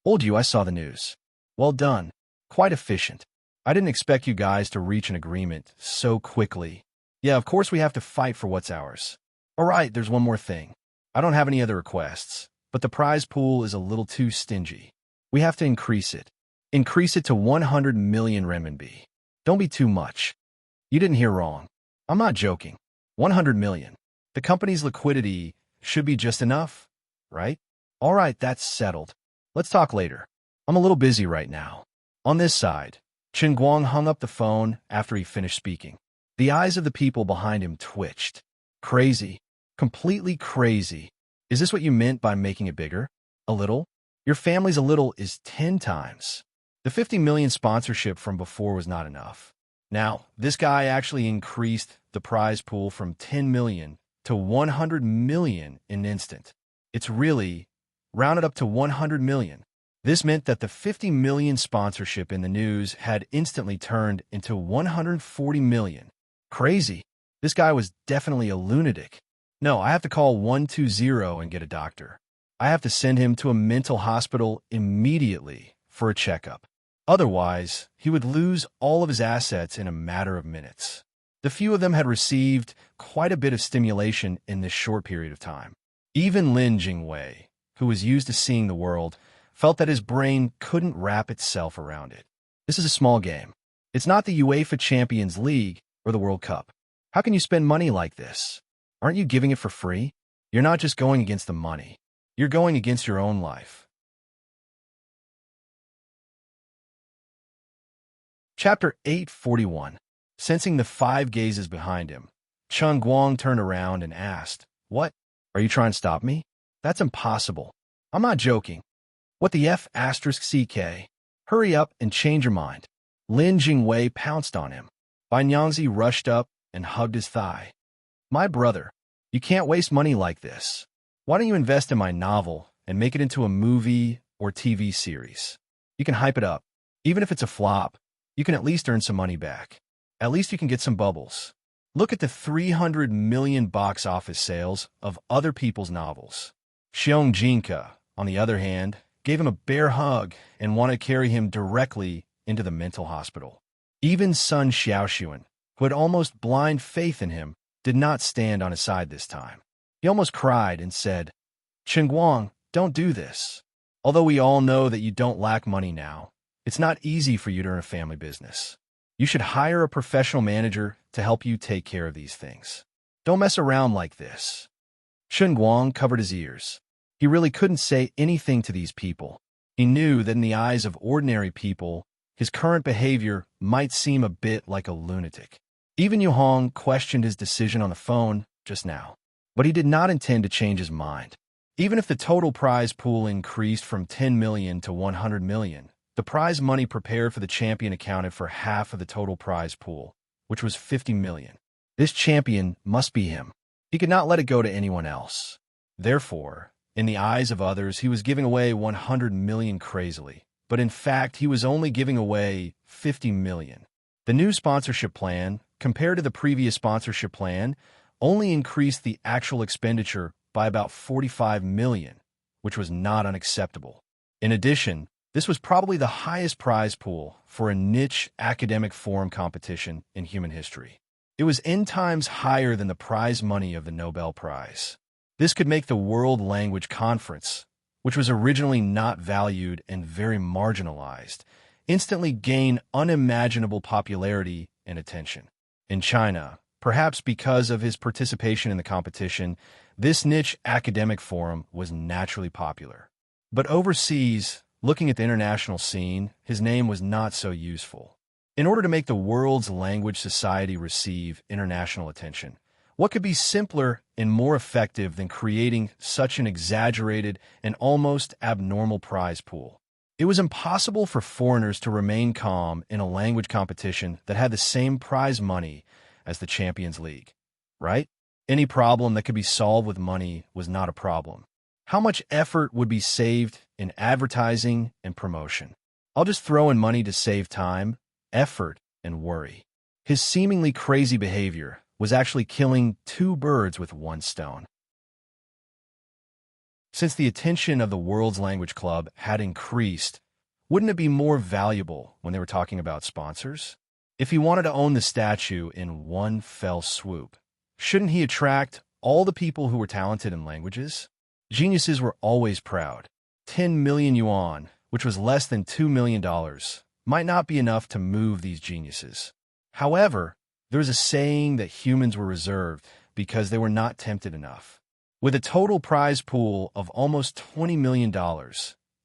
Told you I saw the news. Well done. Quite efficient. I didn't expect you guys to reach an agreement so quickly. Yeah, of course we have to fight for what's ours. All right, there's one more thing. I don't have any other requests, but the prize pool is a little too stingy. We have to increase it. Increase it to 100 million renminbi. Don't be too much. You didn't hear wrong. I'm not joking. 100 million. The company's liquidity should be just enough, right? All right, that's settled. Let's talk later. I'm a little busy right now. On this side, Chen Guang hung up the phone after he finished speaking. The eyes of the people behind him twitched. Crazy. Completely crazy. Is this what you meant by making it bigger? A little? Your family's a little is 10 times. The 50 million sponsorship from before was not enough. Now, this guy actually increased the prize pool from 10 million to 100 million in an instant. It's really rounded up to 100 million. This meant that the 50 million sponsorship in the news had instantly turned into 140 million. Crazy. This guy was definitely a lunatic. No, I have to call 120 and get a doctor. I have to send him to a mental hospital immediately for a checkup. Otherwise, he would lose all of his assets in a matter of minutes. The few of them had received quite a bit of stimulation in this short period of time. Even Lin Jingwei, who was used to seeing the world, felt that his brain couldn't wrap itself around it. This is a small game. It's not the UEFA Champions League or the World Cup. How can you spend money like this? Aren't you giving it for free? You're not just going against the money. You're going against your own life. Chapter 841. Sensing the 5 gazes behind him, Chen Guang turned around and asked, "What? Are you trying to stop me? That's impossible. I'm not joking. What the F asterisk CK? Hurry up and change your mind." Lin Jingwei pounced on him. Bai Nyangzi rushed up and hugged his thigh. "My brother, you can't waste money like this. Why don't you invest in my novel and make it into a movie or TV series? You can hype it up. Even if it's a flop, you can at least earn some money back. At least you can get some bubbles. Look at the 300 million box office sales of other people's novels." Xiong Jinka, on the other hand, gave him a bear hug and wanted to carry him directly into the mental hospital. Even Sun Xiaoxuan, who had almost blind faith in him, did not stand on his side this time. He almost cried and said, "Chen Guang, don't do this. Although we all know that you don't lack money now, it's not easy for you to run a family business. You should hire a professional manager to help you take care of these things. Don't mess around like this." Chen Guang covered his ears. He really couldn't say anything to these people. He knew that in the eyes of ordinary people, his current behavior might seem a bit like a lunatic. Even Yu Hong questioned his decision on the phone just now, but he did not intend to change his mind. Even if the total prize pool increased from 10 million to 100 million, the prize money prepared for the champion accounted for half of the total prize pool, which was 50 million. This champion must be him. He could not let it go to anyone else. Therefore, in the eyes of others, he was giving away 100 million crazily, but in fact, he was only giving away 50 million. The new sponsorship plan, compared to the previous sponsorship plan, only increased the actual expenditure by about 45 million, which was not unacceptable. In addition, this was probably the highest prize pool for a niche academic forum competition in human history. It was N times higher than the prize money of the Nobel Prize. This could make the World Language Conference, which was originally not valued and very marginalized, instantly gain unimaginable popularity and attention. In China, perhaps because of his participation in the competition, this niche academic forum was naturally popular. But overseas, looking at the international scene, his name was not so useful. In order to make the World's Language Society receive international attention, what could be simpler and more effective than creating such an exaggerated and almost abnormal prize pool? It was impossible for foreigners to remain calm in a language competition that had the same prize money as the Champions League, right? Any problem that could be solved with money was not a problem. How much effort would be saved in advertising and promotion? I'll just throw in money to save time, effort, and worry. His seemingly crazy behavior was actually killing 2 birds with 1 stone. Since the attention of the World's Language Club had increased, Wouldn't it be more valuable when they were talking about sponsors? If he wanted to own the statue in one fell swoop, shouldn't he attract all the people who were talented in languages? Geniuses were always proud. 10 million yuan, which was less than $2 million, might not be enough to move these geniuses. However, there's a saying that humans were reserved because they were not tempted enough. With a total prize pool of almost $20 million,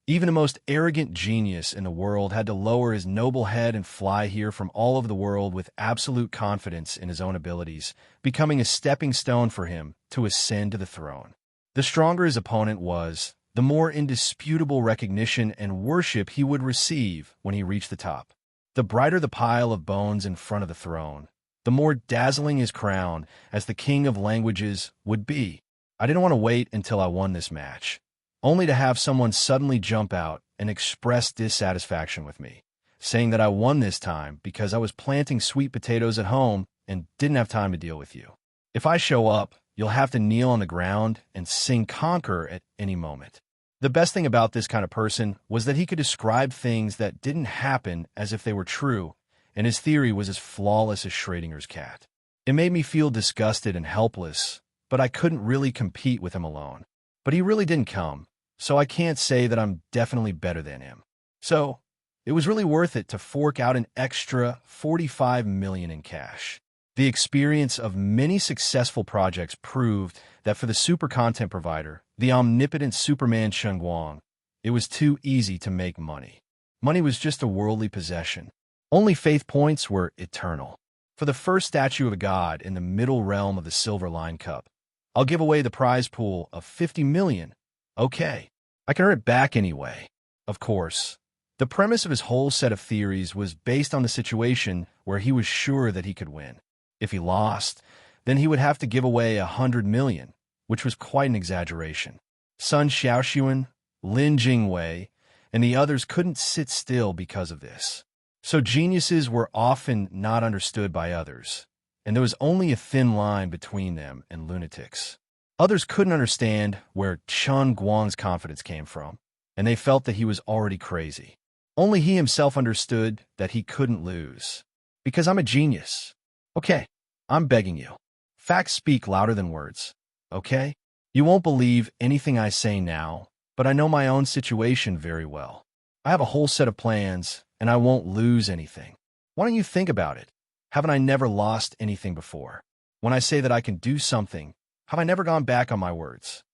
even the most arrogant genius in the world had to lower his noble head and fly here from all over the world with absolute confidence in his own abilities, becoming a stepping stone for him to ascend to the throne. The stronger his opponent was, the more indisputable recognition and worship he would receive when he reached the top. The brighter the pile of bones in front of the throne, the more dazzling his crown as the king of languages would be. I didn't want to wait until I won this match, only to have someone suddenly jump out and express dissatisfaction with me, saying that I won this time because I was planting sweet potatoes at home and didn't have time to deal with you. If I show up, you'll have to kneel on the ground and sing Conquer at any moment. The best thing about this kind of person was that he could describe things that didn't happen as if they were true, and his theory was as flawless as Schrodinger's cat. It made me feel disgusted and helpless, but I couldn't really compete with him alone. But he really didn't come, so I can't say that I'm definitely better than him. So, it was really worth it to fork out an extra $45 million in cash. The experience of many successful projects proved that for the super content provider, the omnipotent Superman Chen Guang, it was too easy to make money. Money was just a worldly possession. Only faith points were eternal. For the first statue of a god in the middle realm of the Silver Line Cup, I'll give away the prize pool of $50 million. Okay, I can earn it back anyway. Of course, the premise of his whole set of theories was based on the situation where he was sure that he could win. If he lost, then he would have to give away $100 million, which was quite an exaggeration. Sun Xiaoxuan, Lin Jingwei, and the others couldn't sit still because of this. So geniuses were often not understood by others, and there was only a thin line between them and lunatics. Others couldn't understand where Chen Guang's confidence came from, and they felt that he was already crazy. Only he himself understood that he couldn't lose. Because I'm a genius. Okay, I'm begging you. Facts speak louder than words, okay? You won't believe anything I say now, but I know my own situation very well. I have a whole set of plans, and I won't lose anything. Why don't you think about it? Haven't I never lost anything before? When I say that I can do something, have I never gone back on my words?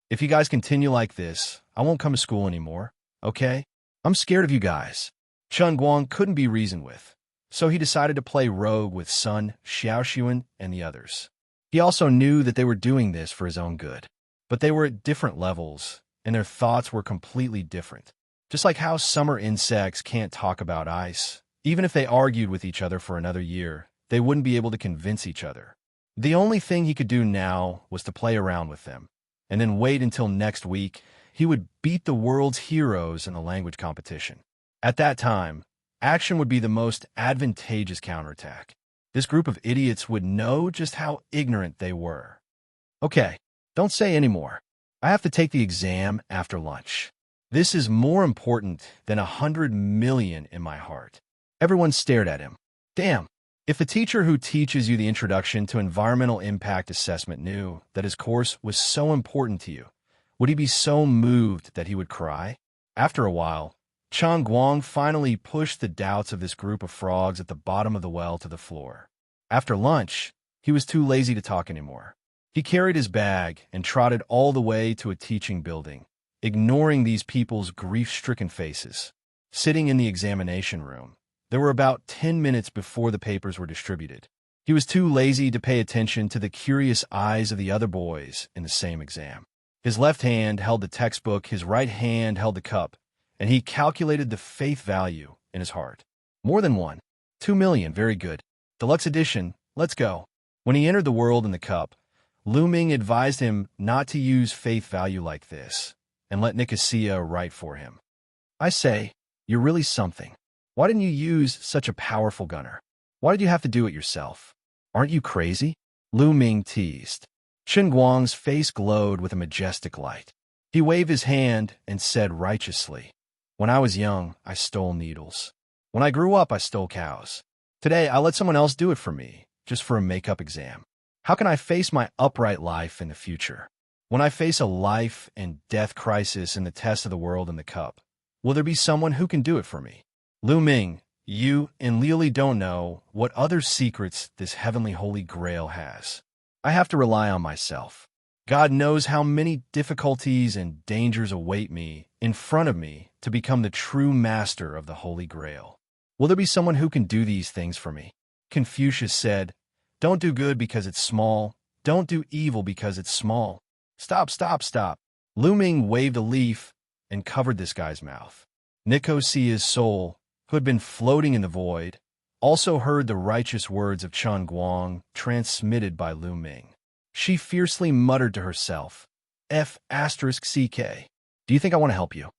If you guys continue like this, I won't come to school anymore, okay? I'm scared of you guys. Chen Guang couldn't be reasoned with, so he decided to play rogue with Sun Xiaoxuan and the others. He also knew that they were doing this for his own good, but they were at different levels, and their thoughts were completely different. Just like how summer insects can't talk about ice, even if they argued with each other for another year, they wouldn't be able to convince each other. The only thing he could do now was to play around with them, and then wait until next week he would beat the world's heroes in a language competition. At that time, action would be the most advantageous counterattack. This group of idiots would know just how ignorant they were. Okay, don't say any more. I have to take the exam after lunch. This is more important than $100 million in my heart. Everyone stared at him. Damn, if the teacher who teaches you the introduction to environmental impact assessment knew that his course was so important to you, would he be so moved that he would cry? After a while, Chen Guang finally pushed the doubts of this group of frogs at the bottom of the well to the floor. After lunch, he was too lazy to talk anymore. He carried his bag and trotted all the way to a teaching building, ignoring these people's grief-stricken faces. Sitting in the examination room, there were about 10 minutes before the papers were distributed. He was too lazy to pay attention to the curious eyes of the other boys in the same exam. His left hand held the textbook, his right hand held the cup, and he calculated the faith value in his heart. More than one. 2 million, very good. Deluxe edition, let's go. When he entered the world in the cup, Lu Ming advised him not to use faith value like this, and let Nicosia write for him. I say, you're really something. Why didn't you use such a powerful gunner? Why did you have to do it yourself? Aren't you crazy? Lu Ming teased. Chen Guang's face glowed with a majestic light. He waved his hand and said righteously, "When I was young, I stole needles. When I grew up, I stole cows. Today, I let someone else do it for me, just for a makeup exam. How can I face my upright life in the future? When I face a life and death crisis in the test of the world in the cup, will there be someone who can do it for me?" Lu Ming, you and Lily don't know what other secrets this heavenly holy grail has. I have to rely on myself. God knows how many difficulties and dangers await me in front of me to become the true master of the Holy Grail. Will there be someone who can do these things for me? Confucius said, "Don't do good because it's small. Don't do evil because it's small." Stop, stop, stop. Lu Ming waved a leaf and covered this guy's mouth. Nicosia's soul, who had been floating in the void, also heard the righteous words of Chen Guang transmitted by Lu Ming. She fiercely muttered to herself, F***CK. Do you think I want to help you?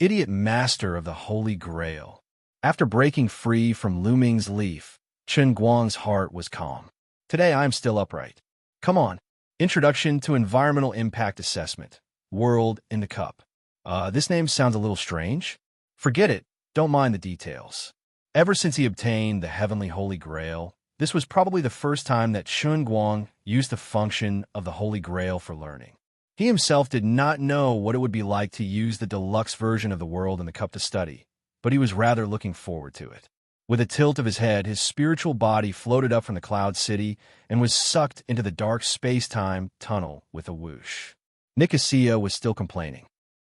Idiot master of the Holy Grail. After breaking free from Lu Ming's leaf, Chen Guang's heart was calm. Today I am still upright. Come on. Introduction to Environmental Impact Assessment. World in the Cup. This name sounds a little strange. Forget it. Don't mind the details. Ever since he obtained the Heavenly Holy Grail, this was probably the first time that Chen Guang used the function of the Holy Grail for learning. He himself did not know what it would be like to use the deluxe version of the World in the Cup to study, but he was rather looking forward to it. With a tilt of his head, his spiritual body floated up from the Cloud City and was sucked into the dark space-time tunnel with a whoosh. Nicosia was still complaining.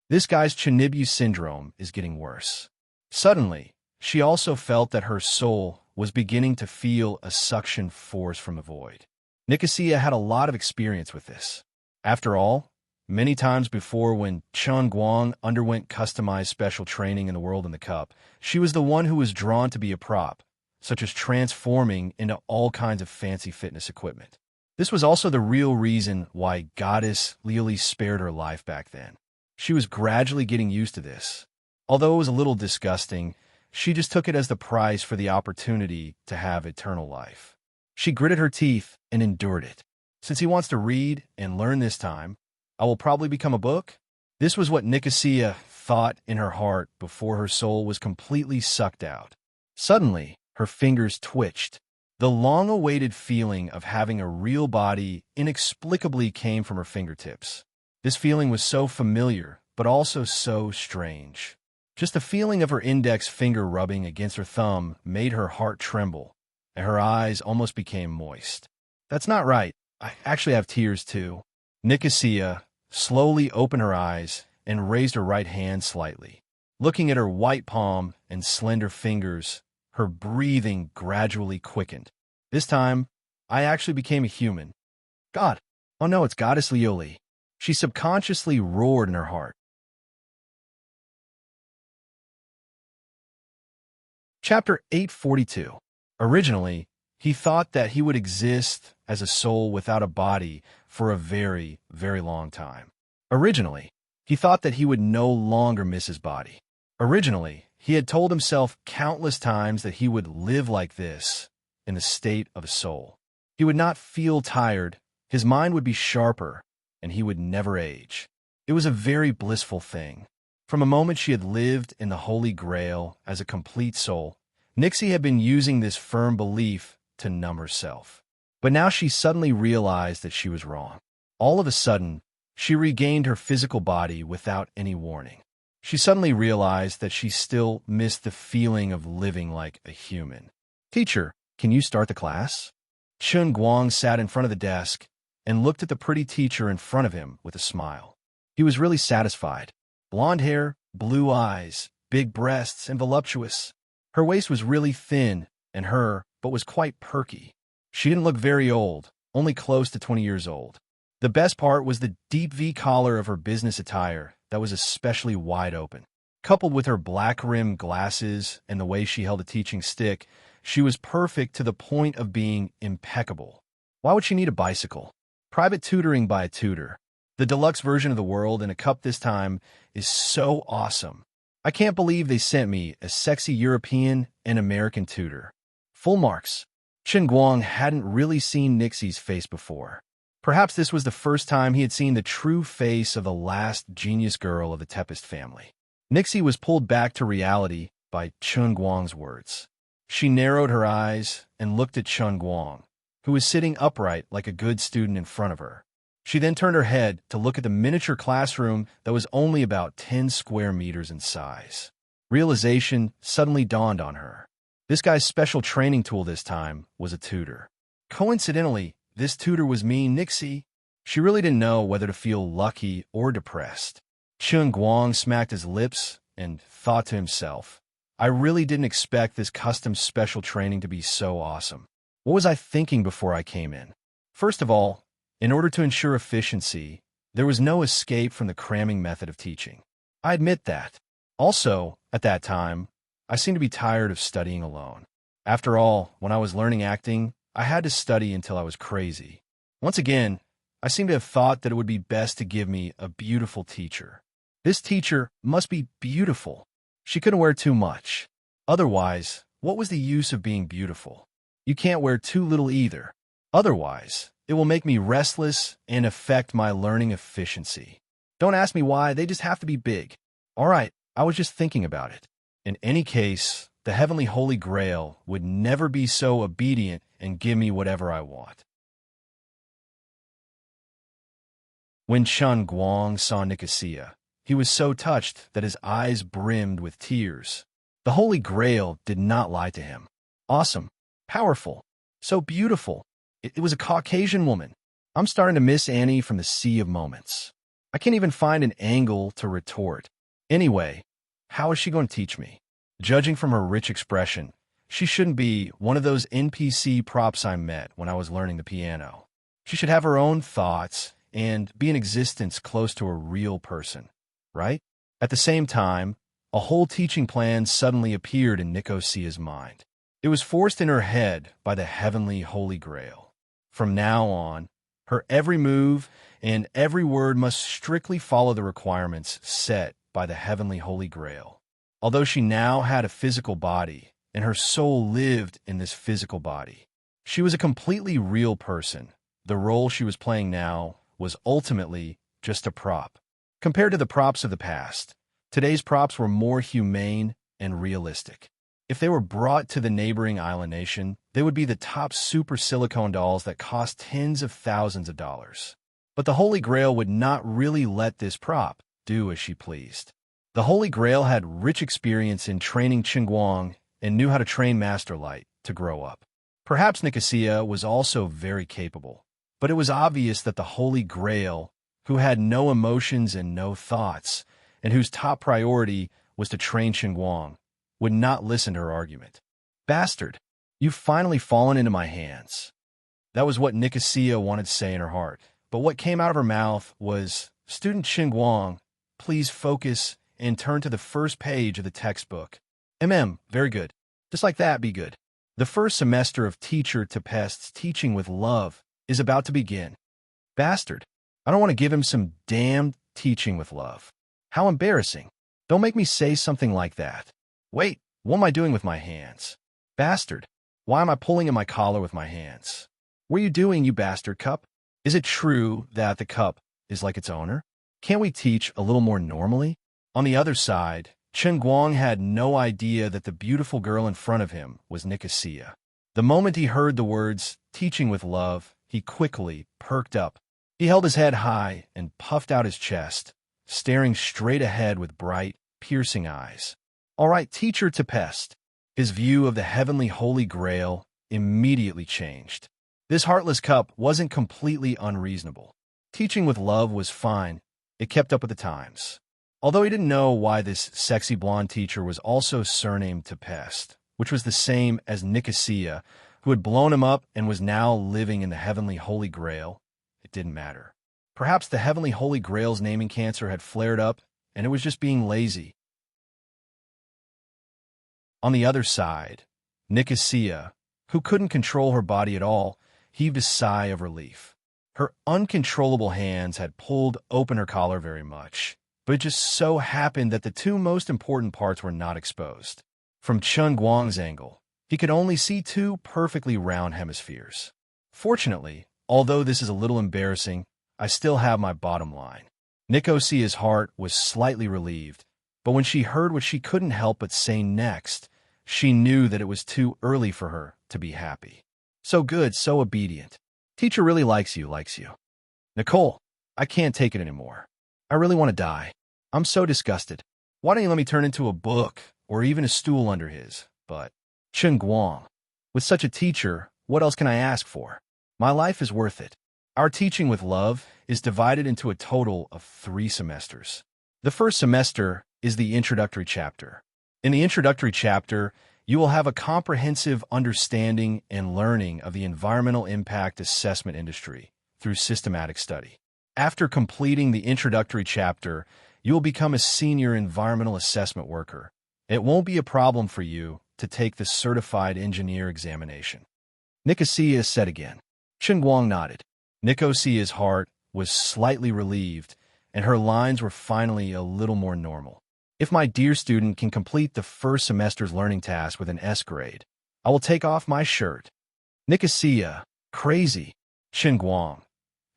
This guy's Chinibu syndrome is getting worse. Suddenly, she also felt that her soul was beginning to feel a suction force from the void. Nicosia had a lot of experience with this. After all, many times before when Chen Guang underwent customized special training in the World in the Cup, she was the one who was drawn to be a prop, such as transforming into all kinds of fancy fitness equipment. This was also the real reason why Goddess Lily spared her life back then. She was gradually getting used to this. Although it was a little disgusting, she just took it as the price for the opportunity to have eternal life. She gritted her teeth and endured it. Since he wants to read and learn this time, I will probably become a book. This was what Nicosia thought in her heart before her soul was completely sucked out. Suddenly, her fingers twitched. The long-awaited feeling of having a real body inexplicably came from her fingertips. This feeling was so familiar, but also so strange. Just the feeling of her index finger rubbing against her thumb made her heart tremble, and her eyes almost became moist. That's not right. I actually have tears too. Nicosia slowly opened her eyes and raised her right hand slightly. Looking at her white palm and slender fingers, her breathing gradually quickened. This time, I actually became a human. God! Oh no, it's Goddess Lioli. She subconsciously roared in her heart. Chapter 842. Originally, he thought that he would exist as a soul without a body for a very, very long time. Originally, he thought that he would no longer miss his body. Originally, he had told himself countless times that he would live like this, in the state of a soul. He would not feel tired, his mind would be sharper, and he would never age. It was a very blissful thing. From a moment she had lived in the Holy Grail as a complete soul, Nixie had been using this firm belief to numb herself. But now she suddenly realized that she was wrong. All of a sudden, she regained her physical body without any warning. She suddenly realized that she still missed the feeling of living like a human. "Teacher, can you start the class?" Chen Guang sat in front of the desk and looked at the pretty teacher in front of him with a smile. He was really satisfied. Blonde hair, blue eyes, big breasts, and voluptuous. Her waist was really thin and but was quite perky. She didn't look very old, only close to 20 years old. The best part was the deep V collar of her business attire that was especially wide open. Coupled with her black-rimmed glasses and the way she held a teaching stick, she was perfect to the point of being impeccable. Why would she need a bicycle? Private tutoring by a tutor. The deluxe version of the World in a Cup this time is so awesome. I can't believe they sent me a sexy European and American tutor. Full marks. Chen Guang hadn't really seen Nixie's face before. Perhaps this was the first time he had seen the true face of the last genius girl of the Tempest family. Nixie was pulled back to reality by Chun Guang's words. She narrowed her eyes and looked at Chun Guang, who was sitting upright like a good student in front of her. She then turned her head to look at the miniature classroom that was only about 10 square meters in size. Realization suddenly dawned on her. This guy's special training tool this time was a tutor. Coincidentally, this tutor was me, Nixie. She really didn't know whether to feel lucky or depressed. Chun Guang smacked his lips and thought to himself, I really didn't expect this custom special training to be so awesome. What was I thinking before I came in? First of all, in order to ensure efficiency, there was no escape from the cramming method of teaching. I admit that. Also, at that time, I seemed to be tired of studying alone. After all, when I was learning acting, I had to study until I was crazy. Once again, I seem to have thought that it would be best to give me a beautiful teacher. This teacher must be beautiful. She couldn't wear too much. Otherwise, what was the use of being beautiful? You can't wear too little either. Otherwise, it will make me restless and affect my learning efficiency. Don't ask me why, they just have to be big. All right, I was just thinking about it. In any case, the Heavenly Holy Grail would never be so obedient and give me whatever I want. When Chun Guang saw Nicosia, he was so touched that his eyes brimmed with tears. The Holy Grail did not lie to him. Awesome, powerful, so beautiful. It was a Caucasian woman. I'm starting to miss Annie from the Sea of Moments. I can't even find an angle to retort. Anyway, how is she going to teach me? Judging from her rich expression, she shouldn't be one of those NPC props I met when I was learning the piano. She should have her own thoughts and be an existence close to a real person, right? At the same time, a whole teaching plan suddenly appeared in Nicosia's mind. It was forced in her head by the Heavenly Holy Grail. From now on, her every move and every word must strictly follow the requirements set by the Heavenly Holy Grail. Although she now had a physical body, and her soul lived in this physical body, she was a completely real person. The role she was playing now was ultimately just a prop. Compared to the props of the past, today's props were more humane and realistic. If they were brought to the neighboring island nation, they would be the top super silicone dolls that cost tens of thousands of dollars. But the Holy Grail would not really let this prop do as she pleased. The Holy Grail had rich experience in training Chun Guang and knew how to train Master Light to grow up. Perhaps Nicosia was also very capable, but it was obvious that the Holy Grail, who had no emotions and no thoughts, and whose top priority was to train Chun Guang, would not listen to her argument. Bastard, you've finally fallen into my hands. That was what Nicosia wanted to say in her heart, but what came out of her mouth was, Student Chun Guang, please focus and turn to the first page of the textbook. Very good. Just like that, be good. The first semester of Teacher to Pest's Teaching with Love is about to begin. Bastard, I don't want to give him some damned teaching with love. How embarrassing. Don't make me say something like that. Wait, what am I doing with my hands? Bastard, why am I pulling at my collar with my hands? What are you doing, you bastard cup? Is it true that the cup is like its owner? Can't we teach a little more normally? On the other side, Chun Guang had no idea that the beautiful girl in front of him was Nicosia. The moment he heard the words, teaching with love, he quickly perked up. He held his head high and puffed out his chest, staring straight ahead with bright, piercing eyes. All right, Teacher to Pest. His view of the Heavenly Holy Grail immediately changed. This heartless cup wasn't completely unreasonable. Teaching with love was fine. It kept up with the times. Although he didn't know why this sexy blonde teacher was also surnamed to Pest, which was the same as Nicosia, who had blown him up and was now living in the Heavenly Holy Grail, it didn't matter. Perhaps the Heavenly Holy Grail's naming cancer had flared up, and it was just being lazy. On the other side, Nicosia, who couldn't control her body at all, heaved a sigh of relief. Her uncontrollable hands had pulled open her collar very much, but it just so happened that the two most important parts were not exposed. From Chun Guang's angle, he could only see two perfectly round hemispheres. Fortunately, Although this is a little embarrassing, I still have my bottom line. Nicosia's heart was slightly relieved, but when she heard what she couldn't help but say next, she knew that it was too early for her to be happy. So good, so obedient. Teacher really likes you. Nicole, I can't take it anymore. I really want to die. I'm so disgusted. Why don't you let me turn into a book or even a stool under his? But Chen Guang, with such a teacher, what else can I ask for? My life is worth it. Our teaching with love is divided into a total of 3 semesters. The first semester is the introductory chapter. In the introductory chapter, you will have a comprehensive understanding and learning of the environmental impact assessment industry through systematic study. After completing the introductory chapter, you will become a senior environmental assessment worker. It won't be a problem for you to take the certified engineer examination. Nicosia said again. Chen Guang nodded. Nicosia's heart was slightly relieved, and her lines were finally a little more normal. If my dear student can complete the first semester's learning task with an S grade, I will take off my shirt. Nicosia, crazy. Chen Guang.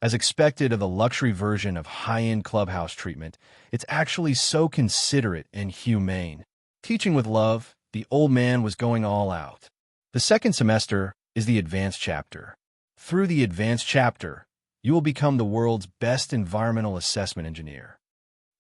As expected of the luxury version of high-end clubhouse treatment, it's actually so considerate and humane. Teaching with love, the old man was going all out. The second semester is the advanced chapter. Through the advanced chapter, you will become the world's best environmental assessment engineer.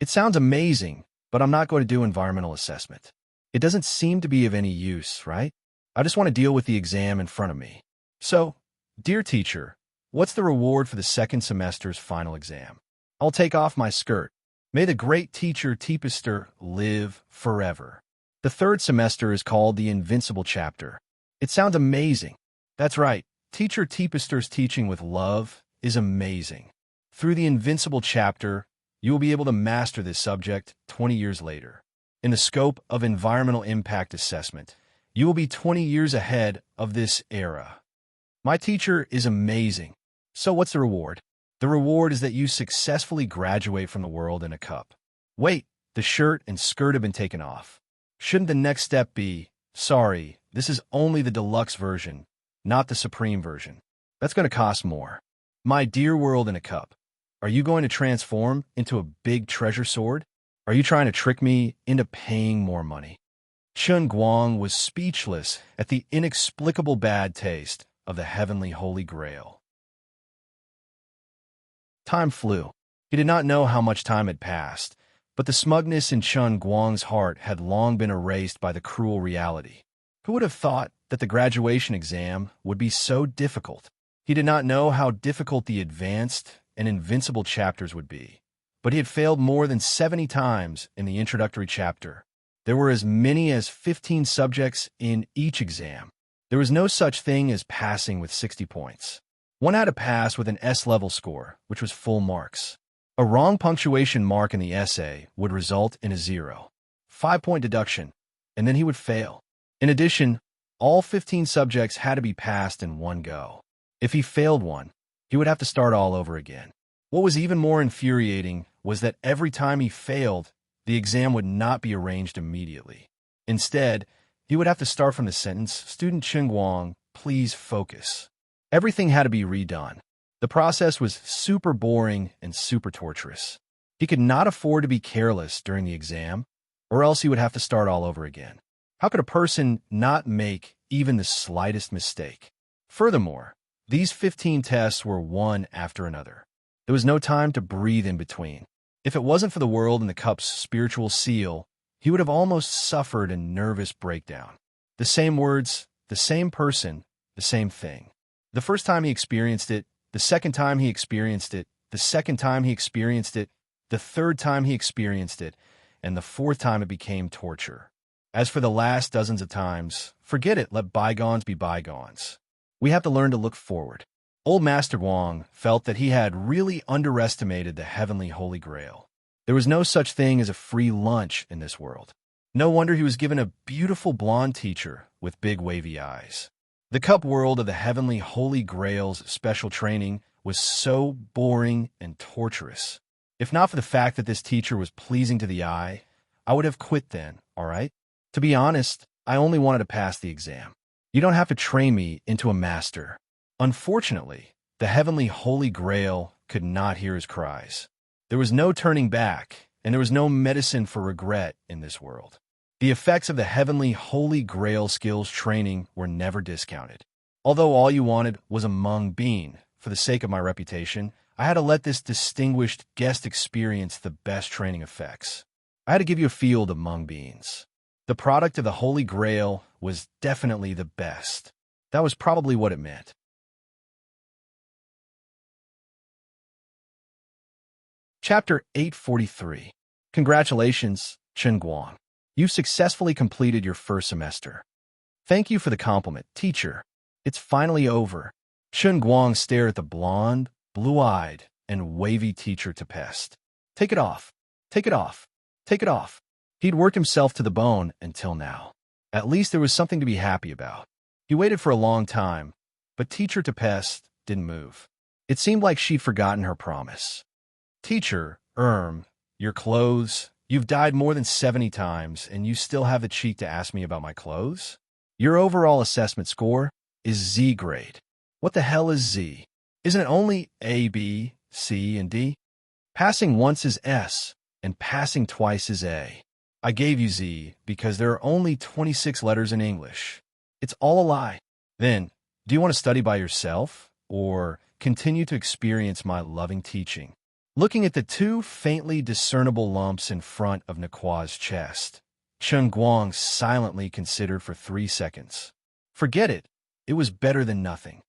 It sounds amazing, but I'm not going to do environmental assessment. It doesn't seem to be of any use, right? I just want to deal with the exam in front of me. So, dear teacher, what's the reward for the second semester's final exam? I'll take off my skirt. May the great teacher Teepister live forever. The third semester is called the Invincible chapter. It sounds amazing. That's right. Teacher Teepister's teaching with love is amazing. Through the Invincible chapter, you will be able to master this subject 20 years later. In the scope of environmental impact assessment, you will be 20 years ahead of this era. My teacher is amazing. So what's the reward? The reward is that you successfully graduate from the world in a cup. Wait, the shirt and skirt have been taken off. Shouldn't the next step be, sorry, this is only the deluxe version, not the supreme version. That's going to cost more. My dear world in a cup, are you going to transform into a big treasure sword? Are you trying to trick me into paying more money? Chen Guang was speechless at the inexplicable bad taste of the heavenly Holy Grail. Time flew. He did not know how much time had passed, but the smugness in Chen Guang's heart had long been erased by the cruel reality. Who would have thought that the graduation exam would be so difficult? He did not know how difficult the advanced and invincible chapters would be, but he had failed more than 70 times in the introductory chapter. There were as many as 15 subjects in each exam. There was no such thing as passing with 60 points. One had to pass with an S-level score, which was full marks. A wrong punctuation mark in the essay would result in a 0. 5-point deduction, and then he would fail. In addition, all 15 subjects had to be passed in one go. If he failed one, he would have to start all over again. What was even more infuriating was that every time he failed, the exam would not be arranged immediately. Instead, he would have to start from the sentence, "Student Chen Guang, please focus." Everything had to be redone. The process was super boring and super torturous. He could not afford to be careless during the exam, or else he would have to start all over again. How could a person not make even the slightest mistake? Furthermore, these 15 tests were one after another. There was no time to breathe in between. If it wasn't for the world and the cup's spiritual seal, he would have almost suffered a nervous breakdown. The same words, the same person, the same thing. The first time he experienced it, the second time he experienced it, the second time he experienced it, the third time he experienced it, and the fourth time it became torture. As for the last dozens of times, forget it, let bygones be bygones. We have to learn to look forward. Old Master Wang felt that he had really underestimated the heavenly Holy Grail. There was no such thing as a free lunch in this world. No wonder he was given a beautiful blonde teacher with big wavy eyes. The cup world of the heavenly Holy Grail's special training was so boring and torturous. If not for the fact that this teacher was pleasing to the eye, I would have quit then, all right? To be honest, I only wanted to pass the exam. You don't have to train me into a master. Unfortunately, The heavenly Holy Grail could not hear his cries. There was no turning back, and there was no medicine for regret in this world. The effects of the heavenly Holy Grail skills training were never discounted. Although all you wanted was a mung bean, for the sake of my reputation, I had to let this distinguished guest experience the best training effects. I had to give you a field of mung beans. The product of the Holy Grail was definitely the best. That was probably what it meant. Chapter 843. Congratulations, Chen Guang. You've successfully completed your first semester. Thank you for the compliment, teacher. It's finally over. Chen Guang stared at the blonde, blue-eyed, and wavy teacher to pest. Take it off. Take it off. Take it off. He'd worked himself to the bone until now. At least there was something to be happy about. He waited for a long time, but teacher to pest didn't move. It seemed like she'd forgotten her promise. Teacher, your clothes. You've died more than 70 times, and you still have the cheek to ask me about my clothes? Your overall assessment score is Z grade. What the hell is Z? Isn't it only A, B, C, and D? Passing once is S, and passing twice is A. I gave you Z because there are only 26 letters in English. It's all a lie. Then, do you want to study by yourself, or continue to experience my loving teaching? Looking at the two faintly discernible lumps in front of Nekwa's chest, Chen Guang silently considered for 3 seconds. Forget it. It was better than nothing.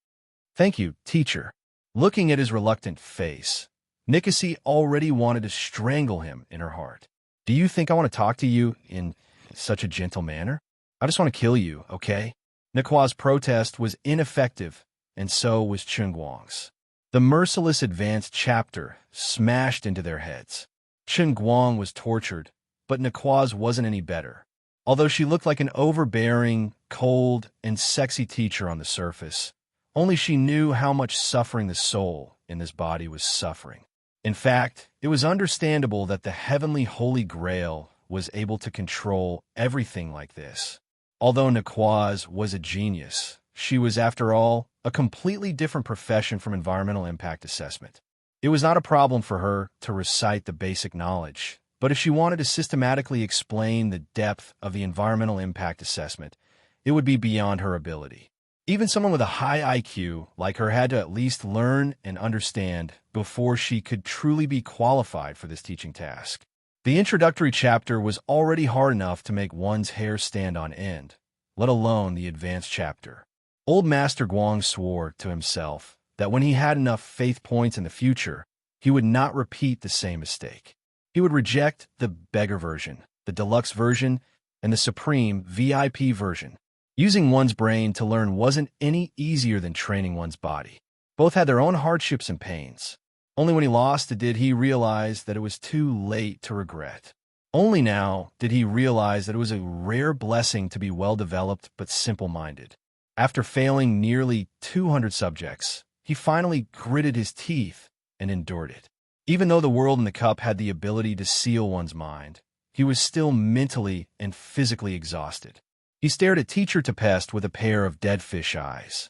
Thank you, teacher. Looking at his reluctant face, Nicosie already wanted to strangle him in her heart. Do you think I want to talk to you in such a gentle manner? I just want to kill you, okay? Nekwa's protest was ineffective, and so was Chen Guang's. The merciless advanced chapter smashed into their heads. Chen Guang was tortured, but Nekwa's wasn't any better. Although she looked like an overbearing, cold, and sexy teacher on the surface, only she knew how much suffering the soul in this body was suffering. In fact, it was understandable that the heavenly Holy Grail was able to control everything like this. Although Nekwa's was a genius, she was, after all, a completely different profession from environmental impact assessment. It was not a problem for her to recite the basic knowledge, but if she wanted to systematically explain the depth of the environmental impact assessment, it would be beyond her ability. Even someone with a high IQ like her had to at least learn and understand before she could truly be qualified for this teaching task. The introductory chapter was already hard enough to make one's hair stand on end, let alone the advanced chapter. Old Master Guang swore to himself that when he had enough faith points in the future, he would not repeat the same mistake. He would reject the beggar version, the deluxe version, and the supreme VIP version. Using one's brain to learn wasn't any easier than training one's body. Both had their own hardships and pains. Only when he lost it did he realize that it was too late to regret. Only now did he realize that it was a rare blessing to be well-developed but simple-minded. After failing nearly 200 subjects, he finally gritted his teeth and endured it. Even though the world in the cup had the ability to seal one's mind, he was still mentally and physically exhausted. He stared at teacher to pest with a pair of dead fish eyes.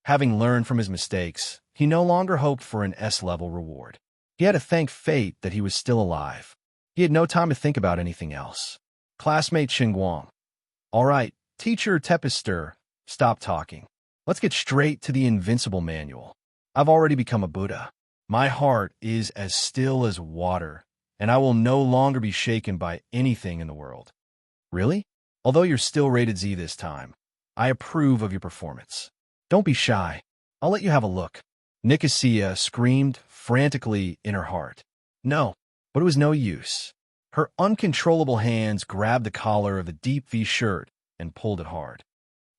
Having learned from his mistakes, he no longer hoped for an S-level reward. He had to thank fate that he was still alive. He had no time to think about anything else. Classmate Chen Guang. All right, teacher Tepester, stop talking. Let's get straight to the invincible manual. I've already become a Buddha. My heart is as still as water, and I will no longer be shaken by anything in the world. Really? Although you're still rated Z this time, I approve of your performance. Don't be shy. I'll let you have a look. Nicosia screamed frantically in her heart. No, but it was no use. Her uncontrollable hands grabbed the collar of the deep V shirt and pulled it hard.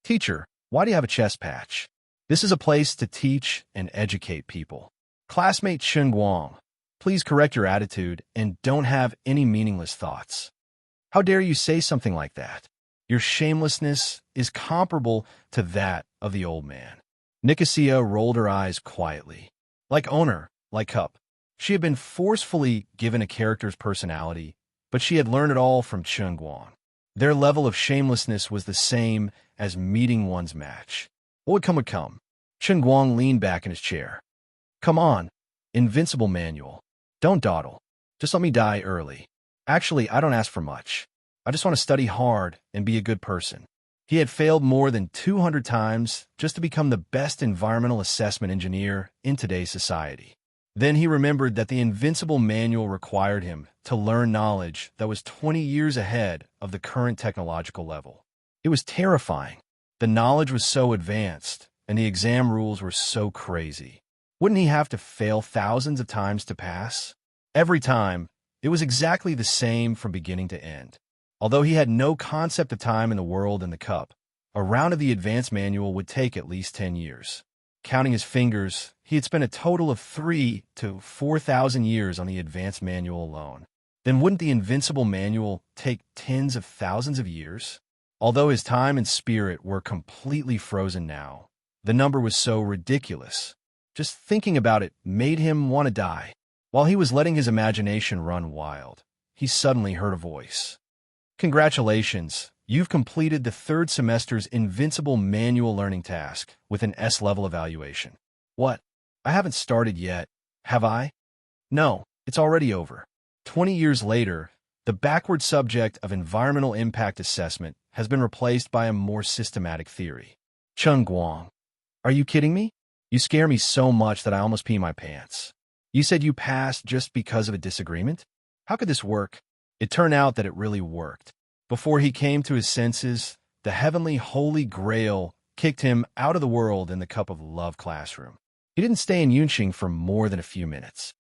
Teacher, why do you have a chest patch? This is a place to teach and educate people. Classmate Chen Guang, please correct your attitude and don't have any meaningless thoughts. How dare you say something like that? Your shamelessness is comparable to that of the old man. Nicosia rolled her eyes quietly. Like owner, like cup. She had been forcefully given a character's personality, but she had learned it all from Chen Guang. Their level of shamelessness was the same as meeting one's match. What would come would come. Chen Guang leaned back in his chair. Come on, invincible manual. Don't dawdle. Just let me die early. Actually, I don't ask for much. I just want to study hard and be a good person. He had failed more than 200 times just to become the best environmental assessment engineer in today's society. Then he remembered that the invincible manual required him to learn knowledge that was 20 years ahead of the current technological level. It was terrifying. The knowledge was so advanced, and the exam rules were so crazy. Wouldn't he have to fail thousands of times to pass? Every time, it was exactly the same from beginning to end. Although he had no concept of time in the world and the cup, a round of the advanced manual would take at least 10 years. Counting his fingers, he had spent a total of 3,000 to 4,000 years on the advanced manual alone. Then wouldn't the invincible manual take tens of thousands of years? Although his time and spirit were completely frozen now, the number was so ridiculous. Just thinking about it made him want to die. While he was letting his imagination run wild, he suddenly heard a voice. Congratulations, you've completed the third semester's invincible manual learning task with an S-level evaluation. What? I haven't started yet, have I? No, it's already over. 20 years later, the backward subject of environmental impact assessment has been replaced by a more systematic theory. Chen Guang, are you kidding me? You scare me so much that I almost pee my pants. You said you passed just because of a disagreement? How could this work? It turned out that it really worked. Before he came to his senses, the heavenly holy grail kicked him out of the world in the cup of love classroom. He didn't stay in Yunqing for more than a few minutes.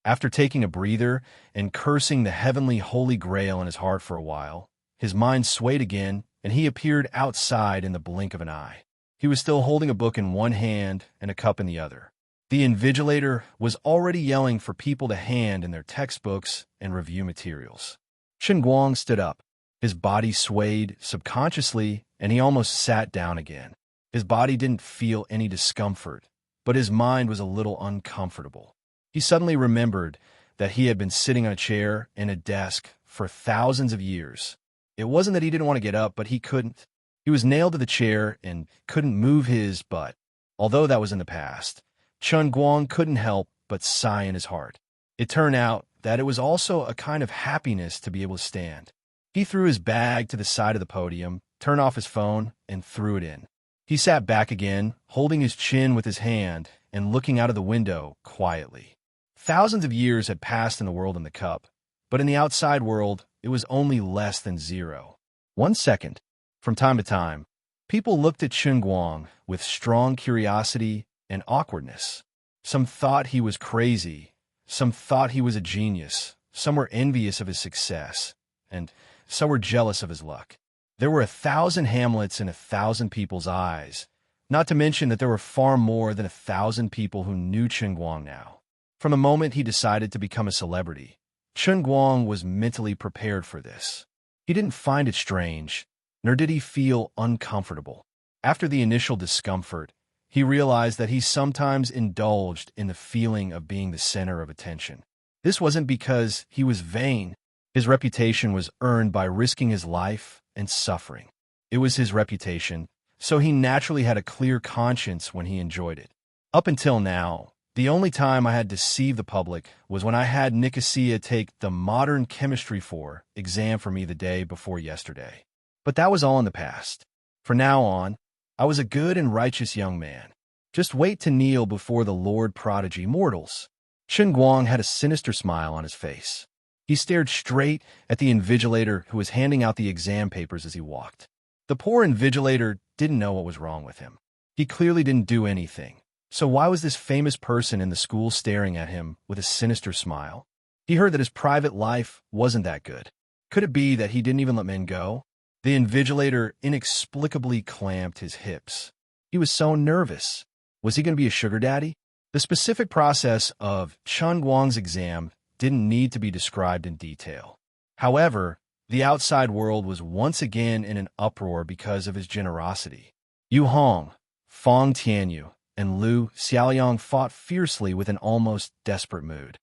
After taking a breather and cursing the heavenly holy grail in his heart for a while, his mind swayed again, and he appeared outside in the blink of an eye. He was still holding a book in one hand and a cup in the other. The invigilator was already yelling for people to hand in their textbooks and review materials. Chen Guang stood up. His body swayed subconsciously, and he almost sat down again. His body didn't feel any discomfort, but his mind was a little uncomfortable. He suddenly remembered that he had been sitting on a chair and a desk for thousands of years. It wasn't that he didn't want to get up, but he couldn't. He was nailed to the chair and couldn't move his butt. Although that was in the past, Chen Guang couldn't help but sigh in his heart. It turned out that it was also a kind of happiness to be able to stand. He threw his bag to the side of the podium, turned off his phone, and threw it in. He sat back again, holding his chin with his hand and looking out of the window quietly. Thousands of years had passed in the world in the cup, but in the outside world, it was only less than 0. 1 second. From time to time, people looked at Chen Guang with strong curiosity and awkwardness. Some thought he was crazy, some thought he was a genius, some were envious of his success, and some were jealous of his luck. There were 1,000 Hamlets in 1,000 people's eyes, not to mention that there were far more than 1,000 people who knew Chen Guang now. From the moment he decided to become a celebrity, Chen Guang was mentally prepared for this. He didn't find it strange, nor did he feel uncomfortable. After the initial discomfort, he realized that he sometimes indulged in the feeling of being the center of attention. This wasn't because he was vain. His reputation was earned by risking his life and suffering. It was his reputation, so he naturally had a clear conscience when he enjoyed it. Up until now, the only time I had deceived the public was when I had Nicosia take the Modern Chemistry 4 exam for me the day before yesterday. But that was all in the past. From now on, I was a good and righteous young man. Just wait to kneel before the Lord Prodigy mortals. Chen Guang had a sinister smile on his face. He stared straight at the invigilator who was handing out the exam papers as he walked. The poor invigilator didn't know what was wrong with him. He clearly didn't do anything. So why was this famous person in the school staring at him with a sinister smile? He heard that his private life wasn't that good. Could it be that he didn't even let men go? The invigilator inexplicably clamped his hips. He was so nervous. Was he going to be a sugar daddy? The specific process of Chen Guang's exam didn't need to be described in detail. However, the outside world was once again in an uproar because of his generosity. Yu Hong, Fong Tianyu, and Liu Xiaoliang fought fiercely with an almost desperate mood.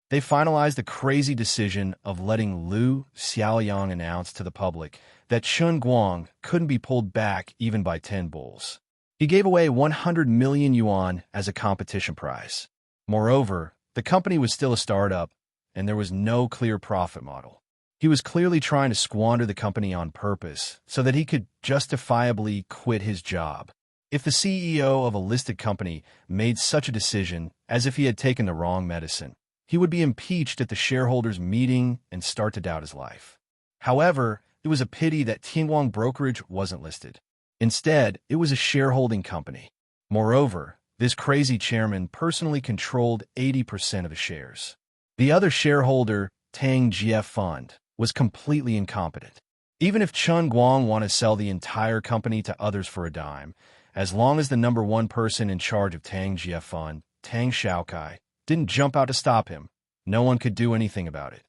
They finalized the crazy decision of letting Lu Xiaoyang announce to the public that Chun Guang couldn't be pulled back even by 10 bulls. He gave away 100 million yuan as a competition prize. Moreover, the company was still a startup, and there was no clear profit model. He was clearly trying to squander the company on purpose so that he could justifiably quit his job. If the CEO of a listed company made such a decision as if he had taken the wrong medicine, he would be impeached at the shareholders' meeting and start to doubt his life. However, it was a pity that Tianguang Brokerage wasn't listed. Instead, it was a shareholding company. Moreover, this crazy chairman personally controlled 80% of the shares. The other shareholder, Tang GF Fund, was completely incompetent. Even if Chun Guang wanted to sell the entire company to others for a dime, as long as the number one person in charge of Tang GF Fund, Tang Shaokai, didn't jump out to stop him, no one could do anything about it.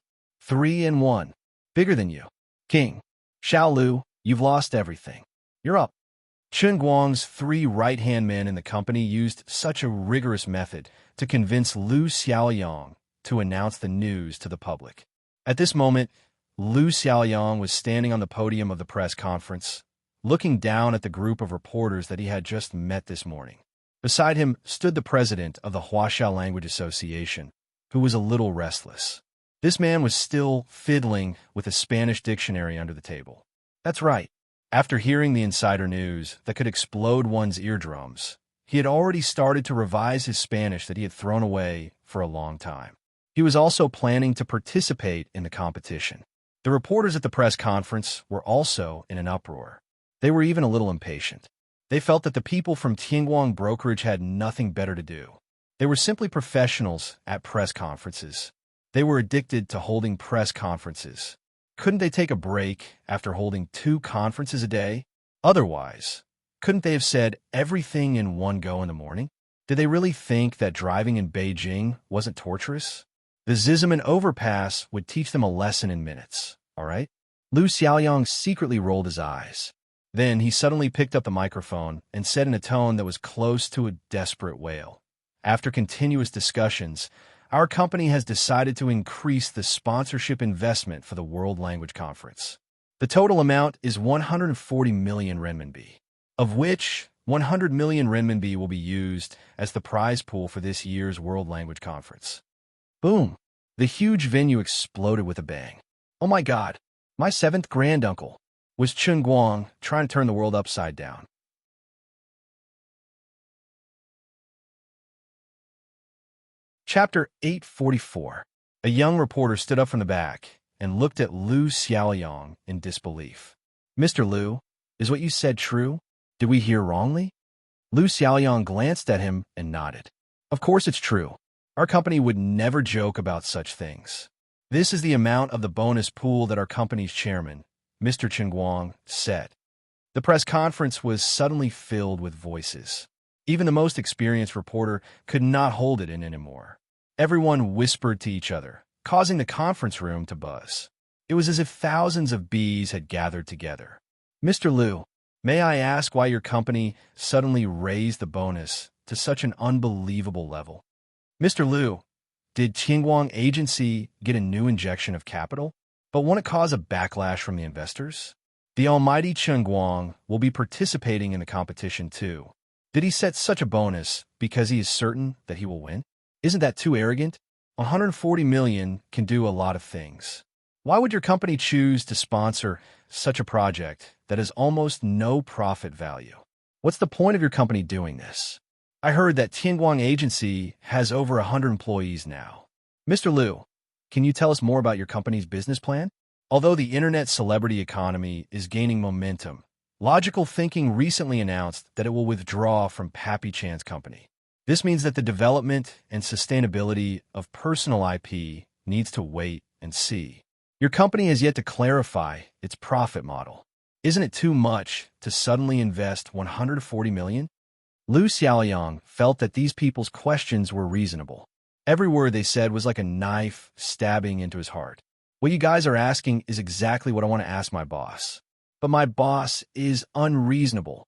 3-1. Bigger than you. King. Xiao Lu, you've lost everything. You're up. Chun Guang's 3 right-hand men in the company used such a rigorous method to convince Lu Xiaoyang to announce the news to the public. At this moment, Lu Xiaoyang was standing on the podium of the press conference, looking down at the group of reporters that he had just met this morning. Beside him stood the president of the Huaxiao Language Association, who was a little restless. This man was still fiddling with a Spanish dictionary under the table. That's right. After hearing the insider news that could explode one's eardrums, he had already started to revise his Spanish that he had thrown away for a long time. He was also planning to participate in the competition. The reporters at the press conference were also in an uproar. They were even a little impatient. They felt that the people from Tianguang Brokerage had nothing better to do. They were simply professionals at press conferences. They were addicted to holding press conferences. Couldn't they take a break after holding 2 conferences a day? Otherwise, couldn't they have said everything in one go in the morning? Did they really think that driving in Beijing wasn't torturous? The Ziziman overpass would teach them a lesson in minutes, all right? Lu Xiaoyang secretly rolled his eyes. Then he suddenly picked up the microphone and said in a tone that was close to a desperate wail. After continuous discussions, our company has decided to increase the sponsorship investment for the World Language Conference. The total amount is 140 million renminbi, of which 100 million renminbi will be used as the prize pool for this year's World Language Conference. Boom! The huge venue exploded with a bang. Oh my God! My 7th granduncle! Was Chun Guang trying to turn the world upside down? Chapter 844. A young reporter stood up from the back and looked at Lu Xiaoyang in disbelief. Mr. Lu, is what you said true? Did we hear wrongly? Lu Xiaoyang glanced at him and nodded. Of course it's true. Our company would never joke about such things. This is the amount of the bonus pool that our company's chairman, Mr. Chun Guang, said. The press conference was suddenly filled with voices. Even the most experienced reporter could not hold it in anymore. Everyone whispered to each other, causing the conference room to buzz. It was as if thousands of bees had gathered together. Mr. Lu, may I ask why your company suddenly raised the bonus to such an unbelievable level? Mr. Lu, did Tianguang Agency get a new injection of capital? But won't it cause a backlash from the investors? The almighty Chun Guang will be participating in the competition too. Did he set such a bonus because he is certain that he will win? Isn't that too arrogant? 140 million can do a lot of things. Why would your company choose to sponsor such a project that has almost no profit value? What's the point of your company doing this? I heard that Tianguang Agency has over 100 employees now. Mr. Lu, can you tell us more about your company's business plan? Although the internet celebrity economy is gaining momentum, Logical Thinking recently announced that it will withdraw from Pappy Chan's company. This means that the development and sustainability of personal IP needs to wait and see. Your company has yet to clarify its profit model. Isn't it too much to suddenly invest 140 million? Lu Xiaoyang felt that these people's questions were reasonable. Every word they said was like a knife stabbing into his heart. What you guys are asking is exactly what I want to ask my boss. But my boss is unreasonable.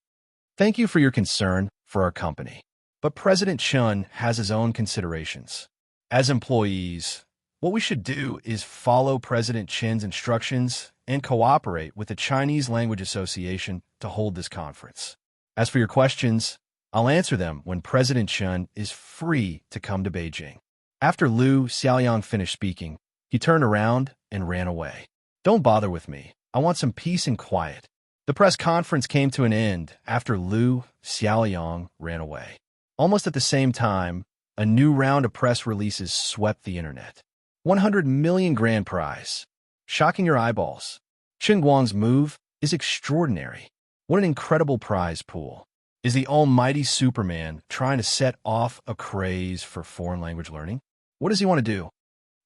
Thank you for your concern for our company. But President Chun has his own considerations. As employees, What we should do is follow President Chen's instructions and cooperate with the Chinese Language Association to hold this conference. As for your questions, I'll answer them when President Chen is free to come to Beijing. After Liu Xiaoyang finished speaking, he turned around and ran away. Don't bother with me. I want some peace and quiet. The press conference came to an end after Liu Xiaoyang ran away. Almost at the same time, a new round of press releases swept the internet. 100 million grand prize. Shocking your eyeballs. Chen Guang's move is extraordinary. What an incredible prize pool. Is the almighty Superman trying to set off a craze for foreign language learning? What does he want to do?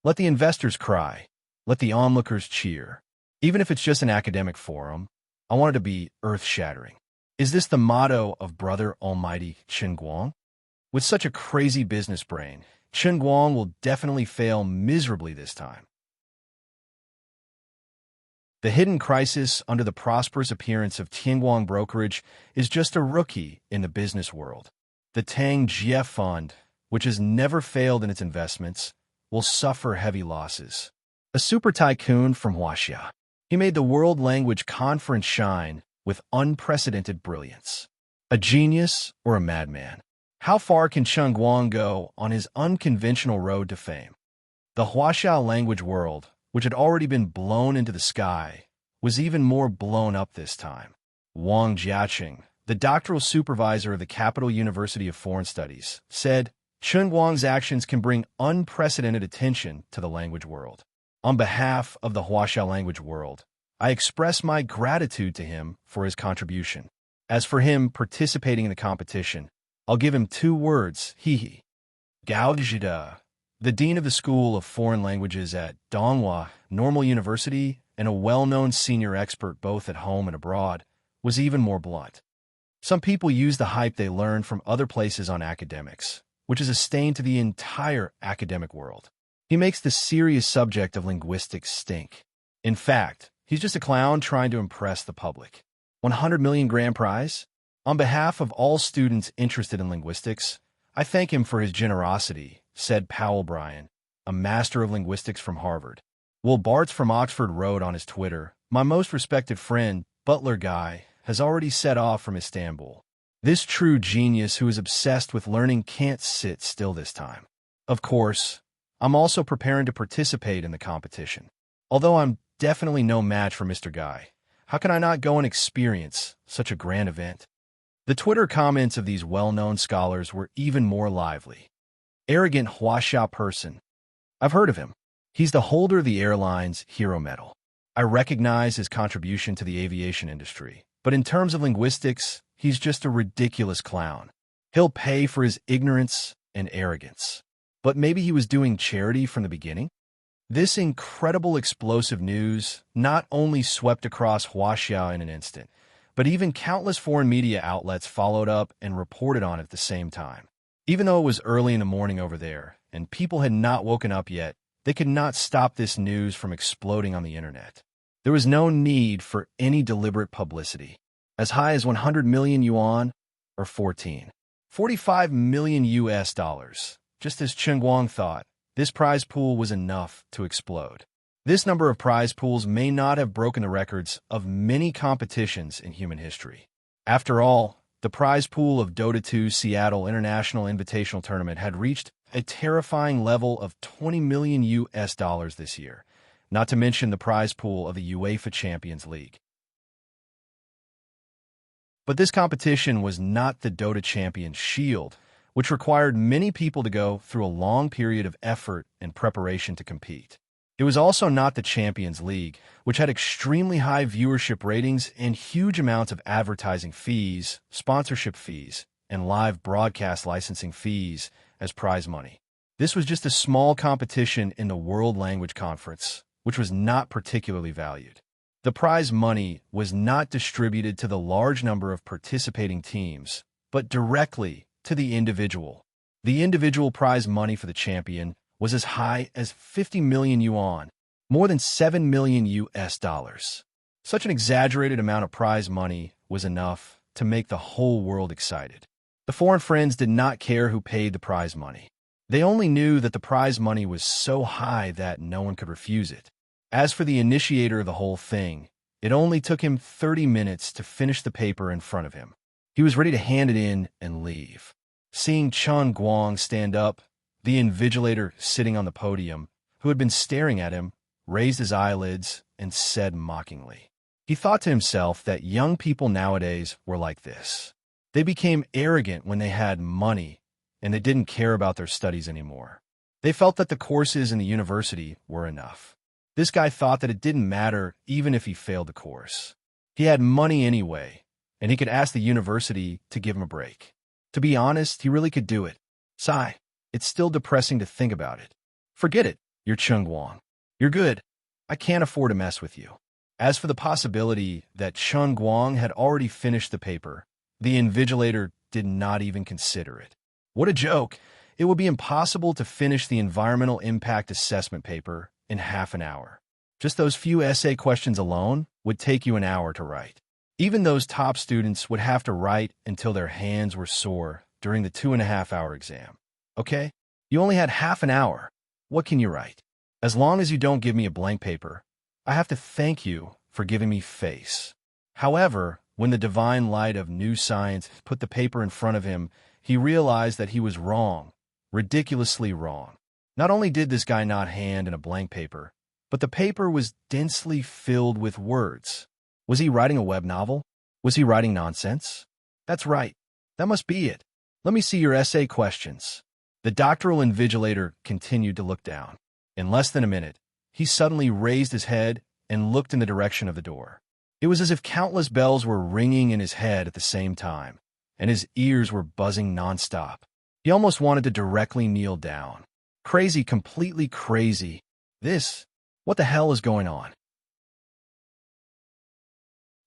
Let the investors cry. Let the onlookers cheer. Even if it's just an academic forum, I want it to be earth-shattering. Is this the motto of Brother Almighty Chen Guang? With such a crazy business brain, Chen Guang will definitely fail miserably this time. The hidden crisis under the prosperous appearance of Tianguang Brokerage is just a rookie in the business world. The Tang Jie Fund, which has never failed in its investments, will suffer heavy losses. A super tycoon from Huaxia, he made the World Language Conference shine with unprecedented brilliance. A genius or a madman? How far can Chen Guang go on his unconventional road to fame? The Huaxia language world, which had already been blown into the sky, was even more blown up this time. Wang Jiaqing, the doctoral supervisor of the Capital University of Foreign Studies, said, Chen Guang's actions can bring unprecedented attention to the language world. On behalf of the Huaxia language world, I express my gratitude to him for his contribution. As for him participating in the competition, I'll give him 2 words, he. Gao Zhida, the dean of the School of Foreign Languages at Donghua Normal University and a well-known senior expert both at home and abroad, was even more blunt. Some people use the hype they learn from other places on academics, which is a stain to the entire academic world. He makes the serious subject of linguistics stink. In fact, he's just a clown trying to impress the public. 100 million grand prize? On behalf of all students interested in linguistics, I thank him for his generosity, said Powell Bryan, a master of linguistics from Harvard. Will Bartz from Oxford wrote on his Twitter, my most respected friend, Butler Guy, has already set off from Istanbul. This true genius who is obsessed with learning can't sit still this time. Of course, I'm also preparing to participate in the competition. Although I'm definitely no match for Mr. Guy, how can I not go and experience such a grand event? The Twitter comments of these well-known scholars were even more lively. Arrogant Huaxia person. I've heard of him. He's the holder of the airline's Hero Medal. I recognize his contribution to the aviation industry, but in terms of linguistics, he's just a ridiculous clown. He'll pay for his ignorance and arrogance. But maybe he was doing charity from the beginning? This incredible explosive news not only swept across Huaxia in an instant, but even countless foreign media outlets followed up and reported on it at the same time. Even though it was early in the morning over there, and people had not woken up yet, they could not stop this news from exploding on the internet. There was no need for any deliberate publicity. As high as 100 million yuan, or 45 million US dollars. Just as Chen Guang thought, this prize pool was enough to explode. This number of prize pools may not have broken the records of many competitions in human history. After all, the prize pool of Dota 2 Seattle International Invitational Tournament had reached a terrifying level of 20 million US dollars this year, not to mention the prize pool of the UEFA Champions League. But this competition was not the Dota Champions Shield, which required many people to go through a long period of effort and preparation to compete. It was also not the Champions League, which had extremely high viewership ratings and huge amounts of advertising fees, sponsorship fees, and live broadcast licensing fees as prize money. This was just a small competition in the World Language Conference, which was not particularly valued. The prize money was not distributed to the large number of participating teams, but directly to the individual. The individual prize money for the champion was as high as 50 million yuan, more than 7 million US dollars. Such an exaggerated amount of prize money was enough to make the whole world excited. The foreign friends did not care who paid the prize money. They only knew that the prize money was so high that no one could refuse it. As for the initiator of the whole thing, it only took him 30 minutes to finish the paper in front of him. He was ready to hand it in and leave. Seeing Chun Guang stand up, the invigilator sitting on the podium, who had been staring at him, raised his eyelids and said mockingly. He thought to himself that young people nowadays were like this. They became arrogant when they had money, and they didn't care about their studies anymore. They felt that the courses in the university were enough. This guy thought that it didn't matter even if he failed the course. He had money anyway, and he could ask the university to give him a break. To be honest, he really could do it. Sigh, it's still depressing to think about it. Forget it, you're Chun Guang. You're good. I can't afford to mess with you. As for the possibility that Chun Guang had already finished the paper, the invigilator did not even consider it. What a joke! It would be impossible to finish the environmental impact assessment paper in half an hour. Just those few essay questions alone would take you an hour to write. Even those top students would have to write until their hands were sore during the 2.5-hour exam. Okay? You only had half an hour. What can you write? As long as you don't give me a blank paper, I have to thank you for giving me face. However, when the divine light of new science put the paper in front of him, he realized that he was wrong, ridiculously wrong. Not only did this guy not hand in a blank paper, but the paper was densely filled with words. Was he writing a web novel? Was he writing nonsense? That's right. That must be it. Let me see your essay questions. The doctoral invigilator continued to look down. In less than a minute, he suddenly raised his head and looked in the direction of the door. It was as if countless bells were ringing in his head at the same time, and his ears were buzzing nonstop. He almost wanted to directly kneel down. Crazy, completely crazy. What the hell is going on?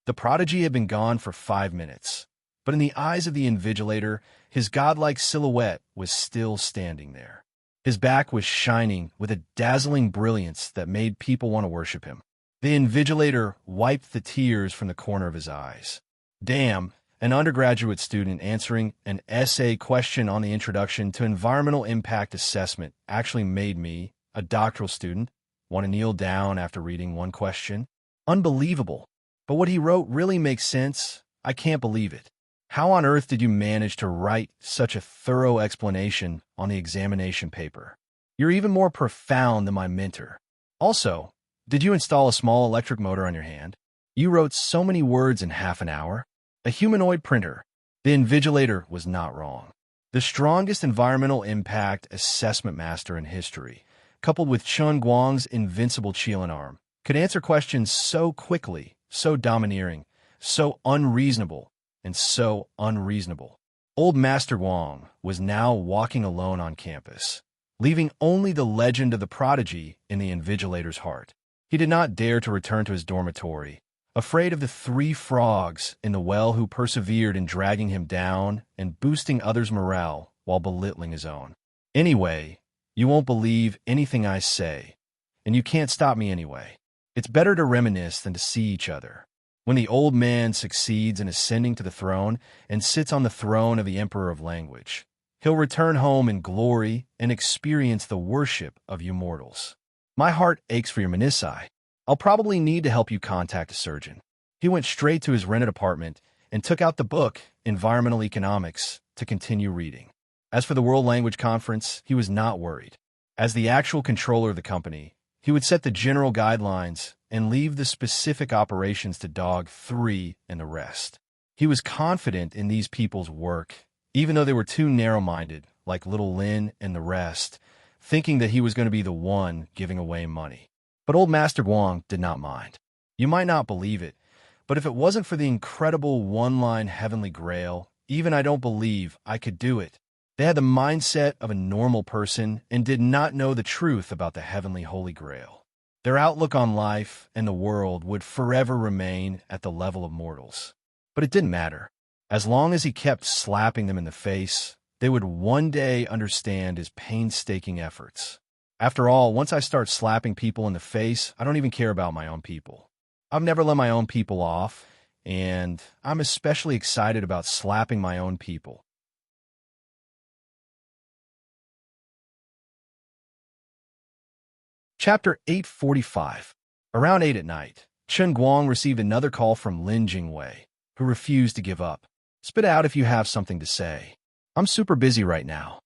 The prodigy had been gone for 5 minutes, but in the eyes of the invigilator, his godlike silhouette was still standing there. His back was shining with a dazzling brilliance that made people want to worship him. The invigilator wiped the tears from the corner of his eyes. Damn, an undergraduate student answering an essay question on the introduction to environmental impact assessment actually made me, a doctoral student, want to kneel down after reading one question. Unbelievable. But what he wrote really makes sense. I can't believe it. How on earth did you manage to write such a thorough explanation on the examination paper? You're even more profound than my mentor. Also, did you install a small electric motor on your hand? You wrote so many words in half an hour. A humanoid printer. The invigilator was not wrong. The strongest environmental impact assessment master in history, coupled with Chun Guang's invincible Qilin arm, could answer questions so quickly, so domineering, so unreasonable, and so unreasonable. Old Master Guang was now walking alone on campus, leaving only the legend of the prodigy in the invigilator's heart. He did not dare to return to his dormitory, afraid of the 3 frogs in the well who persevered in dragging him down and boosting others' morale while belittling his own. Anyway, you won't believe anything I say, and you can't stop me anyway. It's better to reminisce than to see each other. When the old man succeeds in ascending to the throne and sits on the throne of the Emperor of Language, he'll return home in glory and experience the worship of you mortals. My heart aches for your menisci. I'll probably need to help you contact a surgeon. He went straight to his rented apartment and took out the book, Environmental Economics, to continue reading. As for the World Language Conference, he was not worried. As the actual controller of the company, he would set the general guidelines and leave the specific operations to Dog 3 and the rest. He was confident in these people's work, even though they were too narrow-minded, like Little Lin and the rest, thinking that he was going to be the one giving away money. But old Master Guang did not mind. You might not believe it, but if it wasn't for the incredible one-line heavenly grail, even I don't believe I could do it. They had the mindset of a normal person and did not know the truth about the heavenly holy grail. Their outlook on life and the world would forever remain at the level of mortals. But it didn't matter. As long as he kept slapping them in the face, they would one day understand his painstaking efforts. After all, once I start slapping people in the face, I don't even care about my own people. I've never let my own people off, and I'm especially excited about slapping my own people. Chapter 845. Around 8 at night, Chen Guang received another call from Lin Jingwei, who refused to give up. Spit out if you have something to say. I'm super busy right now.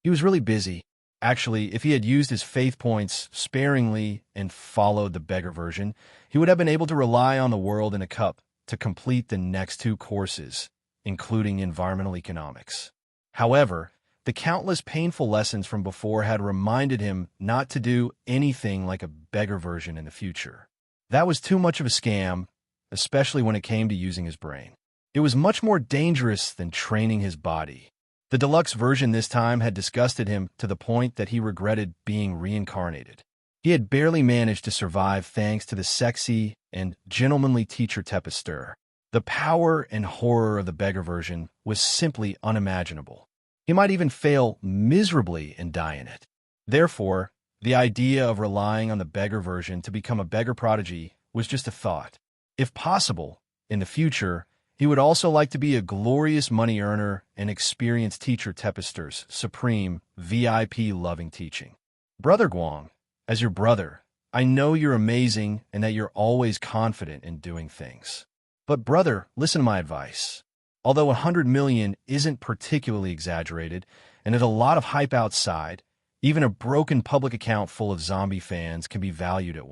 He was really busy. Actually, if he had used his faith points sparingly and followed the beggar version, he would have been able to rely on the world in a cup to complete the next 2 courses, including environmental economics. However, the countless painful lessons from before had reminded him not to do anything like a beggar version in the future. That was too much of a scam, especially when it came to using his brain. It was much more dangerous than training his body. The deluxe version this time had disgusted him to the point that he regretted being reincarnated. He had barely managed to survive thanks to the sexy and gentlemanly teacher Tepester. The power and horror of the beggar version was simply unimaginable. He might even fail miserably and die in it. Therefore, the idea of relying on the beggar version to become a beggar prodigy was just a thought. If possible, in the future, he would also like to be a glorious money earner and experience teacher Tepester's supreme, VIP-loving teaching. Brother Guang, as your brother, I know you're amazing and that you're always confident in doing things. But brother, listen to my advice. Although 100 million isn't particularly exaggerated, and there's a lot of hype outside, even a broken public account full of zombie fans can be valued at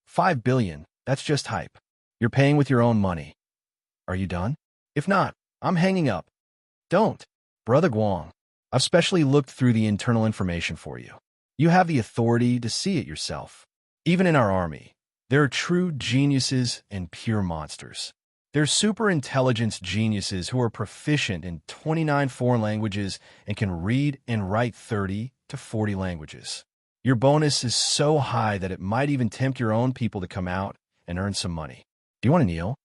5 billion, that's just hype. You're paying with your own money. Are you done? If not, I'm hanging up. Don't. Brother Guang, I've specially looked through the internal information for you. You have the authority to see it yourself. Even in our army, there are true geniuses and pure monsters. They're super-intelligence geniuses who are proficient in 29 foreign languages and can read and write 30 to 40 languages. Your bonus is so high that it might even tempt your own people to come out and earn some money. Do you want to kneel?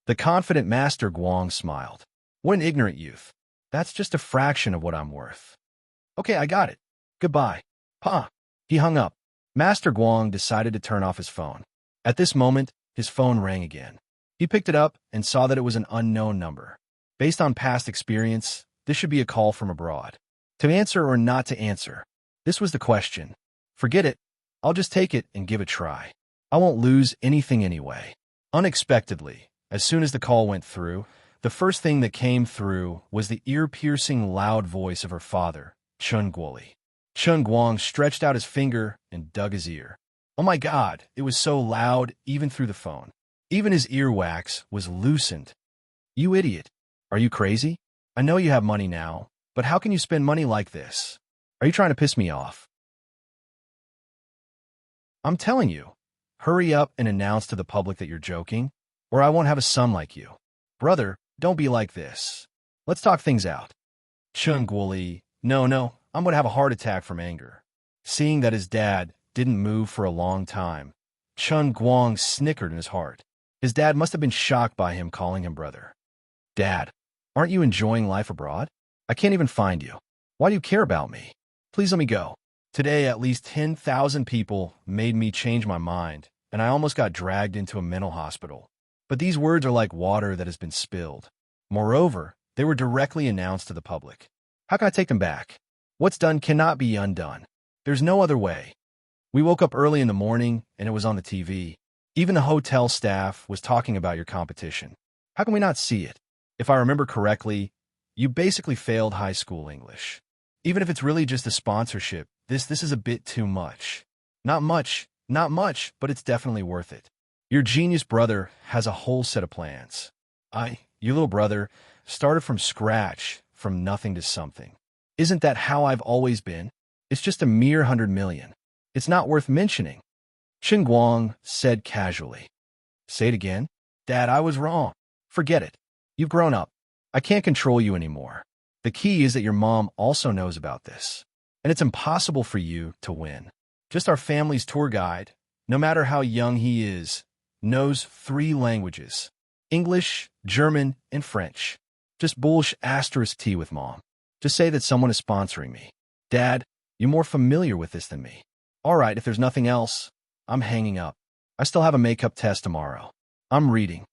The confident Master Guang smiled. What an ignorant youth. That's just a fraction of what I'm worth. Okay, I got it. Goodbye. Pa. He hung up. Master Guang decided to turn off his phone. At this moment, his phone rang again. He picked it up and saw that it was an unknown number. Based on past experience, this should be a call from abroad. To answer or not to answer? This was the question. Forget it. I'll just take it and give it a try. I won't lose anything anyway. Unexpectedly, as soon as the call went through, the first thing that came through was the ear-piercing loud voice of her father, Chen Guoli. Chen Guang stretched out his finger and dug his ear. Oh my God, it was so loud even through the phone. Even his earwax was loosened. You idiot. Are you crazy? I know you have money now, but how can you spend money like this? Are you trying to piss me off? I'm telling you. Hurry up and announce to the public that you're joking, or I won't have a son like you. Brother, don't be like this. Let's talk things out. Chen Guoli, no, I'm going to have a heart attack from anger. Seeing that his dad didn't move for a long time, Chen Guang snickered in his heart. His dad must have been shocked by him calling him brother. Dad, aren't you enjoying life abroad? I can't even find you. Why do you care about me? Please let me go. Today, at least 10,000 people made me change my mind, and I almost got dragged into a mental hospital. But these words are like water that has been spilled. Moreover, they were directly announced to the public. How can I take them back? What's done cannot be undone. There's no other way. We woke up early in the morning, and it was on the TV. Even the hotel staff was talking about your competition. How can we not see it? If I remember correctly, you basically failed high school English. Even if it's really just a sponsorship, this is a bit too much. Not much, but it's definitely worth it. Your genius brother has a whole set of plans. Your little brother, started from scratch, from nothing to something. Isn't that how I've always been? It's just a mere 100 million. It's not worth mentioning. Chen Guang said casually. Say it again? Dad, I was wrong. Forget it. You've grown up. I can't control you anymore. The key is that your mom also knows about this. And it's impossible for you to win. Just our family's tour guide, no matter how young he is, knows 3 languages. English, German, and French. Just bullsh *T with mom. Just say that someone is sponsoring me. Dad, you're more familiar with this than me. All right, if there's nothing else, I'm hanging up. I still have a makeup test tomorrow. I'm reading.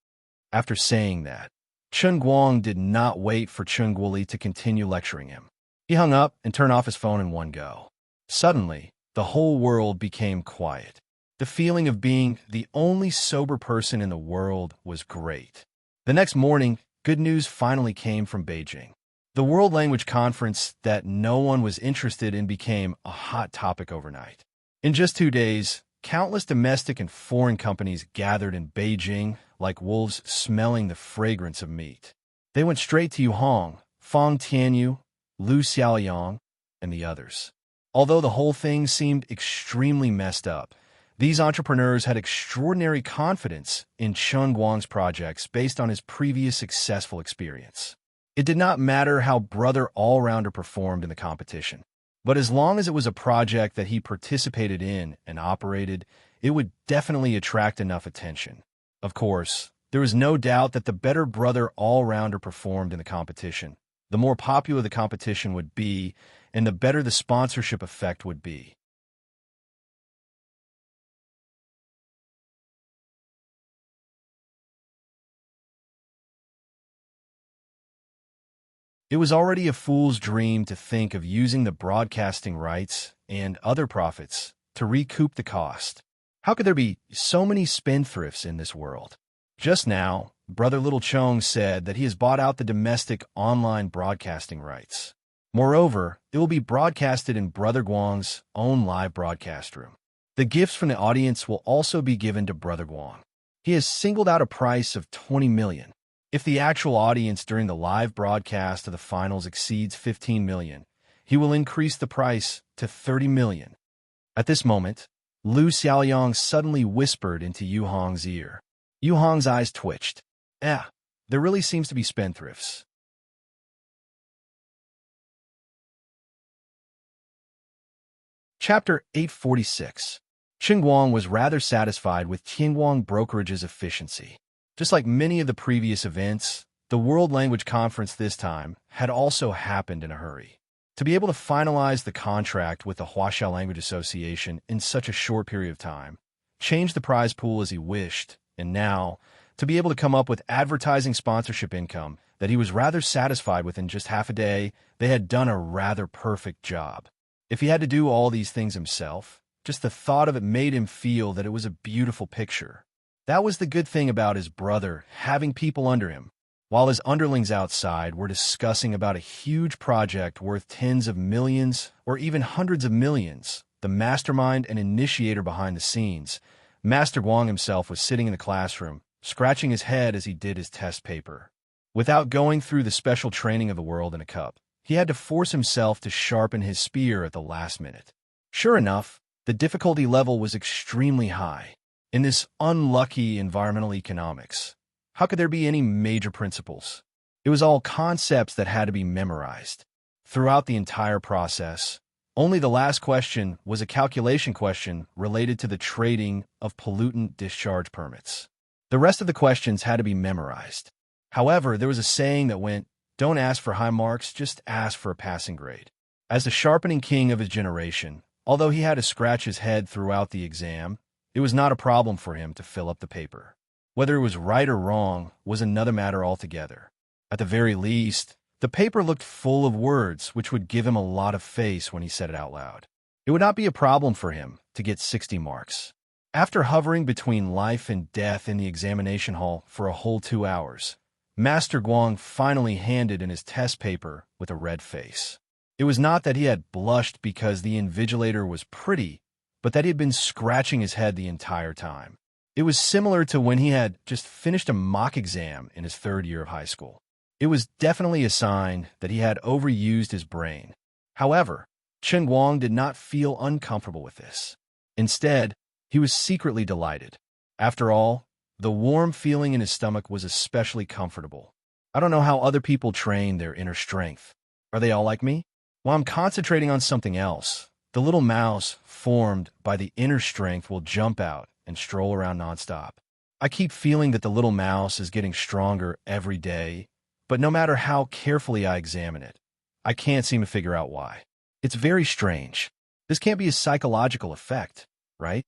After saying that, Chen Guang did not wait for Chen Guoli to continue lecturing him. He hung up and turned off his phone in one go. Suddenly, the whole world became quiet. The feeling of being the only sober person in the world was great. The next morning, good news finally came from Beijing. The World Language Conference that no one was interested in became a hot topic overnight. In just 2 days, countless domestic and foreign companies gathered in Beijing like wolves smelling the fragrance of meat. They went straight to Yu Hong, Fang Tianyu, Lu Xiaoyang, and the others. Although the whole thing seemed extremely messed up, these entrepreneurs had extraordinary confidence in Chen Guang's projects based on his previous successful experience. It did not matter how Brother All-Rounder performed in the competition, but as long as it was a project that he participated in and operated, it would definitely attract enough attention. Of course, there was no doubt that the better Brother All-Rounder performed in the competition, the more popular the competition would be, and the better the sponsorship effect would be. It was already a fool's dream to think of using the broadcasting rights and other profits to recoup the cost. How could there be so many spendthrifts in this world? Just now, Brother Little Chong said that he has bought out the domestic online broadcasting rights. Moreover, it will be broadcasted in Brother Guang's own live broadcast room. The gifts from the audience will also be given to Brother Guang. He has singled out a price of 20 million. If the actual audience during the live broadcast of the finals exceeds 15 million, he will increase the price to 30 million. At this moment, Lu Xiaoyang suddenly whispered into Yu Hong's ear. Yu Hong's eyes twitched. There really seems to be spendthrifts. Chapter 846. Chen Guang was rather satisfied with Tianguang Brokerage's efficiency. Just like many of the previous events, the World Language Conference this time had also happened in a hurry. To be able to finalize the contract with the Huaxiao Language Association in such a short period of time, change the prize pool as he wished, and now, to be able to come up with advertising sponsorship income that he was rather satisfied with in just half a day, they had done a rather perfect job. If he had to do all these things himself, just the thought of it made him feel that it was a beautiful picture. That was the good thing about his brother having people under him. While his underlings outside were discussing about a huge project worth tens of millions or even hundreds of millions, the mastermind and initiator behind the scenes, Master Guang himself was sitting in the classroom, scratching his head as he did his test paper. Without going through the special training of the world in a cup, he had to force himself to sharpen his spear at the last minute. Sure enough, the difficulty level was extremely high. In this unlucky environmental economics, how could there be any major principles? It was all concepts that had to be memorized. Throughout the entire process, only the last question was a calculation question related to the trading of pollutant discharge permits. The rest of the questions had to be memorized. However, there was a saying that went, "Don't ask for high marks, just ask for a passing grade." As the sharpening king of his generation, although he had to scratch his head throughout the exam, it was not a problem for him to fill up the paper. Whether it was right or wrong was another matter altogether. At the very least, the paper looked full of words which would give him a lot of face when he said it out loud. It would not be a problem for him to get 60 marks. After hovering between life and death in the examination hall for a whole 2 hours, Master Guang finally handed in his test paper with a red face. It was not that he had blushed because the invigilator was pretty, but that he had been scratching his head the entire time. It was similar to when he had just finished a mock exam in his 3rd year of high school. It was definitely a sign that he had overused his brain. However, Chen Guang did not feel uncomfortable with this. Instead, he was secretly delighted. After all, the warm feeling in his stomach was especially comfortable. I don't know how other people train their inner strength. Are they all like me? While I'm concentrating on something else, the little mouse formed by the inner strength will jump out and stroll around nonstop. I keep feeling that the little mouse is getting stronger every day, but no matter how carefully I examine it, I can't seem to figure out why. It's very strange. This can't be a psychological effect, right?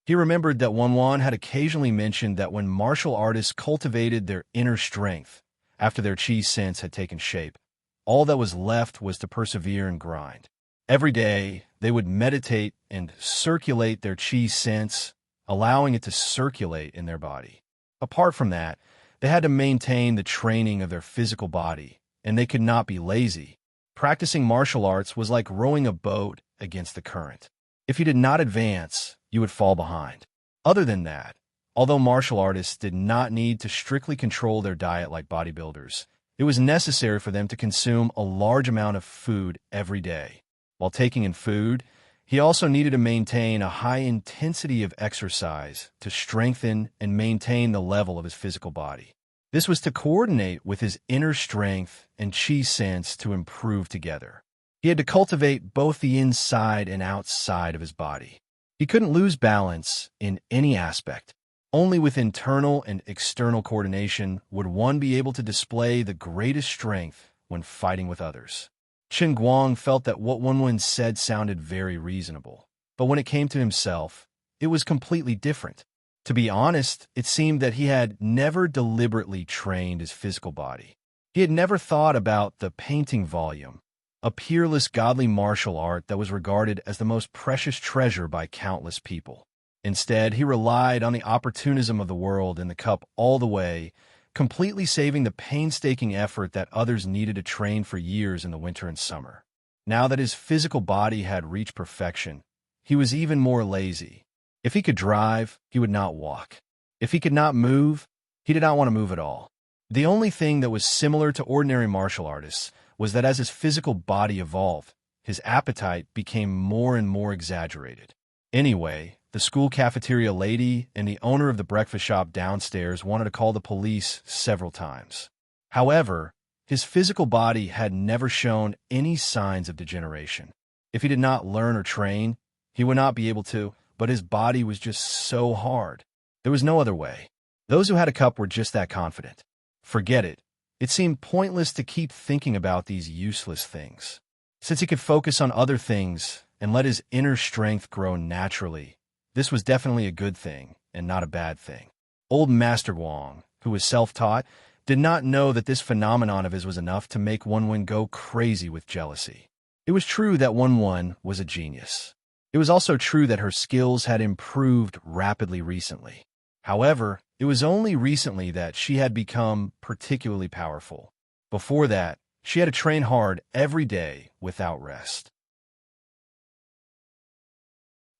He remembered that Wanwan had occasionally mentioned that when martial artists cultivated their inner strength after their chi sense had taken shape, all that was left was to persevere and grind. Every day, they would meditate and circulate their chi sense, allowing it to circulate in their body. Apart from that, they had to maintain the training of their physical body, and they could not be lazy. Practicing martial arts was like rowing a boat against the current. If you did not advance, you would fall behind. Other than that, although martial artists did not need to strictly control their diet like bodybuilders, it was necessary for them to consume a large amount of food every day. While taking in food, he also needed to maintain a high intensity of exercise to strengthen and maintain the level of his physical body. This was to coordinate with his inner strength and chi sense to improve together. He had to cultivate both the inside and outside of his body. He couldn't lose balance in any aspect. Only with internal and external coordination would one be able to display the greatest strength when fighting with others. Qin Guang felt that what Wenwen said sounded very reasonable, but when it came to himself, it was completely different. To be honest, it seemed that he had never deliberately trained his physical body. He had never thought about the painting volume, a peerless godly martial art that was regarded as the most precious treasure by countless people. Instead, he relied on the opportunism of the world and the cup all the way, completely saving the painstaking effort that others needed to train for years in the winter and summer. Now that his physical body had reached perfection, he was even more lazy. If he could drive, he would not walk. If he could not move, he did not want to move at all. The only thing that was similar to ordinary martial artists was that as his physical body evolved, his appetite became more and more exaggerated. Anyway, the school cafeteria lady and the owner of the breakfast shop downstairs wanted to call the police several times. However, his physical body had never shown any signs of degeneration. If he did not learn or train, he would not be able to, but his body was just so hard. There was no other way. Those who had a cup were just that confident. Forget it. It seemed pointless to keep thinking about these useless things. Since he could focus on other things and let his inner strength grow naturally, this was definitely a good thing and not a bad thing. Old Master Guang, who was self-taught, did not know that this phenomenon of his was enough to make Wenwen go crazy with jealousy. It was true that Wenwen was a genius. It was also true that her skills had improved rapidly recently. However, it was only recently that she had become particularly powerful. Before that, she had to train hard every day without rest.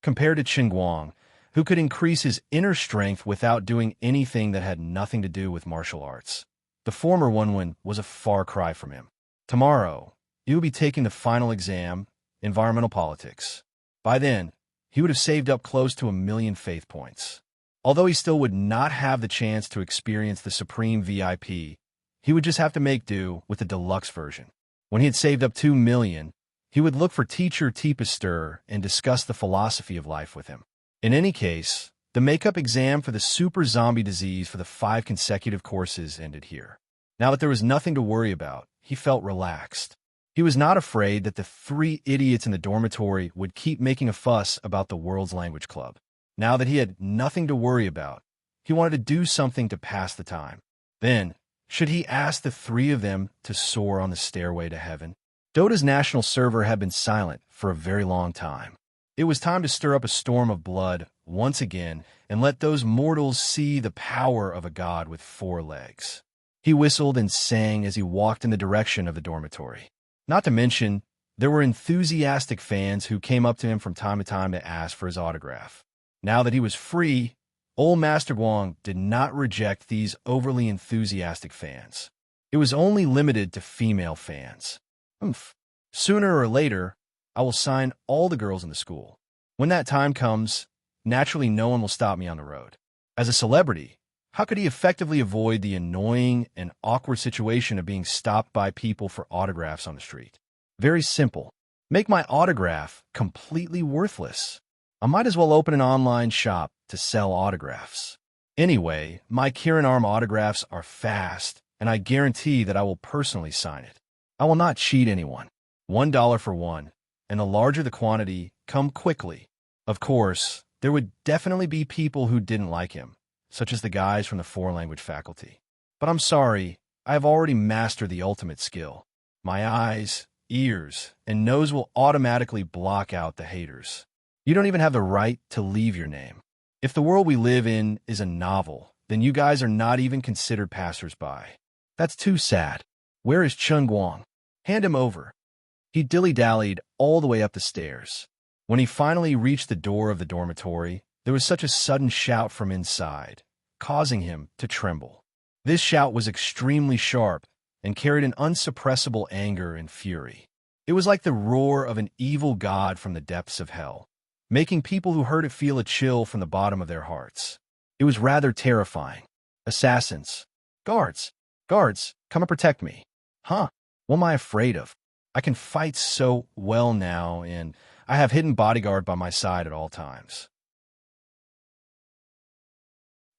Compared to Qin Guang, who could increase his inner strength without doing anything that had nothing to do with martial arts, the former Wenwen was a far cry from him. Tomorrow, he would be taking the final exam, environmental politics. By then, he would have saved up close to 1,000,000 faith points. Although he still would not have the chance to experience the Supreme VIP, he would just have to make do with the deluxe version. When he had saved up 2,000,000, he would look for teacher Teepister and discuss the philosophy of life with him. In any case, the makeup exam for the super zombie disease for the 5 consecutive courses ended here. Now that there was nothing to worry about, he felt relaxed. He was not afraid that the 3 idiots in the dormitory would keep making a fuss about the World's Language Club. Now that he had nothing to worry about, he wanted to do something to pass the time. Then, should he ask the 3 of them to soar on the stairway to heaven? Dota's national server had been silent for a very long time. It was time to stir up a storm of blood once again and let those mortals see the power of a god with 4 legs. He whistled and sang as he walked in the direction of the dormitory. Not to mention, there were enthusiastic fans who came up to him from time to time to ask for his autograph. Now that he was free, old Master Guang did not reject these overly enthusiastic fans. It was only limited to female fans. Sooner or later, I will sign all the girls in the school. When that time comes, naturally no one will stop me on the road. As a celebrity, how could he effectively avoid the annoying and awkward situation of being stopped by people for autographs on the street? Very simple. Make my autograph completely worthless. I might as well open an online shop to sell autographs. Anyway, my Kirin Arm autographs are fast, and I guarantee that I will personally sign it. I will not cheat anyone. $1 for one, and the larger the quantity, come quickly. Of course, there would definitely be people who didn't like him, such as the guys from the 4-language faculty. But I'm sorry, I have already mastered the ultimate skill. My eyes, ears, and nose will automatically block out the haters. You don't even have the right to leave your name. If the world we live in is a novel, then you guys are not even considered passersby. That's too sad. Where is Chun Guang? Hand him over. He dilly-dallied all the way up the stairs. When he finally reached the door of the dormitory, there was such a sudden shout from inside, causing him to tremble. This shout was extremely sharp and carried an unsuppressible anger and fury. It was like the roar of an evil god from the depths of hell, making people who heard it feel a chill from the bottom of their hearts. It was rather terrifying. Assassins. Guards. Guards, come and protect me. Huh? What am I afraid of? I can fight so well now, and I have hidden bodyguard by my side at all times.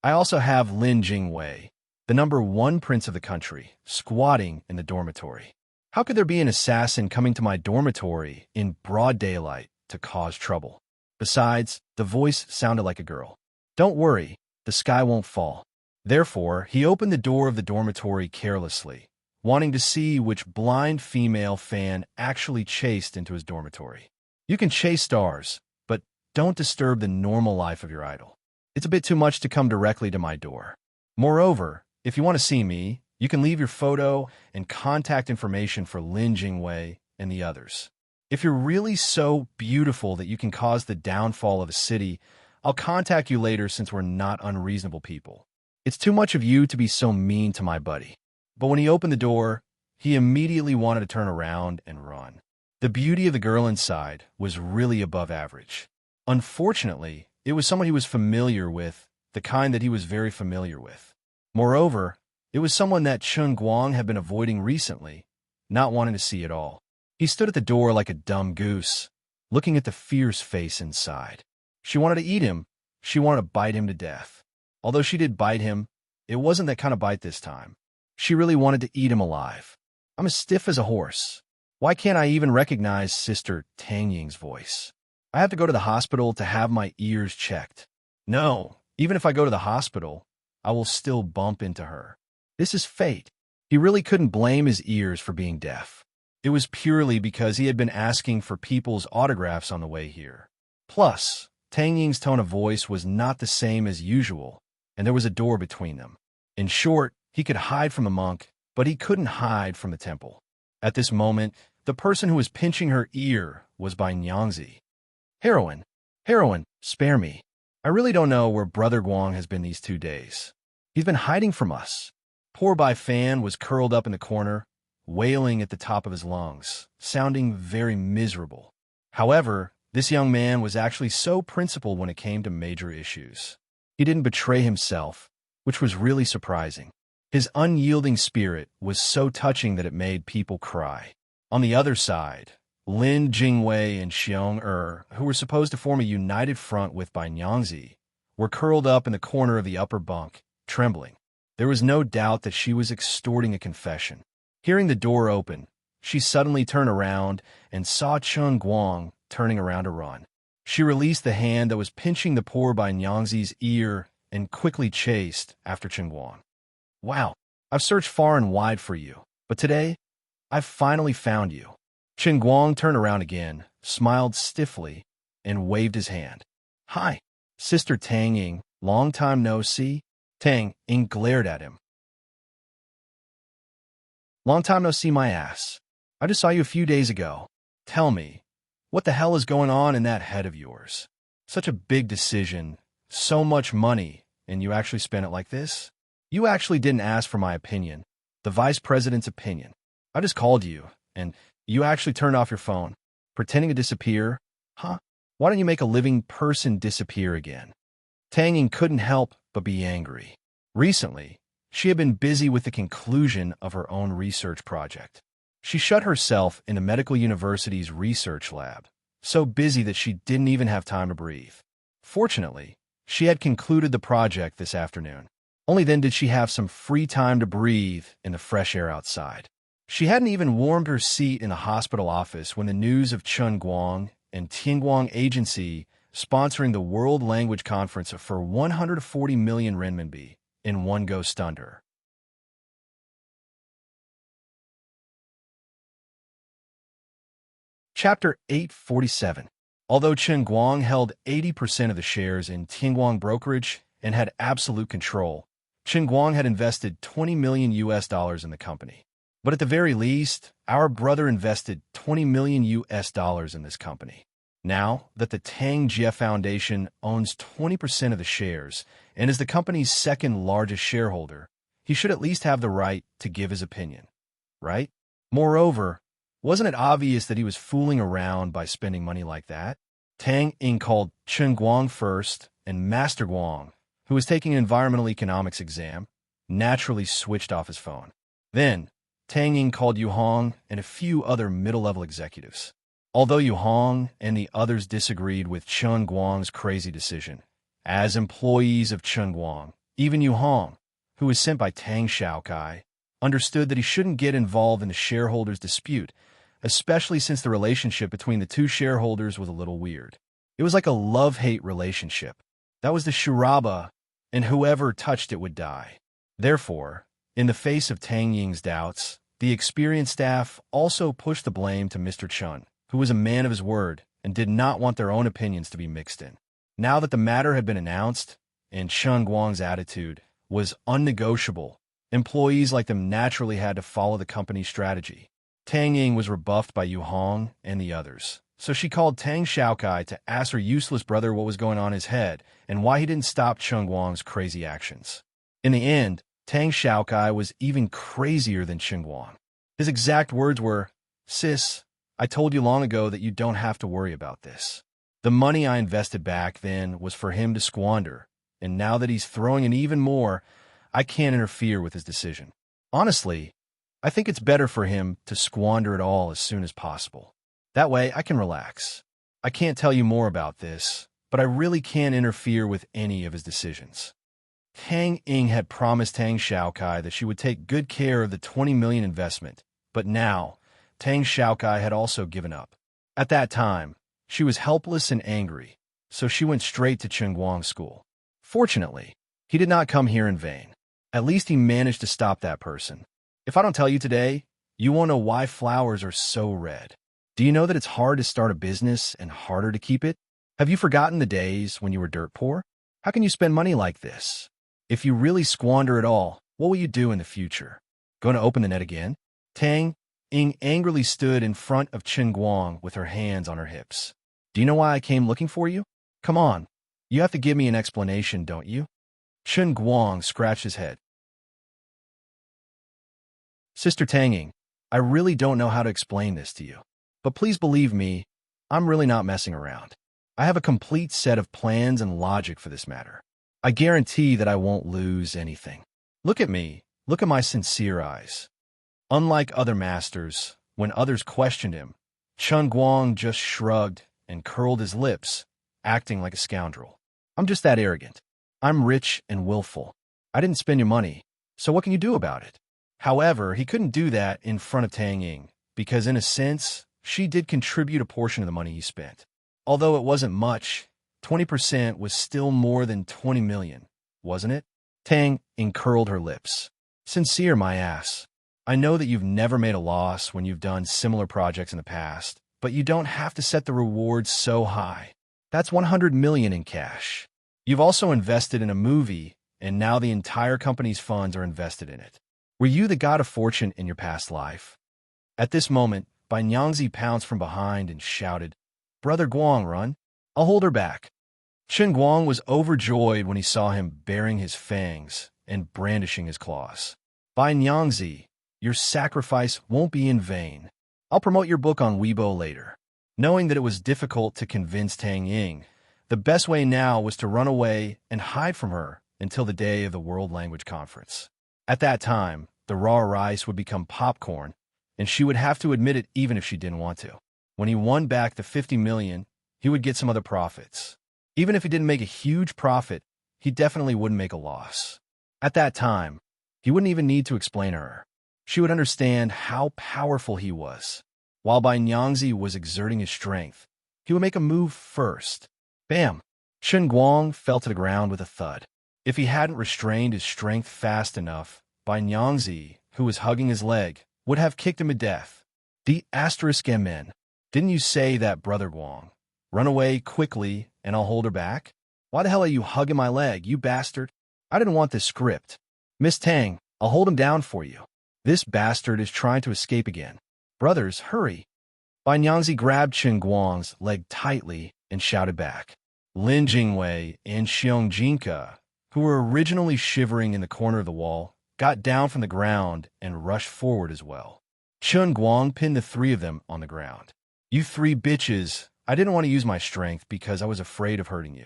I also have Lin Jingwei, the #1 prince of the country, squatting in the dormitory. How could there be an assassin coming to my dormitory in broad daylight to cause trouble? Besides, the voice sounded like a girl. Don't worry, the sky won't fall. Therefore, he opened the door of the dormitory carelessly, wanting to see which blind female fan actually chased into his dormitory. You can chase stars, but don't disturb the normal life of your idol. It's a bit too much to come directly to my door. Moreover, if you want to see me, you can leave your photo and contact information for Lin Jingwei and the others. If you're really so beautiful that you can cause the downfall of a city, I'll contact you later since we're not unreasonable people. It's too much of you to be so mean to my buddy. But when he opened the door, he immediately wanted to turn around and run. The beauty of the girl inside was really above average. Unfortunately, it was someone he was familiar with, the kind that he was very familiar with. Moreover, it was someone that Chun Guang had been avoiding recently, not wanting to see at all. He stood at the door like a dumb goose, looking at the fierce face inside. She wanted to eat him. She wanted to bite him to death. Although she did bite him, it wasn't that kind of bite this time. She really wanted to eat him alive. I'm as stiff as a horse. Why can't I even recognize Sister Tang Ying's voice? I have to go to the hospital to have my ears checked. No, even if I go to the hospital, I will still bump into her. This is fate. He really couldn't blame his ears for being deaf. It was purely because he had been asking for people's autographs on the way here. Plus, Tang Ying's tone of voice was not the same as usual, and there was a door between them. In short, he could hide from the monk, but he couldn't hide from the temple. At this moment, the person who was pinching her ear was Bai Nyangzi. Heroine, heroine, spare me. I really don't know where Brother Guang has been these 2 days. He's been hiding from us. Poor Bai Fan was curled up in the corner, wailing at the top of his lungs, sounding very miserable. However, this young man was actually so principled when it came to major issues. He didn't betray himself, which was really surprising. His unyielding spirit was so touching that it made people cry. On the other side, Lin Jingwei and Xiong who were supposed to form a united front with Bai Nyangzi, were curled up in the corner of the upper bunk, trembling. There was no doubt that she was extorting a confession. Hearing the door open, she suddenly turned around and saw Chun Guang turning around to run. She released the hand that was pinching the poor Bai Nyangzi's ear and quickly chased after Chun Guang. Wow, I've searched far and wide for you, but today, I've finally found you. Chun Guang turned around again, smiled stiffly, and waved his hand. Hi, Sister Tang Ying, long time no see. Tang Ying glared at him. Long time no see my ass. I just saw you a few days ago. Tell me, what the hell is going on in that head of yours? Such a big decision, so much money, and you actually spent it like this? You actually didn't ask for my opinion, the vice president's opinion. I just called you, and you actually turned off your phone, pretending to disappear. Huh? Why don't you make a living person disappear again? Tang Ying couldn't help but be angry. Recently, she had been busy with the conclusion of her own research project. She shut herself in the medical university's research lab, so busy that she didn't even have time to breathe. Fortunately, she had concluded the project this afternoon. Only then did she have some free time to breathe in the fresh air outside. She hadn't even warmed her seat in the hospital office when the news of Chun Guang and Tianguang Agency sponsoring the World Language Conference for 140 million renminbi in one go stunned her. Chapter 847. Although Chen Guang held 80% of the shares in Tianguang Brokerage and had absolute control, Chen Guang had invested $20 million in the company. But at the very least, our brother invested $20 million in this company. Now that the Tang Jie Foundation owns 20% of the shares and is the company's second largest shareholder, he should at least have the right to give his opinion, right? Moreover, wasn't it obvious that he was fooling around by spending money like that? Tang Ying called Chen Guang first, and Master Guang, who was taking an environmental economics exam, naturally switched off his phone. Then, Tang Ying called Yu Hong and a few other middle-level executives. Although Yu Hong and the others disagreed with Chen Guang's crazy decision, as employees of Chen Guang, even Yu Hong, who was sent by Tang Shaokai, understood that he shouldn't get involved in the shareholders' dispute, especially since the relationship between the two shareholders was a little weird. It was like a love-hate relationship. That was the shuraba, and whoever touched it would die. Therefore, in the face of Tang Ying's doubts, the experienced staff also pushed the blame to Mr. Chen, who was a man of his word and did not want their own opinions to be mixed in. Now that the matter had been announced, and Chen Guang's attitude was unnegotiable, employees like them naturally had to follow the company's strategy. Tang Ying was rebuffed by Yu Hong and the others, so she called Tang Shaokai to ask her useless brother what was going on in his head and why he didn't stop Chen Guang's crazy actions. In the end, Tang Shaokai was even crazier than Chen Guang. His exact words were, "Sis, I told you long ago that you don't have to worry about this. The money I invested back then was for him to squander, and now that he's throwing in even more, I can't interfere with his decision. Honestly, I think it's better for him to squander it all as soon as possible. That way, I can relax. I can't tell you more about this, but I really can't interfere with any of his decisions." Tang Ying had promised Tang Shaokai that she would take good care of the $20 million investment, but now, Tang Shaokai had also given up. At that time, she was helpless and angry, so she went straight to Chen Guang's school. Fortunately, he did not come here in vain. At least he managed to stop that person. If I don't tell you today, you won't know why flowers are so red. Do you know that it's hard to start a business and harder to keep it? Have you forgotten the days when you were dirt poor? How can you spend money like this? If you really squander it all, what will you do in the future? Going to open the net again? Tang Ying angrily stood in front of Chen Guang with her hands on her hips. Do you know why I came looking for you? Come on, you have to give me an explanation, don't you? Chen Guang scratched his head. Sister Tang Ying, I really don't know how to explain this to you. But please believe me, I'm really not messing around. I have a complete set of plans and logic for this matter. I guarantee that I won't lose anything. Look at me. Look at my sincere eyes. Unlike other masters, when others questioned him, Chen Guang just shrugged and curled his lips, acting like a scoundrel. I'm just that arrogant. I'm rich and willful. I didn't spend your money, so what can you do about it? However, he couldn't do that in front of Tang Ying, because in a sense, she did contribute a portion of the money he spent. Although it wasn't much, 20% was still more than 20 million, wasn't it? Tang Ying curled her lips. Sincere, my ass. I know that you've never made a loss when you've done similar projects in the past, but you don't have to set the rewards so high. That's 100 million in cash. You've also invested in a movie, and now the entire company's funds are invested in it. Were you the god of fortune in your past life? At this moment, Bai Nyangzi pounced from behind and shouted, "Brother Guang, run! I'll hold her back." Chen Guang was overjoyed when he saw him baring his fangs and brandishing his claws. "Bai Nyangzi, your sacrifice won't be in vain. I'll promote your book on Weibo later." Knowing that it was difficult to convince Tang Ying, the best way now was to run away and hide from her until the day of the World Language Conference. At that time, the raw rice would become popcorn, and she would have to admit it even if she didn't want to. When he won back the 50 million, he would get some other profits. Even if he didn't make a huge profit, he definitely wouldn't make a loss. At that time, he wouldn't even need to explain to her. She would understand how powerful he was. While Bai Nyangzi was exerting his strength, he would make a move first. Bam! Chen Guang fell to the ground with a thud. If he hadn't restrained his strength fast enough, Bai Nyangzi, who was hugging his leg, would have kicked him to death. D***mn. Didn't you say that, Brother Guang? Run away quickly, and I'll hold her back? Why the hell are you hugging my leg, you bastard? I didn't want this script. Miss Tang, I'll hold him down for you. This bastard is trying to escape again. Brothers, hurry. Bai Nyangzi grabbed Chen Guang's leg tightly and shouted back. Lin Jingwei and Xiong Jinka, who were originally shivering in the corner of the wall, got down from the ground and rushed forward as well. Chen Guang pinned the three of them on the ground. You three bitches, I didn't want to use my strength because I was afraid of hurting you.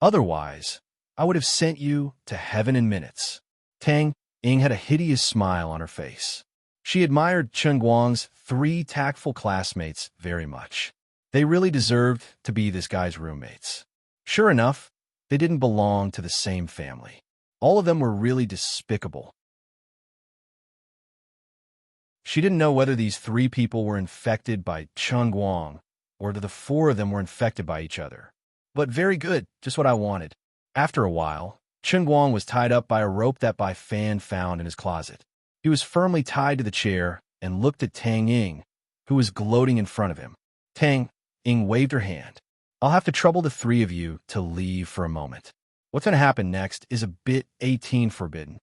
Otherwise, I would have sent you to heaven in minutes. Tang Ying had a hideous smile on her face. She admired Chen Guang's three tactful classmates very much. They really deserved to be this guy's roommates. Sure enough, they didn't belong to the same family. All of them were really despicable. She didn't know whether these three people were infected by Chen Guang or whether the four of them were infected by each other. But very good, just what I wanted. After a while, Chen Guang was tied up by a rope that Bai Fan found in his closet. He was firmly tied to the chair and looked at Tang Ying, who was gloating in front of him. Tang Ying waved her hand. I'll have to trouble the three of you to leave for a moment. What's going to happen next is a bit 18 forbidden.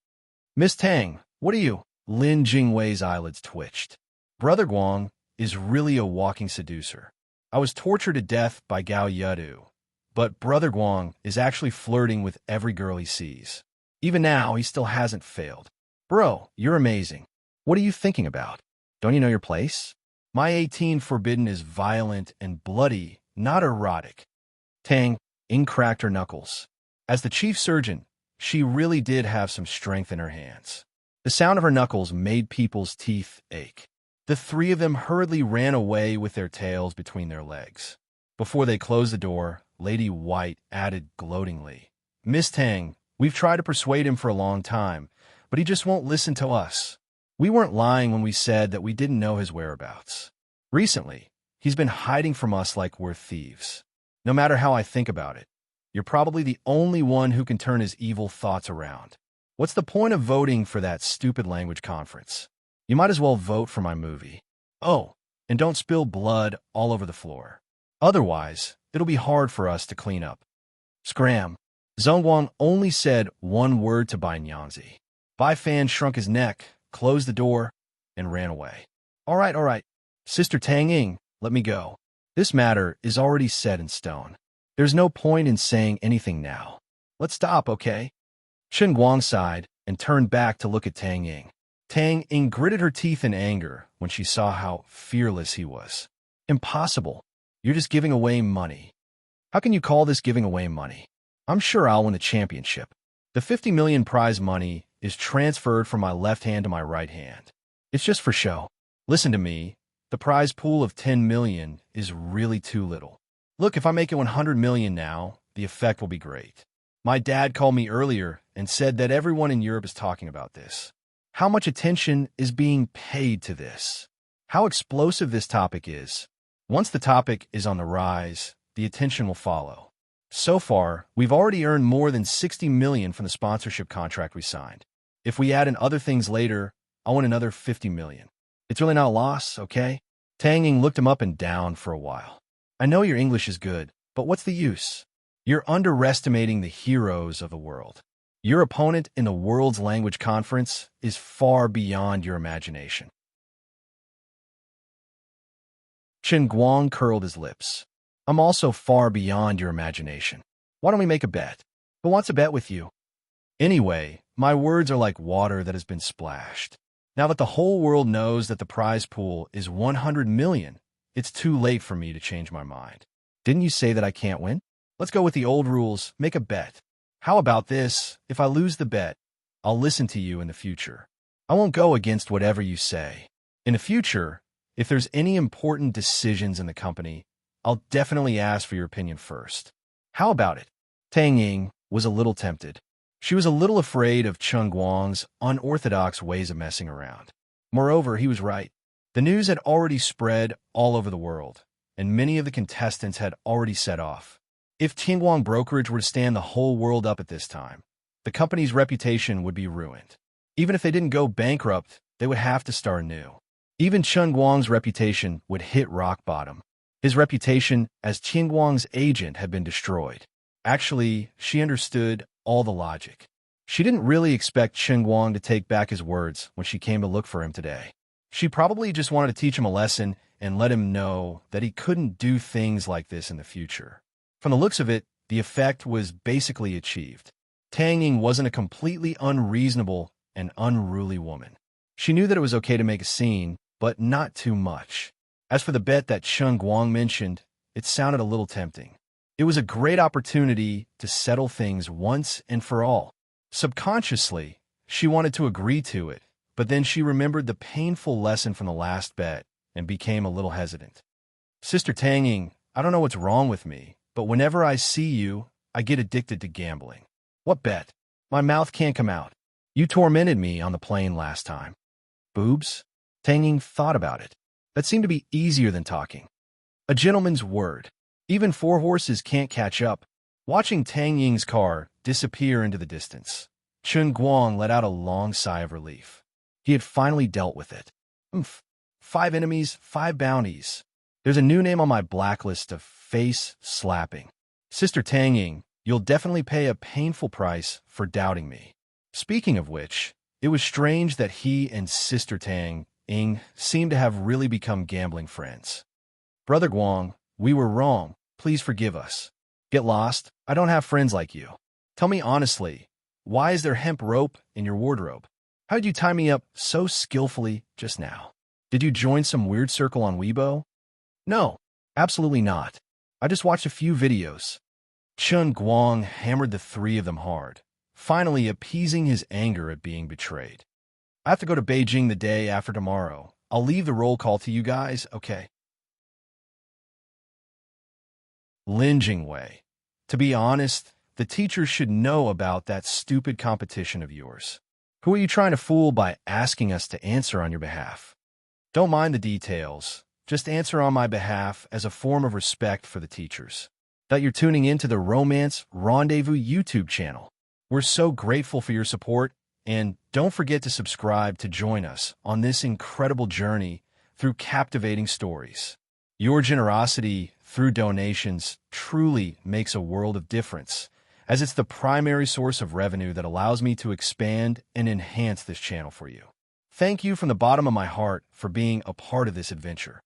Miss Tang, what are you? Lin Jingwei's eyelids twitched. Brother Guang is really a walking seducer. I was tortured to death by Gao Yudu, but Brother Guang is actually flirting with every girl he sees. Even now, he still hasn't failed. Bro, you're amazing. What are you thinking about? Don't you know your place? My 18 forbidden is violent and bloody, not erotic. Tang Ying cracked her knuckles. As the chief surgeon, she really did have some strength in her hands. The sound of her knuckles made people's teeth ache. The three of them hurriedly ran away with their tails between their legs. Before they closed the door, Lady White added gloatingly, Miss Tang, we've tried to persuade him for a long time, but he just won't listen to us. We weren't lying when we said that we didn't know his whereabouts. Recently, he's been hiding from us like we're thieves. No matter how I think about it, you're probably the only one who can turn his evil thoughts around. What's the point of voting for that stupid language conference? You might as well vote for my movie. Oh, and don't spill blood all over the floor. Otherwise, it'll be hard for us to clean up. Scram. Zhongguang only said one word to Bai Nyangzi. Bai Fan shrunk his neck, closed the door, and ran away. All right. Sister Tang Ying, let me go. This matter is already set in stone. There's no point in saying anything now. Let's stop, okay? Chen Guang sighed and turned back to look at Tang Ying. Tang Ying gritted her teeth in anger when she saw how fearless he was. Impossible. You're just giving away money. How can you call this giving away money? I'm sure I'll win the championship. The 50 million prize money is transferred from my left hand to my right hand. It's just for show. Listen to me. The prize pool of 10 million is really too little. Look, if I make it 100 million now, the effect will be great. My dad called me earlier and said that everyone in Europe is talking about this. How much attention is being paid to this? How explosive this topic is. Once the topic is on the rise, the attention will follow. So far, we've already earned more than 60 million from the sponsorship contract we signed. If we add in other things later, I'll win another 50 million. It's really not a loss, okay? Tang Ying looked him up and down for a while. I know your English is good, but what's the use? You're underestimating the heroes of the world. Your opponent in the world's language conference is far beyond your imagination. Chen Guang curled his lips. I'm also far beyond your imagination. Why don't we make a bet? Who wants a bet with you? Anyway, my words are like water that has been splashed. Now that the whole world knows that the prize pool is 100 million, it's too late for me to change my mind. Didn't you say that I can't win? Let's go with the old rules, make a bet. How about this? If I lose the bet, I'll listen to you in the future. I won't go against whatever you say. In the future, if there's any important decisions in the company, I'll definitely ask for your opinion first. How about it? Tang Ying was a little tempted. She was a little afraid of Chen Guang's unorthodox ways of messing around. Moreover, he was right. The news had already spread all over the world, and many of the contestants had already set off. If Tianguang Brokerage were to stand the whole world up at this time, the company's reputation would be ruined. Even if they didn't go bankrupt, they would have to start anew. Even Chen Guang's reputation would hit rock bottom. His reputation as Qingguang's agent had been destroyed. Actually, she understood all the logic. She didn't really expect Qingguang to take back his words when she came to look for him today. She probably just wanted to teach him a lesson and let him know that he couldn't do things like this in the future. From the looks of it, the effect was basically achieved. Tang Ying wasn't a completely unreasonable and unruly woman. She knew that it was okay to make a scene, but not too much. As for the bet that Chen Guang mentioned, it sounded a little tempting. It was a great opportunity to settle things once and for all. Subconsciously, she wanted to agree to it, but then she remembered the painful lesson from the last bet and became a little hesitant. Sister Tang Ying, I don't know what's wrong with me, but whenever I see you, I get addicted to gambling. What bet? My mouth can't come out. You tormented me on the plane last time. Boobs? Tang Ying thought about it. That seemed to be easier than talking. A gentleman's word. Even four horses can't catch up. Watching Tang Ying's car disappear into the distance, Chen Guang let out a long sigh of relief. He had finally dealt with it. 5 enemies, 5 bounties. There's a new name on my blacklist of face slapping. Sister Tang Ying, you'll definitely pay a painful price for doubting me. Speaking of which, it was strange that he and Sister Tang Ying seemed to have really become gambling friends. Brother Guang, we were wrong. Please forgive us. Get lost. I don't have friends like you. Tell me honestly, why is there hemp rope in your wardrobe? How did you tie me up so skillfully just now? Did you join some weird circle on Weibo? No, absolutely not. I just watched a few videos. Chen Guang hammered the 3 of them hard, finally appeasing his anger at being betrayed. I have to go to Beijing the day after tomorrow. I'll leave the roll call to you guys, okay? Lin Jingwei. To be honest, the teachers should know about that stupid competition of yours. Who are you trying to fool by asking us to answer on your behalf? Don't mind the details. Just answer on my behalf as a form of respect for the teachers. That you're tuning into the Romance Rendezvous YouTube channel. We're so grateful for your support, and don't forget to subscribe to join us on this incredible journey through captivating stories. Your generosity through donations truly makes a world of difference, as it's the primary source of revenue that allows me to expand and enhance this channel for you. Thank you from the bottom of my heart for being a part of this adventure.